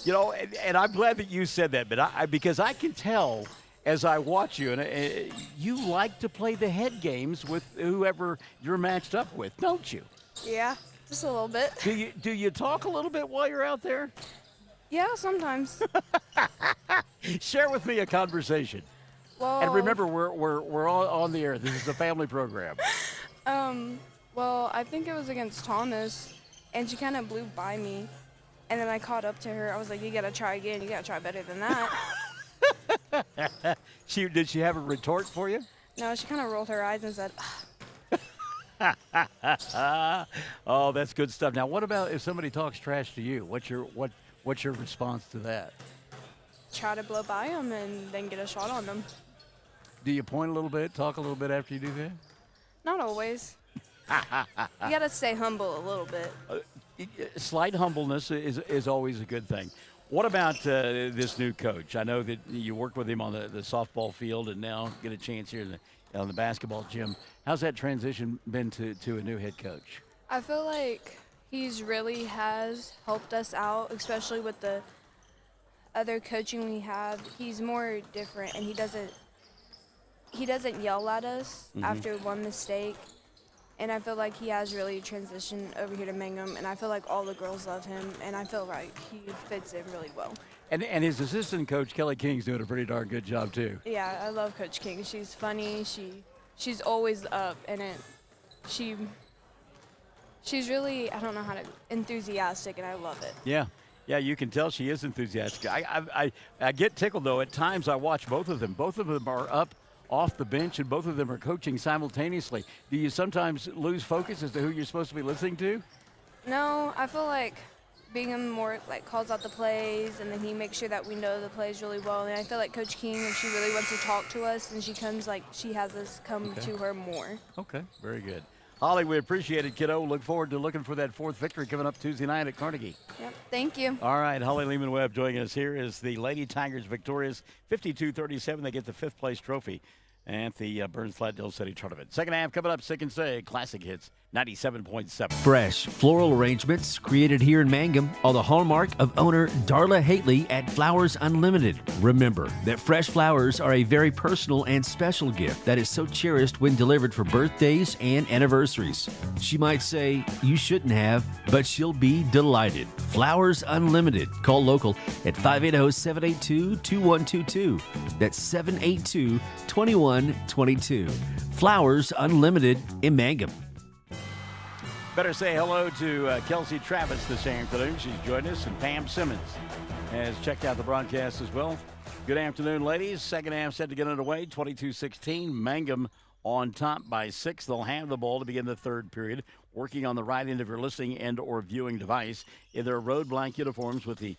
You know, and I'm glad that you said that, but because I can tell as I watch you, and you like to play the head games with whoever you're matched up with, don't you? Yeah, just a little bit. Do you talk a little bit while you're out there? Yeah, sometimes. Share with me a conversation. Well, And remember, we're all on the air. This is a family program. Well, I think it was against Thomas, and she kind of blew by me. And then I caught up to her. I was like, you got to try again. You got to try better than that. Did she have a retort for you? No, she kind of rolled her eyes and said, oh, that's good stuff. Now, what about if somebody talks trash to you? What's your response to that? try to blow by them and then get a shot on them. Do you point a little bit, talk a little bit after you do that? Not always. You got to stay humble a little bit. Slight humbleness is always a good thing. What about this new coach? I know that you worked with him on the softball field and now get a chance here on the basketball gym. How's that transition been to a new head coach? I feel like he's really has helped us out, especially with the other coaching we have. He's more different, and he doesn't yell at us after one mistake. And I feel like he has really transitioned over here to Mangum, and I feel like all the girls love him, and I feel like he fits in really well. And his assistant coach, Kelly King's doing a pretty darn good job, too. Yeah, I love Coach King. She's funny. She's always up, and she's really, I don't know how to, enthusiastic, and I love it. Yeah. Yeah, you can tell she is enthusiastic. I get tickled, though. At times I watch both of them. Both of them are up off the bench, and both of them are coaching simultaneously. Do you sometimes lose focus as to who you're supposed to be listening to? No, I feel like Bingham more like calls out the plays, and then he makes sure that we know the plays really well. And I feel like Coach King, if she really wants to talk to us, and she comes like she has us come to her more. Okay, very good. Holly, we appreciate it, kiddo. Look forward to looking for that fourth victory coming up Tuesday night at Carnegie. Yep, thank you. All right, Holly Lehman-Webb joining us here as the Lady Tigers victorious 52-37. They get the fifth place trophy at the Burns Flat City Tournament. Second half coming up, Sick and Say, Classic Hits 97.7. Fresh floral arrangements created here in Mangum are the hallmark of owner Darla Hately at Flowers Unlimited. Remember that fresh flowers are a very personal and special gift that is so cherished when delivered for birthdays and anniversaries. She might say, you shouldn't have, but she'll be delighted. Flowers Unlimited. Call local at 580-782-2122. That's 782-2122. Flowers Unlimited in Mangum. Better say hello to Kelsey Travis this afternoon. She's joined us, and Pam Simmons has checked out the broadcast as well. Good afternoon, ladies. Second half set to get underway, 22-16. Mangum on top by 6. They'll have the ball to begin the third period, working on the right end of your listening and or viewing device in their road black uniforms with the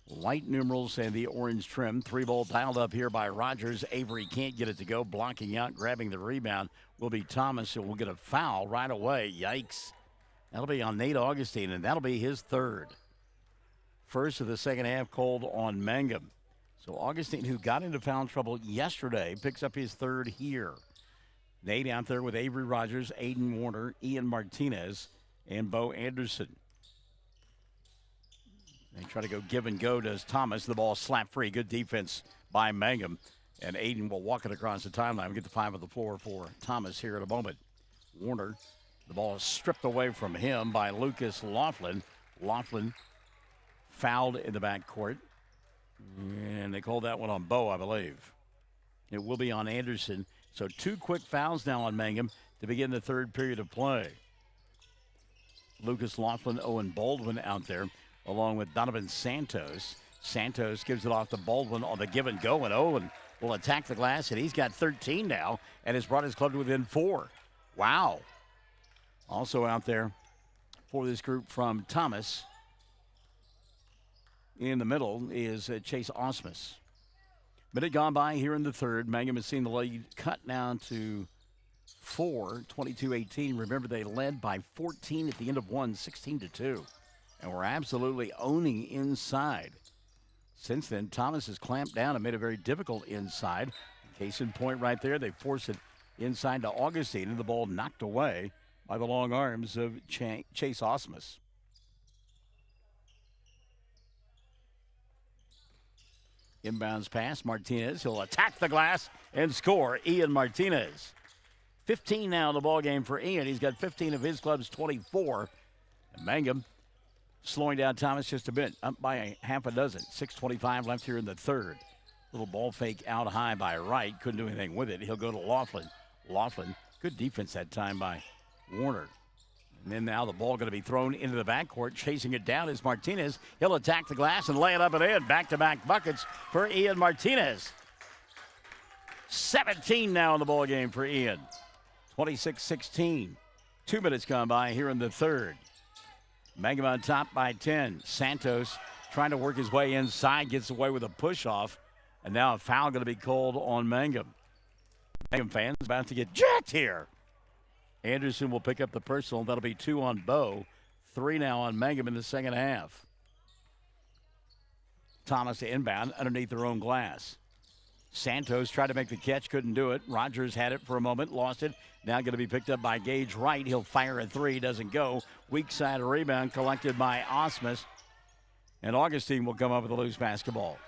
white numerals and the orange trim. 3-ball piled up here by Rogers. Avery can't get it to go. Blocking out, grabbing the rebound will be Thomas, who will get a foul right away. Yikes. That'll be on Nate Augustine, and that'll be his third. First of the second half called on Mangum. So Augustine, who got into foul trouble yesterday, picks up his third here. Nate out there with Avery Rogers, Aiden Warner, Ian Martinez, and Bo Anderson. They try to go give and go, does Thomas. The ball slapped free. Good defense by Mangum. And Aiden will walk it across the timeline and get the 5 on the floor for Thomas here in a moment. Warner. The ball is stripped away from him by Lucas Laughlin. Laughlin fouled in the backcourt. And they called that one on Bo, I believe. It will be on Anderson. So 2 quick fouls now on Mangum to begin the third period of play. Lucas Laughlin, Owen Baldwin out there, along with Donovan Santos. Santos gives it off to Baldwin on the give and go, and Owen will attack the glass, and he's got 13 now and has brought his club to within 4. Wow. Also out there for this group from Thomas in the middle is Chase Osmus. Minute gone by here in the third. Mangum has seen the lead cut down to 4, 22-18. Remember, they led by 14 at the end of one, 16-2. And we're absolutely owning inside. Since then, Thomas has clamped down and made it very difficult inside. Case in point right there, they force it inside to Augustine, and the ball knocked away by the long arms of Chase Osmus. Inbounds pass, Martinez. He'll attack the glass and score. Ian Martinez. 15 now in the ball game for Ian. He's got 15 of his club's 24. And Mangum slowing down Thomas just a bit, up by a half a dozen. 6:25 left here in the third. Little ball fake out high by Wright. Couldn't do anything with it. He'll go to Laughlin. Laughlin, good defense that time by Warner. And then now the ball going to be thrown into the backcourt. Chasing it down is Martinez. He'll attack the glass and lay it up and in. Back-to-back buckets for Ian Martinez. 17 now in the ball game for Ian. 26-16. 2 minutes gone by here in the third. Mangum on top by 10. Santos trying to work his way inside. Gets away with a push-off. And now a foul going to be called on Mangum. Mangum fans about to get jacked here. Anderson will pick up the personal. That'll be 2 on Bo. 3 now on Mangum in the second half. Thomas to inbound underneath their own glass. Santos tried to make the catch, couldn't do it. Rogers had it for a moment, lost it. Now going to be picked up by Gage Wright. He'll fire a 3, doesn't go. Weak side rebound collected by Osmus. And Augustine will come up with a loose basketball.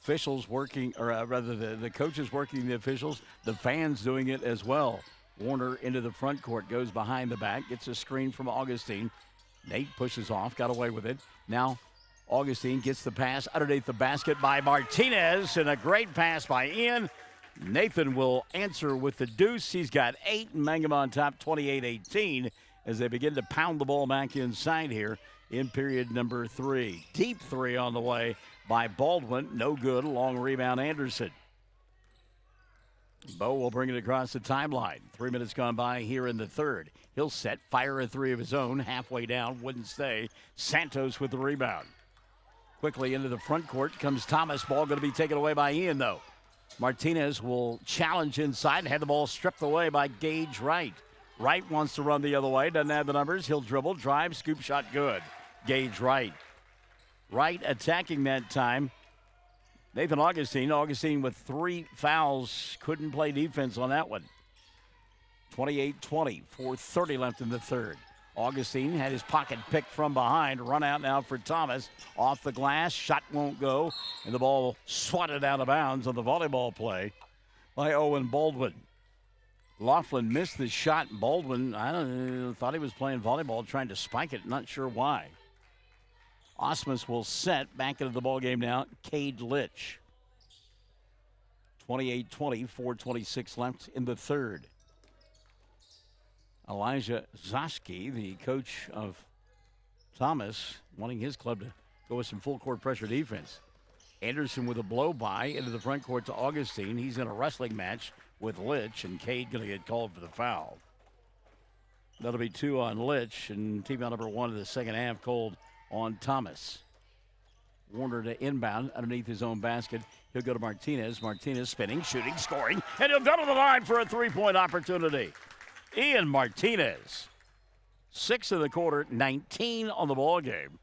Officials working, or rather the coaches working the officials, the fans doing it as well. Warner into the front court, goes behind the back, gets a screen from Augustine. Nate pushes off, got away with it. Now Augustine gets the pass underneath the basket by Martinez, and a great pass by Ian. Nathan will answer with the deuce. He's got 8, and Mangum on top 28-18 as they begin to pound the ball back inside here in period number 3. Deep 3 on the way by Baldwin. No good. Long rebound, Anderson. Bo will bring it across the timeline. 3 minutes gone by here in the third. He'll set, fire a 3 of his own. Halfway down, wouldn't stay. Santos with the rebound. Quickly into the front court comes Thomas. Ball going to be taken away by Ian, though. Martinez will challenge inside and had the ball stripped away by Gage Wright. Wright wants to run the other way. Doesn't have the numbers. He'll dribble, drive, scoop shot, good. Gage Wright. Wright attacking that time. Nathan Augustine. Augustine with 3 fouls. Couldn't play defense on that one. 28-20. 4:30 left in the third. Augustine had his pocket picked from behind. Run out now for Thomas. Off the glass. Shot won't go. And the ball swatted out of bounds on the volleyball play by Owen Baldwin. Laughlin missed the shot. Baldwin, thought he was playing volleyball, trying to spike it. Not sure why. Osmus will set back into the ballgame now. Cade Litch. 28-20, 4:26 left in the third. Elijah Zoski, the coach of Thomas, wanting his club to go with some full court pressure defense. Anderson with a blow by into the front court to Augustine. He's in a wrestling match with Litch, and Cade going to get called for the foul. That'll be 2 on Litch, and team out number 1 of the second half called on Thomas. Warner to inbound underneath his own basket. He'll go to Martinez. Martinez spinning, shooting, scoring, and he'll go to the line for a 3-point opportunity. Ian Martinez. 6 in the quarter, 19 on the ball game.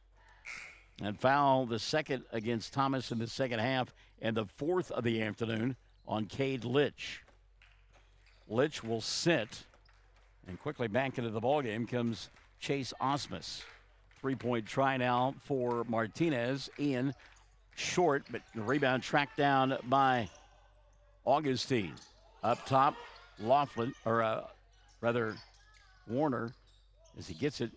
And foul the second against Thomas in the second half, and the 4th of the afternoon on Cade Litch. Litch will sit, and quickly back into the ballgame comes Chase Osmus. 3-point try now for Martinez. Ian short, but the rebound tracked down by Augustine. Up top, Laughlin, or rather Warner, as he gets it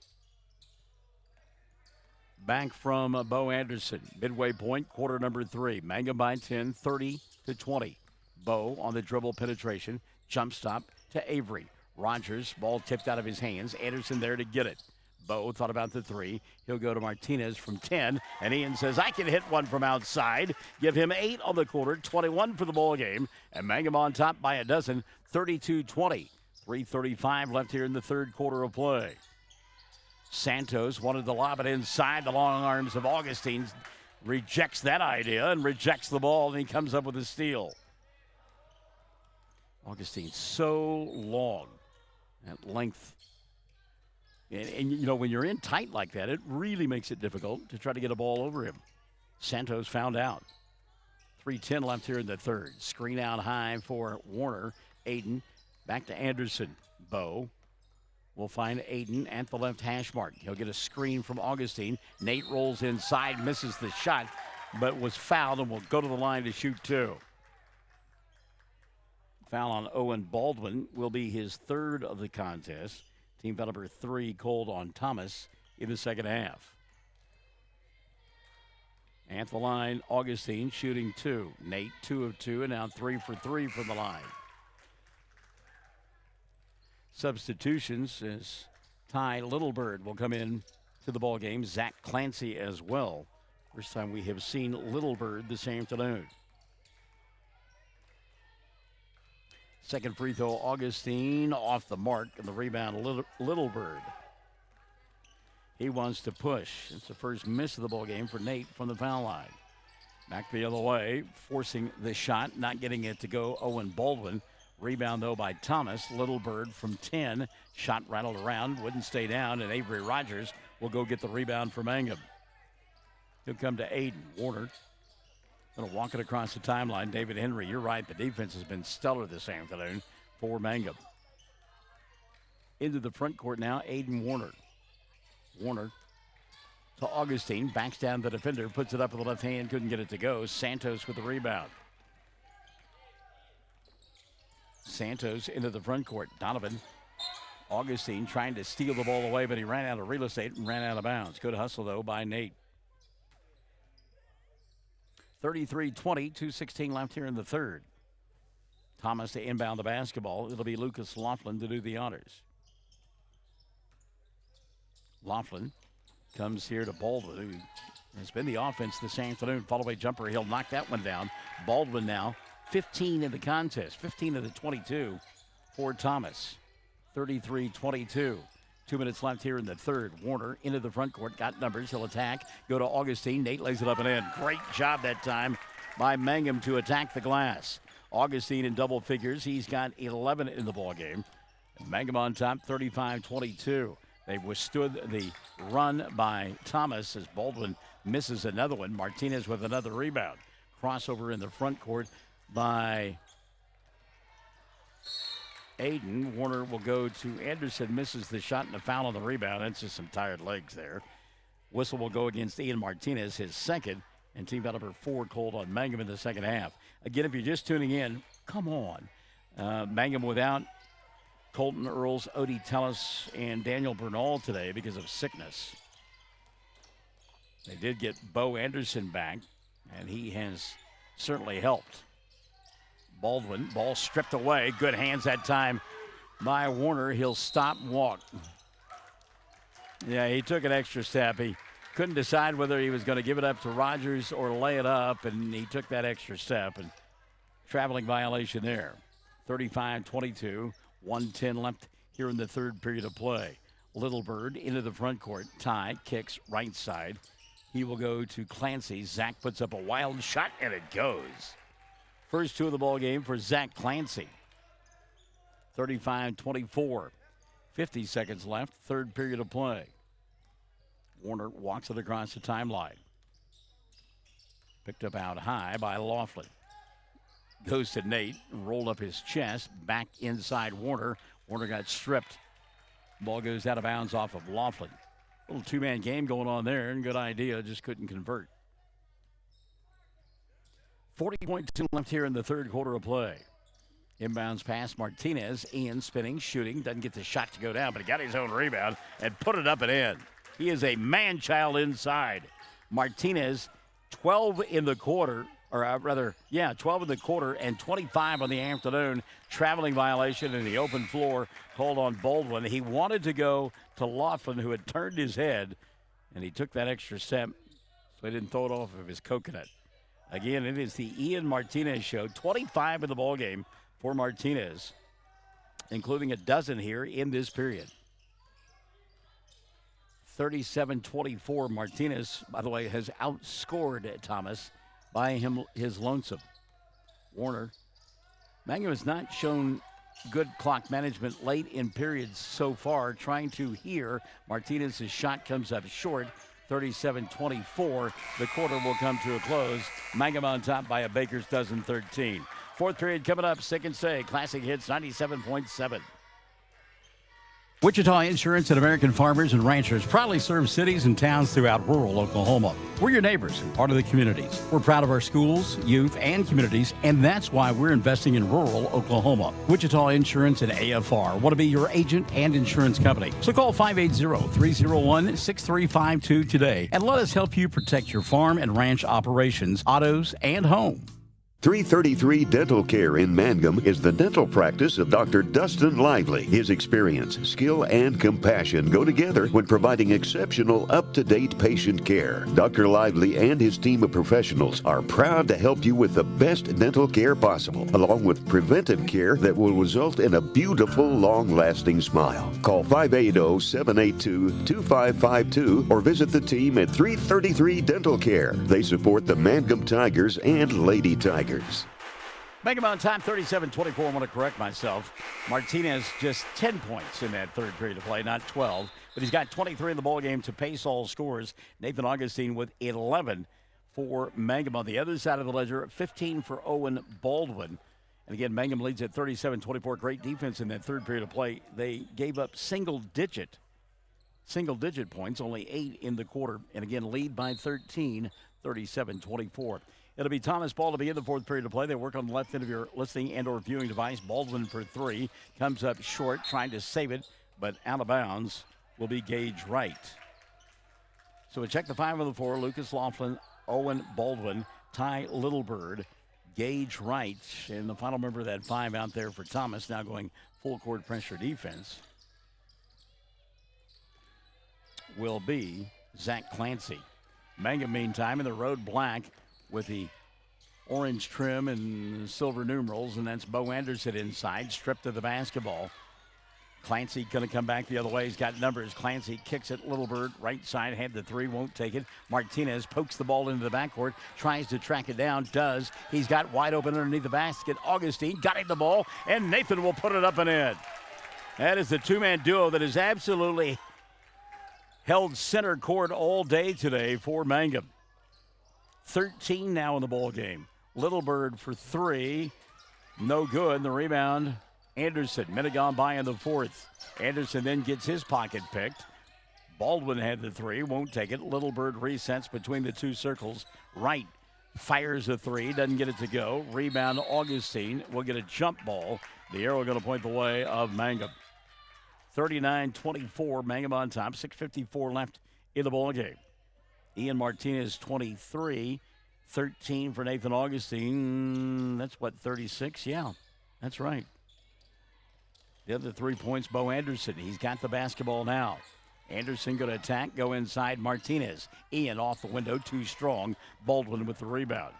back from Bo Anderson. Midway point, quarter number 3. Mangum by 10, 30-20. Bo on the dribble penetration. Jump stop to Avery. Rogers, ball tipped out of his hands. Anderson there to get it. Bo thought about the 3. He'll go to Martinez from 10. And Ian says, I can hit one from outside. Give him 8 on the quarter, 21 for the ball game. And Mangum on top by a dozen, 32-20. 3:35 left here in the third quarter of play. Santos wanted to lob it inside the long arms of Augustine. Rejects that idea and rejects the ball, and he comes up with a steal. Augustine so long at length. And you know, when you're in tight like that, it really makes it difficult to try to get a ball over him. Santos found out. 3:10 left here in the third. Screen out high for Warner. Aiden back to Anderson. Bo will find Aiden at the left hash mark. He'll get a screen from Augustine. Nate rolls inside, misses the shot, but was fouled and will go to the line to shoot two. Foul on Owen Baldwin will be his third of the contest. Team foul number 3 called on Thomas in the second half. At the line, Augustine shooting 2. Nate 2 of 2 and now 3 for 3 from the line. Substitutions as Ty Littlebird will come in to the ball game. Zach Clancy as well. First time we have seen Littlebird this afternoon. Second free throw, Augustine off the mark, and the rebound, Littlebird. He wants to push. It's the first miss of the ball game for Nate from the foul line. Back the other way, forcing the shot, not getting it to go, Owen Baldwin. Rebound, though, by Thomas. Littlebird from 10. Shot rattled around, wouldn't stay down, and Avery Rogers will go get the rebound for Mangum. He'll come to Aiden. Warner going to walk it across the timeline. David Henry, you're right. The defense has been stellar this afternoon for Mangum. Into the front court now, Aiden Warner. Warner to Augustine. Backs down the defender. Puts it up with the left hand. Couldn't get it to go. Santos with the rebound. Santos into the front court. Donovan. Augustine trying to steal the ball away, but he ran out of real estate and ran out of bounds. Good hustle, though, by Nate. 33-20, 2:16 left here in the third. Thomas to inbound the basketball. It'll be Lucas Laughlin to do the honors. Laughlin comes here to Baldwin, who has been the offense this afternoon. Follow-away jumper, he'll knock that one down. Baldwin now 15 in the contest, 15 of the 22 for Thomas. 33-22. 2 minutes left here in the third. Warner into the front court, got numbers. He'll attack, go to Augustine. Nate lays it up and in. Great job that time by Mangum to attack the glass. Augustine in double figures. He's got 11 in the ballgame. Mangum on top, 35-22. They withstood the run by Thomas as Baldwin misses another one. Martinez with another rebound. Crossover in the front court by Aiden. Warner will go to Anderson, misses the shot and a foul on the rebound. That's just some tired legs there. Whistle will go against Ian Martinez, his second, and team foul number 4 called on Mangum in the second half. Again, if you're just tuning in, come on. Mangum without Colton Earls, Odie Tellis, and Daniel Bernal today because of sickness. They did get Bo Anderson back, and he has certainly helped. Baldwin, ball stripped away. Good hands that time by Warner. He'll stop and walk. Yeah, he took an extra step. He couldn't decide whether he was going to give it up to Rogers or lay it up, and he took that extra step. And traveling violation there. 35-22, 1:10 left here in the third period of play. Littlebird into the front court. Ty kicks right side. He will go to Clancy. Zach puts up a wild shot, and it goes. First two of the ball game for Zach Clancy. 35-24. 50 seconds left, third period of play. Warner walks it across the timeline. Picked up out high by Laughlin. Goes to Nate, rolled up his chest, back inside Warner. Warner got stripped. Ball goes out of bounds off of Laughlin. Little two-man game going on there, and good idea, just couldn't convert. 40.2 left here in the third quarter of play. Inbounds pass Martinez. Ian spinning, shooting. Doesn't get the shot to go down, but he got his own rebound and put it up and in. He is a man-child inside. Martinez, 12 in the quarter, 12 in the quarter and 25 on the afternoon. Traveling violation in the open floor called on Baldwin. He wanted to go to Laughlin, who had turned his head, and he took that extra step, so he didn't throw it off of his coconut. Again, it is the Ian Martinez show. 25 in the ballgame for Martinez, including a dozen here in this period. 37-24. Martinez, by the way, has outscored Thomas by his lonesome. Warner. Mangum has not shown good clock management late in periods so far. Trying to hear Martinez's shot comes up short. 37-24. The quarter will come to a close. Mangum on top by a baker's dozen, 13. Fourth period coming up. Sick and Say. Classic Hits 97.7. Wichita Insurance and American Farmers and Ranchers proudly serve cities and towns throughout rural Oklahoma. We're your neighbors and part of the communities. We're proud of our schools, youth, and communities, and that's why we're investing in rural Oklahoma. Wichita Insurance and AFR want to be your agent and insurance company. So call 580-301-6352 today and let us help you protect your farm and ranch operations, autos, and home. 333 Dental Care in Mangum is the dental practice of Dr. Dustin Lively. His experience, skill, and compassion go together when providing exceptional, up-to-date patient care. Dr. Lively and his team of professionals are proud to help you with the best dental care possible, along with preventive care that will result in a beautiful, long-lasting smile. Call 580-782-2552 or visit the team at 333 Dental Care. They support the Mangum Tigers and Lady Tigers. Mangum on time, 37-24. I want to correct myself. Martinez just 10 points in that third period of play, not 12. But he's got 23 in the ballgame to pace all scores. Nathan Augustine with 11 for Mangum. On the other side of the ledger, 15 for Owen Baldwin. And again, Mangum leads at 37-24. Great defense in that third period of play. They gave up single-digit points, only 8 in the quarter. And again, lead by 13, 37-24. It'll be Thomas Ball to begin the fourth period of play. They work on the left end of your listening and or viewing device. Baldwin for 3. Comes up short, trying to save it, but out of bounds will be Gage Wright. So we check the 5 on the floor. Lucas Laughlin, Owen Baldwin, Ty Littlebird, Gage Wright. And the final member of that 5 out there for Thomas, now going full court pressure defense, will be Zach Clancy. Mangum, meantime, in the road black with the orange trim and silver numerals, and that's Bo Anderson inside, stripped of the basketball. Clancy going to come back the other way. He's got numbers. Clancy kicks it. Littlebird, right side, had the 3, won't take it. Martinez pokes the ball into the backcourt, tries to track it down, does. He's got wide open underneath the basket. Augustine got him the ball, and Nathan will put it up and in. That is the two-man duo that is absolutely held center court all day today for Mangum. 13 now in the ball game. Littlebird for 3. No good. The rebound, Anderson. Minute gone by in the fourth. Anderson then gets his pocket picked. Baldwin had the 3. Won't take it. Littlebird resets between the two circles. Wright fires a 3. Doesn't get it to go. Rebound, Augustine will get a jump ball. The arrow going to point the way of Mangum. 39-24. Mangum on top. 6:54 left in the ball game. Ian Martinez, 23, 13 for Nathan Augustine. That's what, 36? Yeah, that's right. The other 3 points, Bo Anderson. He's got the basketball now. Anderson going to attack, go inside Martinez. Ian off the window, too strong. Baldwin with the rebound.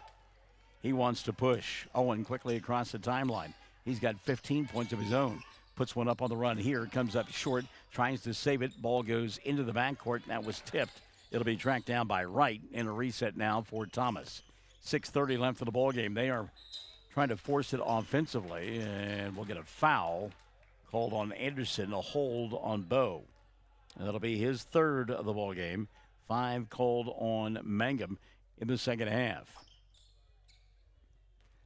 He wants to push. Owen quickly across the timeline. He's got 15 points of his own. Puts one up on the run here, comes up short, tries to save it. Ball goes into the backcourt. That was tipped. It'll be tracked down by Wright, and a reset now for Thomas. 6:30 left in the ballgame. They are trying to force it offensively, and we'll get a foul called on Anderson, a hold on Bo. And that'll be his third of the ballgame. 5 called on Mangum in the second half.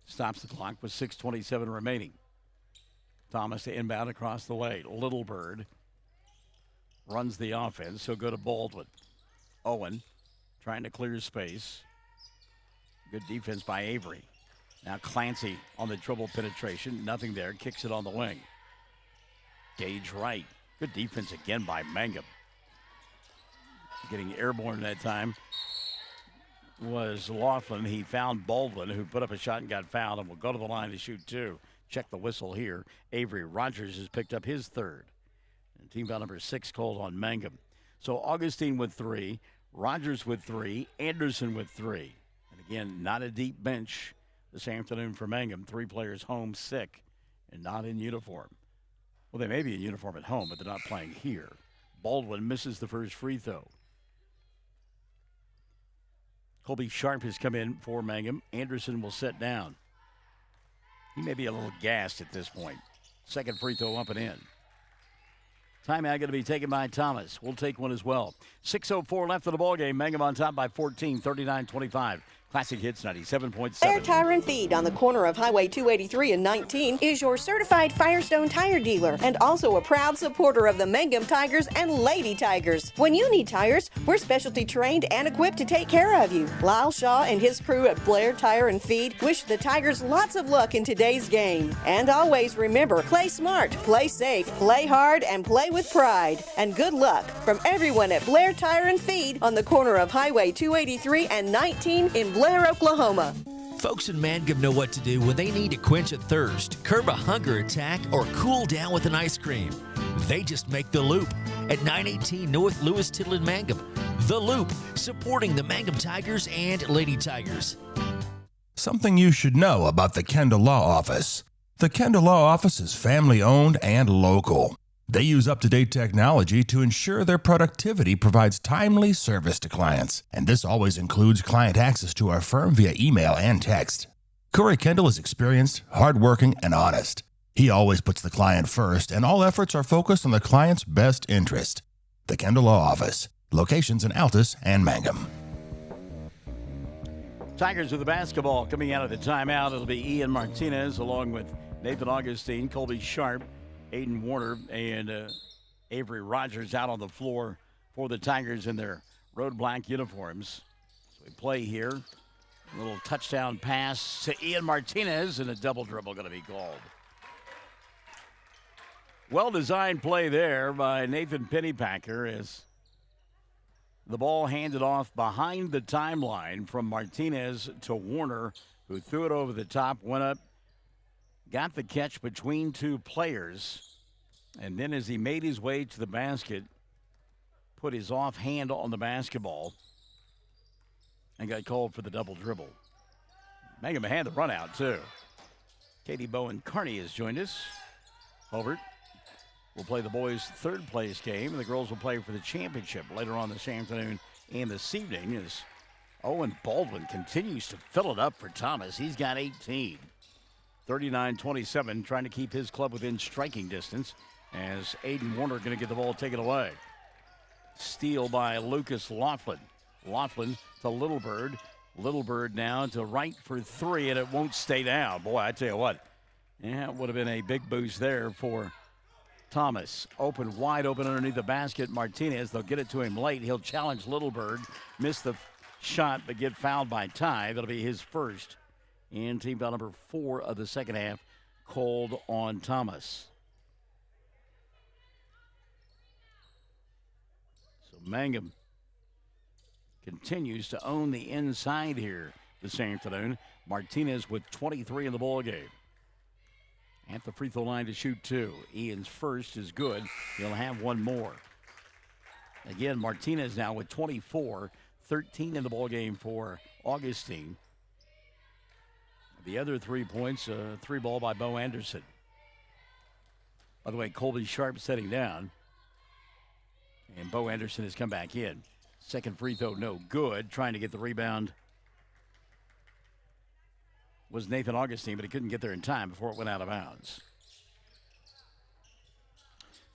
Stops the clock with 6:27 remaining. Thomas to inbound across the way. Littlebird runs the offense. He'll go to Baldwin. Owen trying to clear space. Good defense by Avery. Now Clancy on the dribble penetration. Nothing there. Kicks it on the wing. Gage Wright. Good defense again by Mangum. Getting airborne that time was Laughlin. He found Baldwin, who put up a shot and got fouled, and will go to the line to shoot 2. Check the whistle here. Avery Rogers has picked up his 3rd. And team foul number 6 called on Mangum. So Augustine with 3, Rogers with 3, Anderson with 3. And again, not a deep bench this afternoon for Mangum. 3 players home sick and not in uniform. Well, they may be in uniform at home, but they're not playing here. Baldwin misses the first free throw. Colby Sharp has come in for Mangum. Anderson will sit down. He may be a little gassed at this point. Second free throw up and in. Timeout going to be taken by Thomas. We'll take one as well. 6:04 left in the ballgame. Mangum on top by 14, 39-25. Classic Hits 97.7. Blair Tire and Feed on the corner of Highway 283 and 19 is your certified Firestone tire dealer and also a proud supporter of the Mangum Tigers and Lady Tigers. When you need tires, we're specialty trained and equipped to take care of you. Lyle Shaw and his crew at Blair Tire and Feed wish the Tigers lots of luck in today's game. And always remember, play smart, play safe, play hard, and play with pride. And good luck from everyone at Blair Tire and Feed on the corner of Highway 283 and 19 in Blair, Oklahoma. Folks in Mangum know what to do when they need to quench a thirst, curb a hunger attack, or cool down with an ice cream. They just make the Loop at 918 North Lewis Tittle in Mangum. The Loop, supporting the Mangum Tigers and Lady Tigers. Something you should know about the Kendall Law Office. The Kendall Law Office is family-owned and local. They use up-to-date technology to ensure their productivity provides timely service to clients, and this always includes client access to our firm via email and text. Corey Kendall is experienced, hardworking, and honest. He always puts the client first, and all efforts are focused on the client's best interest. The Kendall Law Office, locations in Altus and Mangum. Tigers with the basketball coming out of the timeout. It'll be Ian Martinez along with Nathan Augustine, Colby Sharp, Aiden Warner, and Avery Rogers out on the floor for the Tigers in their road black uniforms. So we play here. A little touchdown pass to Ian Martinez, and a double dribble going to be called. Well-designed play there by Nathan Pennypacker as the ball handed off behind the timeline from Martinez to Warner, who threw it over the top, went up, got the catch between two players, and then as he made his way to the basket, put his off hand on the basketball and got called for the double dribble. Mangum had the run out, too. Katie Bowen Carney has joined us. Hobart will play the boys' third place game, and the girls will play for the championship later on this afternoon and this evening as Owen Baldwin continues to fill it up for Thomas. He's got 18. 39-27, trying to keep his club within striking distance as Aiden Warner going to get the ball taken away. Steal by Lucas Laughlin. Laughlin to Littlebird. Littlebird now to right for three, and it won't stay down. Boy, I tell you what, yeah, it would have been a big boost there for Thomas. Wide open underneath the basket. Martinez, they'll get it to him late. He'll challenge Littlebird. Miss the shot, but get fouled by Ty. That'll be his first. And team foul number 4 of the second half called on Thomas. So Mangum continues to own the inside here this afternoon. Martinez with 23 in the ball game. At the free throw line to shoot 2. Ian's first is good. He'll have one more. Again, Martinez now with 24, 13 in the ball game for Augustine. The other 3 points, three ball by Bo Anderson. By the way, Colby Sharp setting down. And Bo Anderson has come back in. Second free throw, no good. Trying to get the rebound was Nathan Augustine, but he couldn't get there in time before it went out of bounds.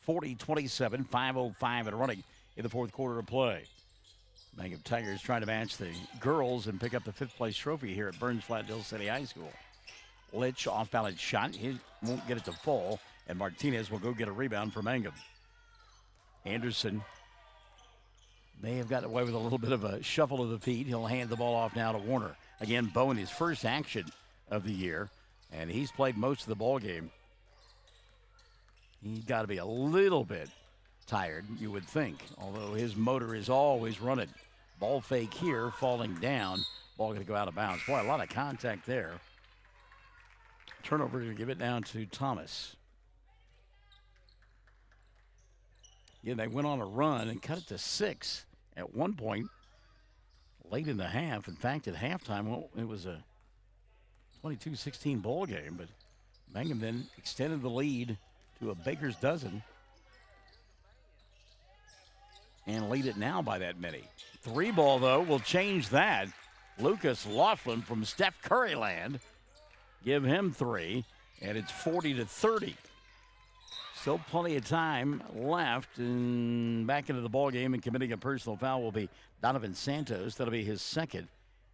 40-27, 5:05 and running in the fourth quarter of play. Mangum Tigers trying to match the girls and pick up the 5th place trophy here at Burns Flat Hill City High School. Litch off balance shot. He won't get it to fall, and Martinez will go get a rebound for Mangum. Anderson may have gotten away with a little bit of a shuffle of the feet. He'll hand the ball off now to Warner. Again, Bowen, his first action of the year, and he's played most of the ball game. He's got to be a little bit tired, you would think, although his motor is always running. Ball fake here, falling down. Ball going to go out of bounds. Boy, a lot of contact there. Turnover to give it down to Thomas. Yeah, they went on a run and cut it to 6 at one point late in the half. In fact, at halftime, well, it was a 22-16 ball game, but Mangum then extended the lead to a baker's dozen and lead it now by that many. 3 ball, though, will change that. Lucas Laughlin from Steph Curry land. Give him 3, and it's 40-30. Still plenty of time left, and back into the ball game and committing a personal foul will be Donovan Santos. That'll be his second.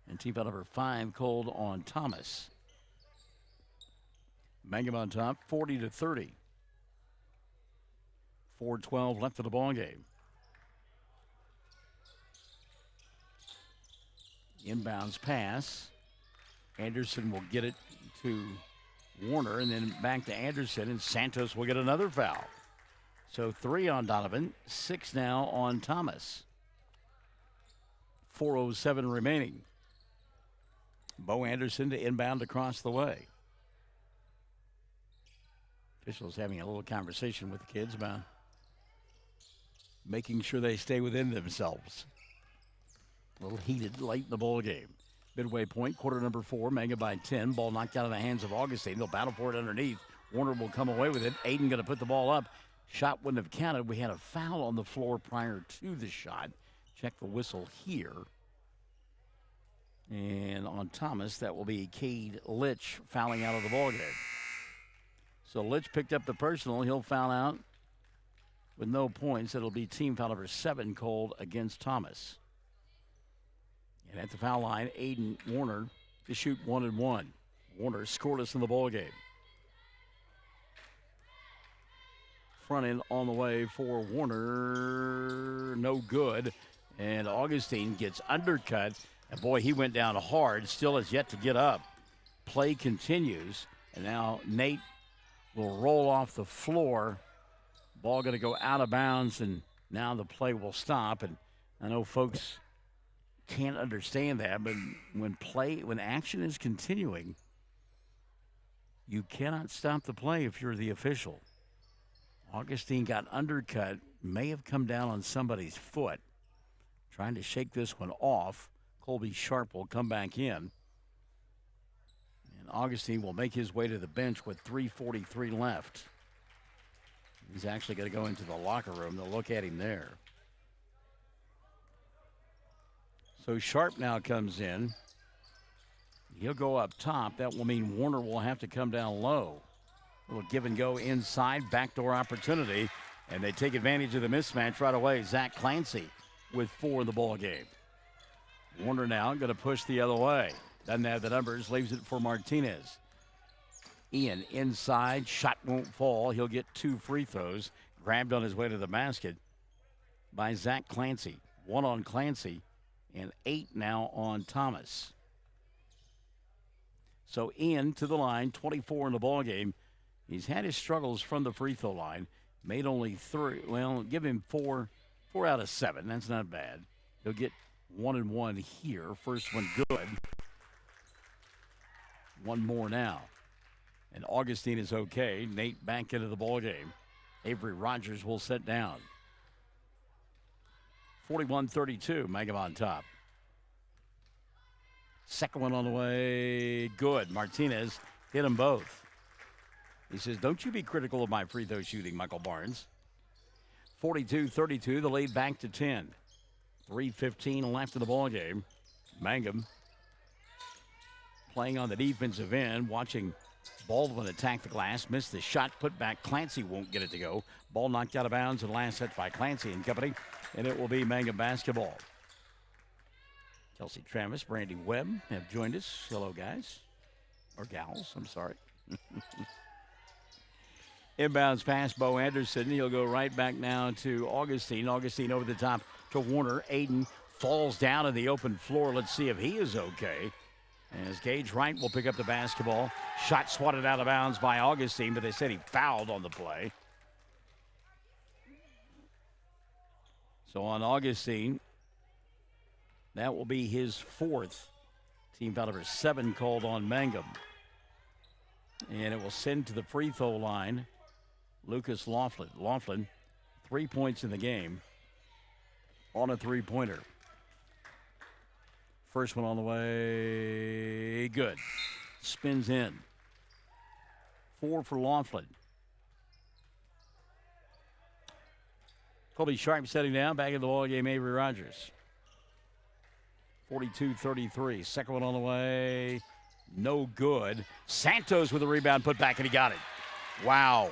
And team foul number 5 called on Thomas. Mangum on top, 40-30. 4:12 left of the ball game. Inbounds pass. Anderson will get it to Warner and then back to Anderson, and Santos will get another foul. So 3 on Donovan, 6 now on Thomas. 4:07 remaining. Bo Anderson to inbound across the way. Officials having a little conversation with the kids about making sure they stay within themselves. A little heated late in the ball game. Midway point, quarter number 4, Mangum by 10. Ball knocked out of the hands of Augustine. They'll battle for it underneath. Warner will come away with it. Aiden going to put the ball up. Shot wouldn't have counted. We had a foul on the floor prior to the shot. Check the whistle here. And on Thomas, that will be Cade Litch fouling out of the ballgame. So Litch picked up the personal. He'll foul out with no points. It'll be team foul number 7 called against Thomas. And at the foul line, Aiden Warner to shoot 1-1. Warner scoreless in the ballgame. Front end on the way for Warner. No good. And Augustine gets undercut. And boy, he went down hard. Still has yet to get up. Play continues. And now Nate will roll off the floor. Ball going to go out of bounds. And now the play will stop. And I know folks can't understand that, but when action is continuing, you cannot stop the play if you're the official. Augustine got undercut, may have come down on somebody's foot. Trying to shake this one off. Colby Sharp will come back in. And Augustine will make his way to the bench with 3:43 left. He's actually going to go into the locker room to look at him there. So Sharp now comes in. He'll go up top. That will mean Warner will have to come down low. A little give and go inside, backdoor opportunity, and they take advantage of the mismatch right away. Zach Clancy with 4 in the ball game. Warner now going to push the other way. Doesn't have the numbers, leaves it for Martinez. Ian inside, shot won't fall. He'll get 2 free throws. Grabbed on his way to the basket by Zach Clancy. 1 on Clancy. And 8 now on Thomas. So Ian to the line, 24 in the ball game. He's had his struggles from the free throw line. Made only 3. Well, give him 4 out of 7. That's not bad. He'll get 1-1 here. First one good. 1 more now. And Augustine is okay. Nate back into the ball game. Avery Rogers will sit down. 41-32, Mangum on top. Second one on the way, good. Martinez hit them both. He says, don't you be critical of my free throw shooting, Michael Barnes. 42-32, the lead back to 10. 3:15 left in the ball game. Mangum playing on the defensive end, watching Baldwin attack the glass, missed the shot, put back. Clancy won't get it to go. Ball knocked out of bounds and last hit by Clancy and company, and it will be Mangum basketball. Kelsey Travis, Brandy Webb have joined us. Hello, guys. Or gals, I'm sorry. Inbounds pass, Bo Anderson. He'll go right back now to Augustine. Augustine over the top to Warner. Aiden falls down on the open floor. Let's see if he is okay. As Gage Wright will pick up the basketball. Shot swatted out of bounds by Augustine, but they said he fouled on the play. So on Augustine, that will be his 4th. Team foul number 7 called on Mangum. And it will send to the free throw line Lucas Laughlin. Laughlin, 3 points in the game on a 3-pointer. First one on the way, good. Spins in. 4 for Laughlin. Colby Sharp setting down, back in the ball game, Avery Rogers. 42-33, second one on the way, no good. Santos with a rebound, put back, and he got it. Wow.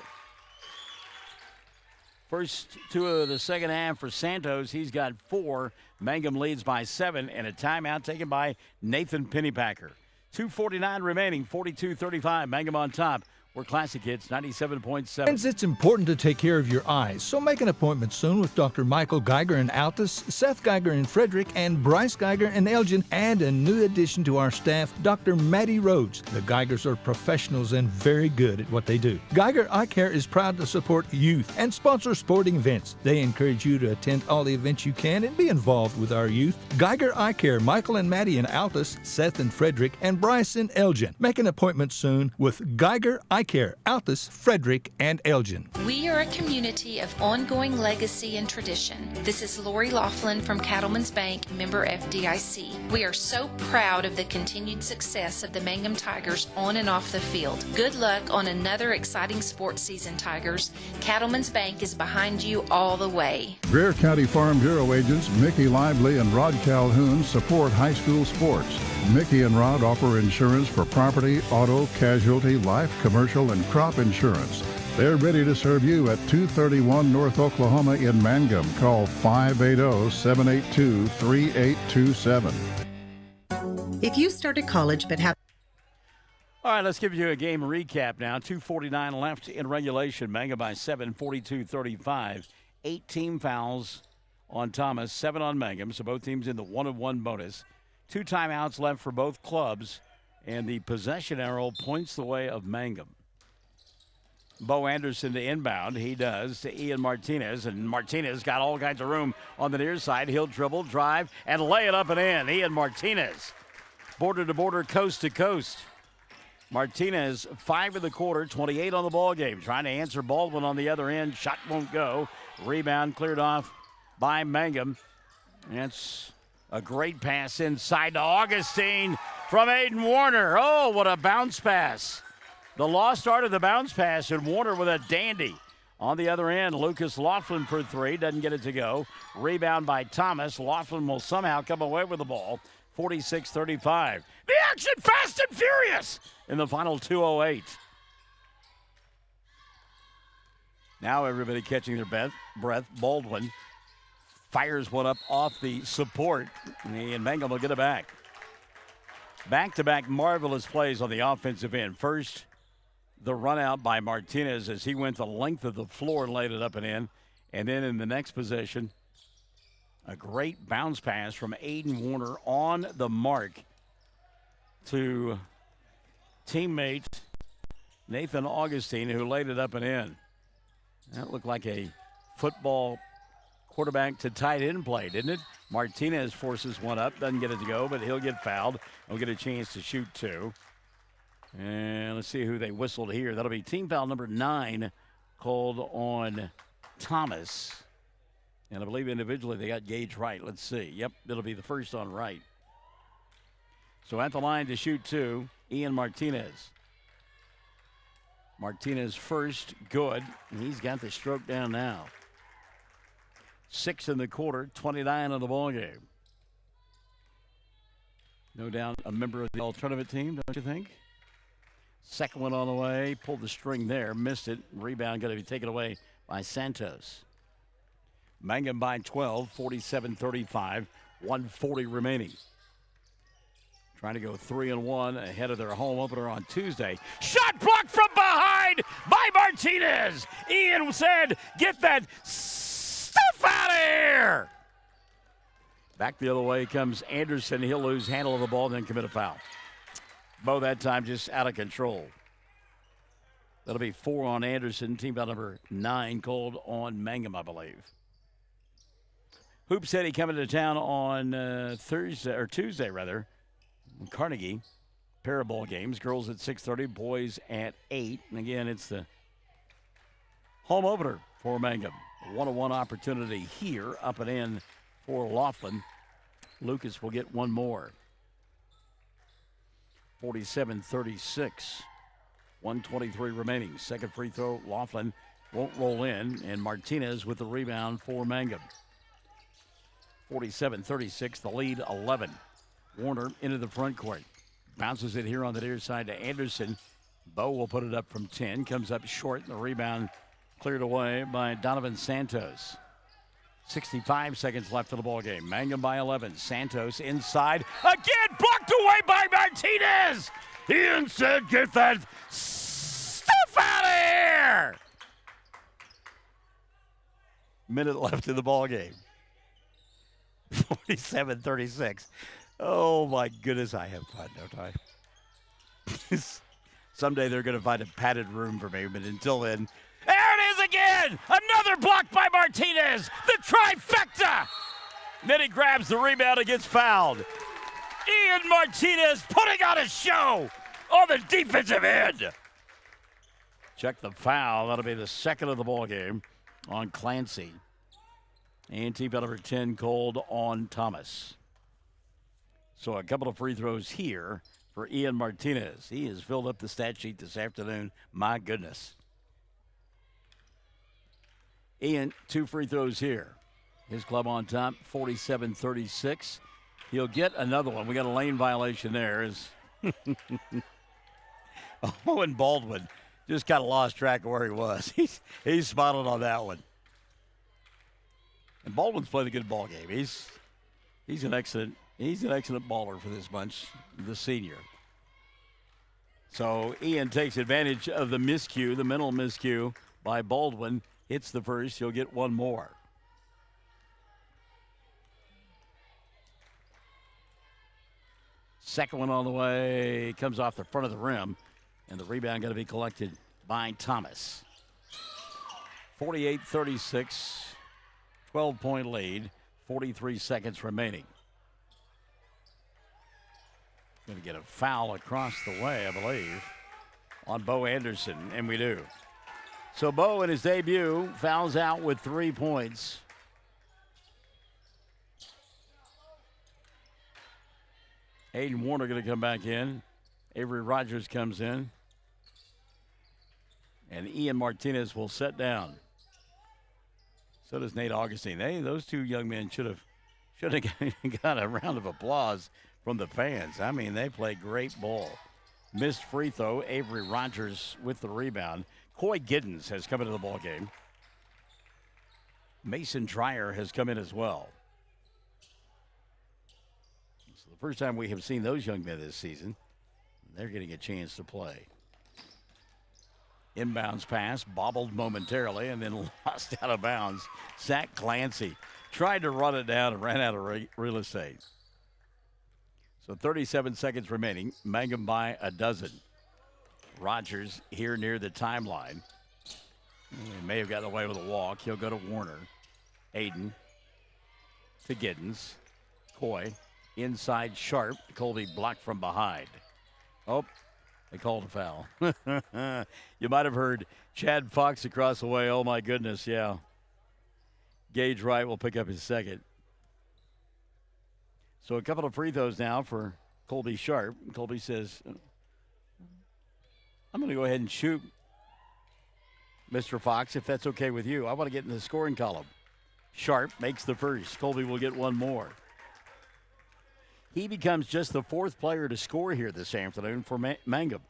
First two of the second half for Santos. He's got 4. Mangum leads by 7, and a timeout taken by Nathan Pennypacker. 2:49 remaining, 42-35. Mangum on top. We're Classic Hits 97.7. Friends, it's important to take care of your eyes, so make an appointment soon with Dr. Michael Geiger in Altus, Seth Geiger in Frederick, and Bryce Geiger in Elgin, and a new addition to our staff, Dr. Matty Rhodes. The Geigers are professionals and very good at what they do. Geiger Eye Care is proud to support youth and sponsor sporting events. They encourage you to attend all the events you can and be involved with our youth. Geiger Eye Care, Michael and Matty in Altus, Seth in Frederick, and Bryce in Elgin. Make an appointment soon with Geiger Eye Care, Altus, Frederick, and Elgin. We are a community of ongoing legacy and tradition. This is Lori Laughlin from Cattlemen's Bank, member FDIC. We are so proud of the continued success of the Mangum Tigers on and off the field. Good luck on another exciting sports season, Tigers. Cattlemen's Bank is behind you all the way. Greer County Farm Bureau agents Mickey Lively and Rod Calhoun support high school sports. Mickey and Rod offer insurance for property, auto, casualty, life, commercial, and crop insurance. They're ready to serve you at 231 North Oklahoma in Mangum. Call 580-782-3827. If you started college but have All right, let's give you a game recap now. 2:49 left in regulation. Mangum by 7, 42-35. 8 team fouls on Thomas, 7 on Mangum, so both teams in the 1-1 bonus. 2 timeouts left for both clubs, and the possession arrow points the way of Mangum. Bo Anderson to inbound. He does to Ian Martinez, and Martinez got all kinds of room on the near side. He'll dribble, drive, and lay it up and in. Ian Martinez, border to border, coast to coast. Martinez, 5 in the quarter, 28 on the ball game. Trying to answer Baldwin on the other end. Shot won't go. Rebound cleared off by Mangum. That's a great pass inside to Augustine from Aiden Warner. Oh, what a bounce pass. The lost art of the bounce pass, and Warner with a dandy. On the other end, Lucas Laughlin for 3. Doesn't get it to go. Rebound by Thomas. Laughlin will somehow come away with the ball. 46-35. The action fast and furious in the final 2:08. Now everybody catching their breath. Baldwin fires one up off the support, and Mangum will get it back. Back-to-back marvelous plays on the offensive end. First, the run out by Martinez as he went the length of the floor and laid it up and in. And then in the next possession, a great bounce pass from Aiden Warner on the mark to teammate Nathan Augustine, who laid it up and in. That looked like a football quarterback to tight end play, didn't it? Martinez forces one up, doesn't get it to go, but he'll get fouled. He'll get a chance to shoot 2. And let's see who they whistled here. That'll be team foul number 9 called on Thomas. And I believe individually they got Gage Wright. Let's see. Yep, it'll be the first on Wright. So at the line to shoot 2, Ian Martinez. Martinez first, good. He's got the stroke down now. 6 in the quarter, 29 on the ball game. No doubt a member of the alternative team, don't you think? Second one on the way, pulled the string there, missed it. Rebound going to be taken away by Santos. Mangum by 12, 47-35, 1:40 remaining. Trying to go 3-1 ahead of their home opener on Tuesday. Shot blocked from behind by Martinez. Ian said, "Get that stuff out of here." Back the other way comes Anderson. He'll lose handle of the ball and then commit a foul. Bo that time just out of control. That'll be 4 on Anderson. Team foul number 9 called on Mangum, I believe. Hoop said he coming to town on Tuesday rather. Carnegie. Pair of ball games. Girls at 6:30, boys at 8. And again, it's the home opener for Mangum. 1-on-1 opportunity here, up and in for Laughlin. Lucas will get one more. 47-36. 1:23 remaining. Second free throw, Laughlin won't roll in, and Martinez with the rebound for Mangum. 47-36, the lead 11. Warner into the front court. Bounces it here on the near side to Anderson. Bo will put it up from 10. Comes up short, and the rebound Cleared away by Donovan Santos. 65 seconds left in the ball game. Mangum by 11. Santos inside. Again, blocked away by Martinez. Ian said, get that stuff out of here. Minute left in the ball game. 47-36. Oh, my goodness, I have fun, don't I? Someday they're going to find a padded room for me, but until then, there it is again! Another block by Martinez! The trifecta! Then he grabs the rebound and gets fouled. Ian Martinez putting on a show on the defensive end. Check the foul. That'll be the second of the ball game on Clancy. And team foul number 10 called on Thomas. So a couple of free throws here for Ian Martinez. He has filled up the stat sheet this afternoon. My goodness. Ian, 2 free throws here. His club on top, 47-36. He'll get another one. We got a lane violation there. Owen Baldwin just kind of lost track of where he was. He's spotted on that one. And Baldwin's played a good ball game. He's an excellent baller for this bunch, the senior. So Ian takes advantage of the miscue, the mental miscue by Baldwin. Hits the first. He'll get one more. Second one on the way. Comes off the front of the rim. And the rebound going to be collected by Thomas. 48-36. 12-point lead. 43 seconds remaining. Going to get a foul across the way, I believe, on Bo Anderson. And we do. So Bo in his debut fouls out with 3 points. Aiden Warner going to come back in. Avery Rogers comes in. And Ian Martinez will sit down. So does Nate Augustine. Those two young men should have got a round of applause from the fans. I mean, they played great ball. Missed free throw. Avery Rogers with the rebound. Coy Giddens has come into the ball game. Mason Dreyer has come in as well. It's the first time we have seen those young men this season. They're getting a chance to play. Inbounds pass, bobbled momentarily, and then lost out of bounds. Zach Clancy tried to run it down and ran out of real estate. So 37 seconds remaining. Mangum by a dozen. Rogers here near the timeline. He may have gotten away with a walk. He'll go to Warner. Aiden to Giddens. Coy inside Sharp. Colby blocked from behind. Oh, they called a foul. You might have heard Chad Fox across the way. Oh, my goodness, yeah. Gage Wright will pick up his second. So a couple of free throws now for Colby Sharp. Colby says, I'm going to go ahead and shoot, Mr. Fox, if that's okay with you. I want to get in the scoring column. Sharp makes the first. Colby will get one more. He becomes just the 4th player to score here this afternoon for Mangum.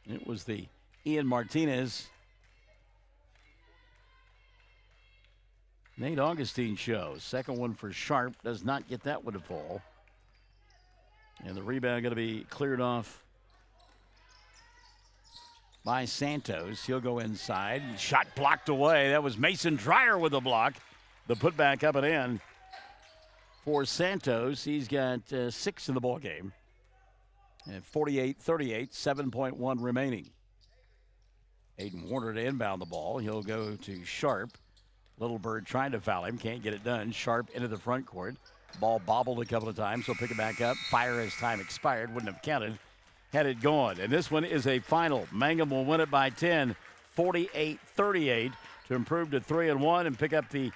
It was the Ian Martinez, Nate Augustine show. Second one for Sharp. Does not get that one to fall. And the rebound going to be cleared off by Santos. He'll go inside. Shot blocked away. That was Mason Dreyer with the block. The putback up and in for Santos. He's got 6 in the ball game. And 48-38, 7.1 remaining. Aiden Warner to inbound the ball. He'll go to Sharp. Little Bird trying to foul him. Can't get it done. Sharp into the front court. Ball bobbled a couple of times. So pick it back up. Fire as time expired. Wouldn't have counted had it gone. And this one is a final. Mangum will win it by 10, 48-38 to improve to 3-1 and pick up the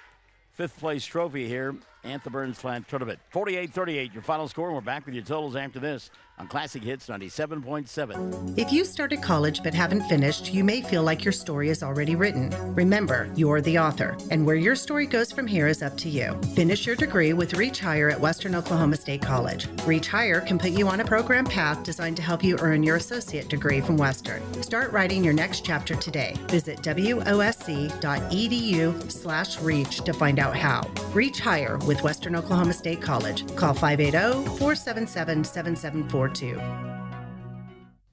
5th place trophy here at the Burns Flat Tournament. 48-38, your final score. We're back with your totals after this on Classic Hits 97.7. If you started college but haven't finished, you may feel like your story is already written. Remember, you're the author, and where your story goes from here is up to you. Finish your degree with Reach Higher at Western Oklahoma State College. Reach Higher can put you on a program path designed to help you earn your associate degree from Western. Start writing your next chapter today. Visit wosc.edu/reach to find out how. Reach Higher with Western Oklahoma State College. Call 580-477-7742.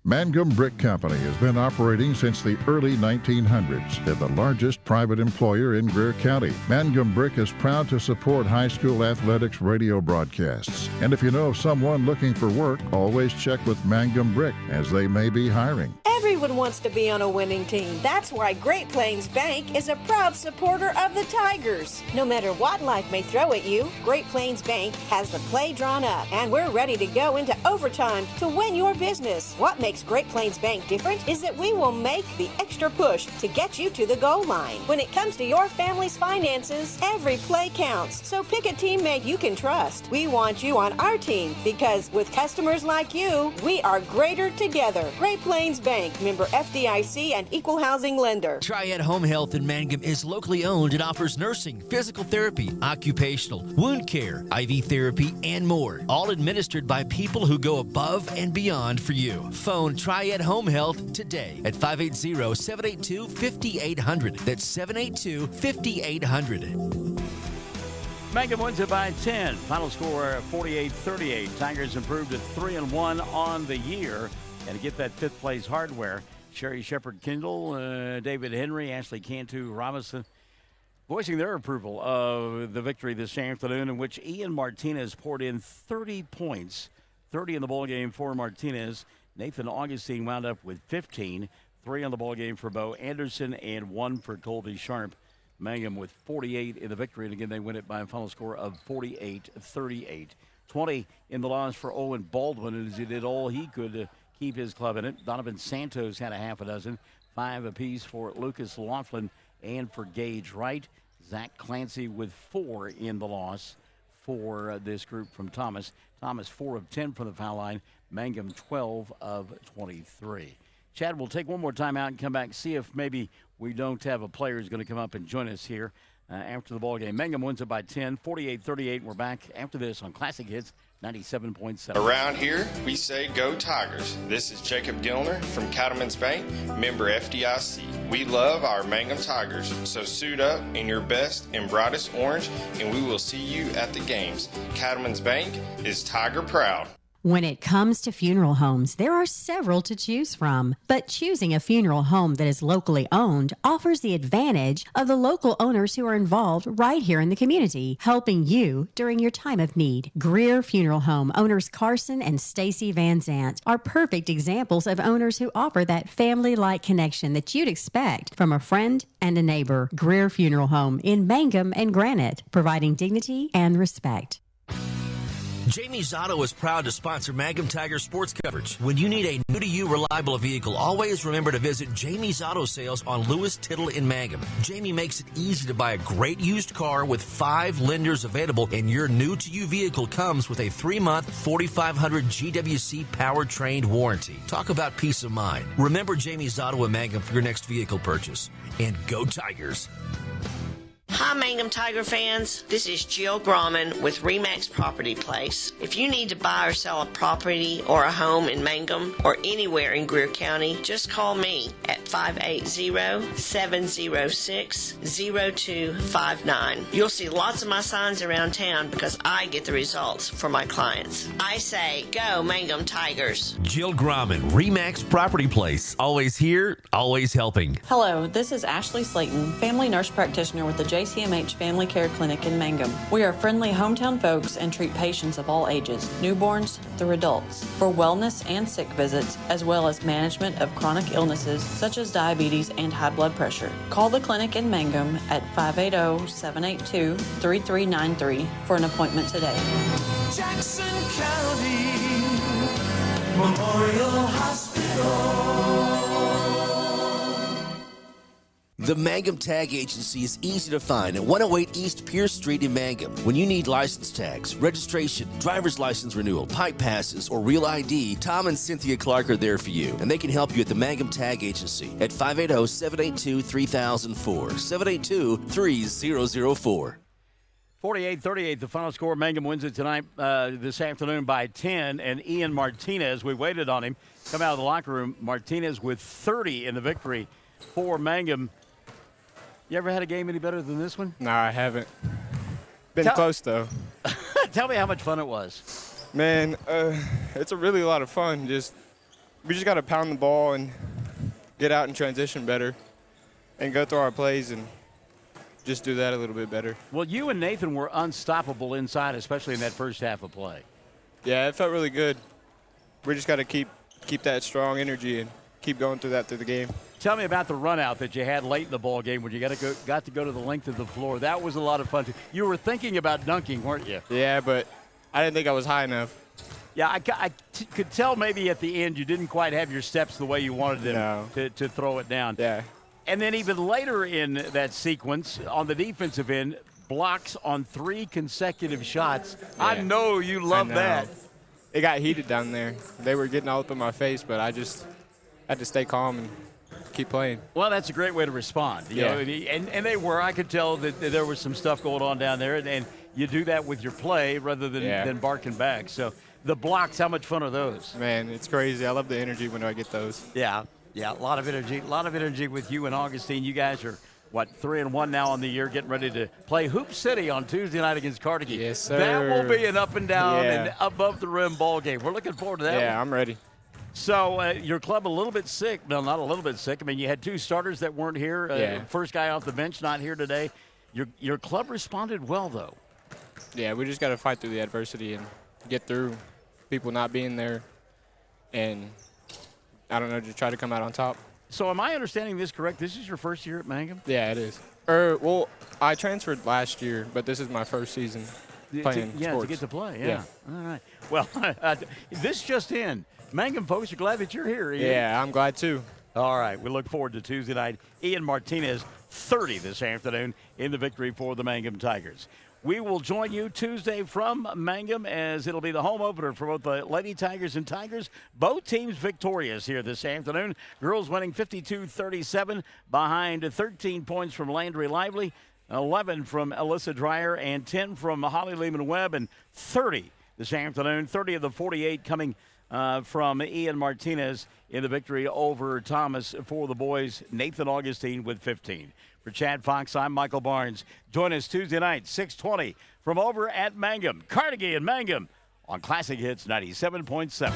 Mangum Brick Company has been operating since the early 1900s. They're the largest private employer in Greer County. Mangum Brick is proud to support high school athletics radio broadcasts. And if you know of someone looking for work, always check with Mangum Brick, as they may be hiring. Everyone wants to be on a winning team. That's why Great Plains Bank is a proud supporter of the Tigers. No matter what life may throw at you, Great Plains Bank has the play drawn up, and we're ready to go into overtime to win your business. What makes Great Plains Bank different is that we will make the extra push to get you to the goal line. When it comes to your family's finances, every play counts. So pick a teammate you can trust. We want you on our team because with customers like you, we are greater together. Great Plains Bank, member FDIC and equal housing lender. Triad Home Health in Mangum is locally owned and offers nursing, physical therapy, occupational, wound care, IV therapy, and more. All administered by people who go above and beyond for you. Phone Triad Home Health today at 580-782-5800. That's 782-5800. Mangum wins it by 10. Final score 48-38. Tigers improved to 3-1 on the year. And to get that fifth place hardware, Sherry Shepard-Kindle, David Henry, Ashley Cantu Robinson voicing their approval of the victory this afternoon, in which Ian Martinez poured in 30 points, 30 in the ballgame for Martinez. Nathan Augustine wound up with 15, 3 on the ballgame for Bo Anderson, and 1 for Colby Sharp. Mangum with 48 in the victory, and again they win it by a final score of 48-38. 20 in the loss for Owen Baldwin, as he did all he could to keep his club in it. Donovan Santos had a half a dozen, 5 apiece for Lucas Laughlin and for Gage Wright. Zach Clancy with 4 in the loss for this group from Thomas. Thomas 4 of 10 from the foul line. Mangum 12 of 23. Chad, we'll take one more time out and come back, see if maybe we don't have a player who's going to come up and join us here after the ball game. Mangum wins it by 10, 48-38. We're back after this on Classic Hits 97.7. Around here, we say go Tigers. This is Jacob Gilner from Cattlemen's Bank, member FDIC. We love our Mangum Tigers, so suit up in your best and brightest orange, and we will see you at the games. Cattlemen's Bank is Tiger proud. When it comes to funeral homes, there are several to choose from, but choosing a funeral home that is locally owned offers the advantage of the local owners who are involved right here in the community, helping you during your time of need. Greer Funeral Home owners Carson and Stacy Van Zant are perfect examples of owners who offer that family-like connection that you'd expect from a friend and a neighbor. Greer Funeral Home in Mangum and Granite, providing dignity and respect. Jamie's Auto is proud to sponsor Mangum Tiger sports coverage. When you need a new-to-you reliable vehicle, always remember to visit Jamie's Auto Sales on Lewis Tittle in Mangum. Jamie makes it easy to buy a great used car with 5 lenders available, and your new-to-you vehicle comes with a 3-month 4,500 GWC powertrain warranty. Talk about peace of mind. Remember Jamie's Auto in Mangum for your next vehicle purchase. And go Tigers! Hi, Mangum Tiger fans. This is Jill Grauman with RE/MAX Property Place. If you need to buy or sell a property or a home in Mangum or anywhere in Greer County, just call me at 580-706-0259. You'll see lots of my signs around town because I get the results for my clients. I say, go Mangum Tigers. Jill Grauman, RE/MAX Property Place. Always here, always helping. Hello, this is Ashley Slayton, family nurse practitioner with the JCMH Family Care Clinic in Mangum. We are friendly hometown folks and treat patients of all ages, newborns through adults, for wellness and sick visits, as well as management of chronic illnesses such as diabetes and high blood pressure. Call the clinic in Mangum at 580-782-3393 for an appointment today. Jackson County Memorial Hospital. The Mangum Tag Agency is easy to find at 108 East Pierce Street in Mangum. When you need license tags, registration, driver's license renewal, pipe passes, or real ID, Tom and Cynthia Clark are there for you, and they can help you at the Mangum Tag Agency at 580-782-3004, 782-3004. 48-38, the final score. Mangum wins it tonight, this afternoon by 10. And Ian Martinez, we waited on him, come out of the locker room. Martinez with 30 in the victory for Mangum. You ever had a game any better than this one? No, I haven't. Been close, though. Tell me how much fun it was. Man, it's a really lot of fun. We just got to pound the ball and get out and transition better and go through our plays and just do that a little bit better. Well, you and Nathan were unstoppable inside, especially in that first half of play. Yeah, it felt really good. We just got to keep that strong energy and keep going through the game. Tell me about the run out that you had late in the ball game when you got to go to the length of the floor. That was a lot of fun too. You were thinking about dunking, weren't you? Yeah, but I didn't think I was high enough. Yeah, I could tell maybe at the end you didn't quite have your steps the way you wanted them to throw it down. Yeah. And then even later in that sequence, on the defensive end, blocks on 3 consecutive shots. Yeah. I know you love that. It got heated down there. They were getting all up in my face, but I just had to stay calm and keep playing. Well, that's a great way to respond. You know, and they were. I could tell that there was some stuff going on down there, and you do that with your play rather than barking back. So the blocks, how much fun are those? Man, it's crazy. I love the energy when I get those. Yeah. Yeah, a lot of energy with you and Augustine. You guys are, 3-1 now on the year, getting ready to play Hoop City on Tuesday night against Carnegie. Yes, sir. That will be an up and down and above the rim ball game. We're looking forward to that. Yeah, I'm ready. So your club a little bit sick. No, not a little bit sick. I mean, you had 2 starters that weren't here. First guy off the bench not here today. Your club responded well, though. Yeah, we just got to fight through the adversity and get through people not being there and – I don't know, to try to come out on top. So am I understanding this correct? This is your first year at Mangum? Yeah, it is. Well, I transferred last year, but this is my first season playing sports. To get to play, yeah. All right. Well, this just in. Mangum folks are glad that you're here, Ian. Yeah, I'm glad too. All right, we look forward to Tuesday night. Ian Martinez, 30 this afternoon in the victory for the Mangum Tigers. We will join you Tuesday from Mangum as it'll be the home opener for both the Lady Tigers and Tigers. Both teams victorious here this afternoon. Girls winning 52-37 behind 13 points from Landry Lively, 11 from Alyssa Dreyer, and 10 from Holly Lehman-Webb, and 30 this afternoon. 30 of the 48 coming from Ian Martinez in the victory over Thomas for the boys. Nathan Augustine with 15. For Chad Fox, I'm Michael Barnes. Join us Tuesday night, 6:20, from over at Mangum. Carnegie and Mangum on Classic Hits 97.7.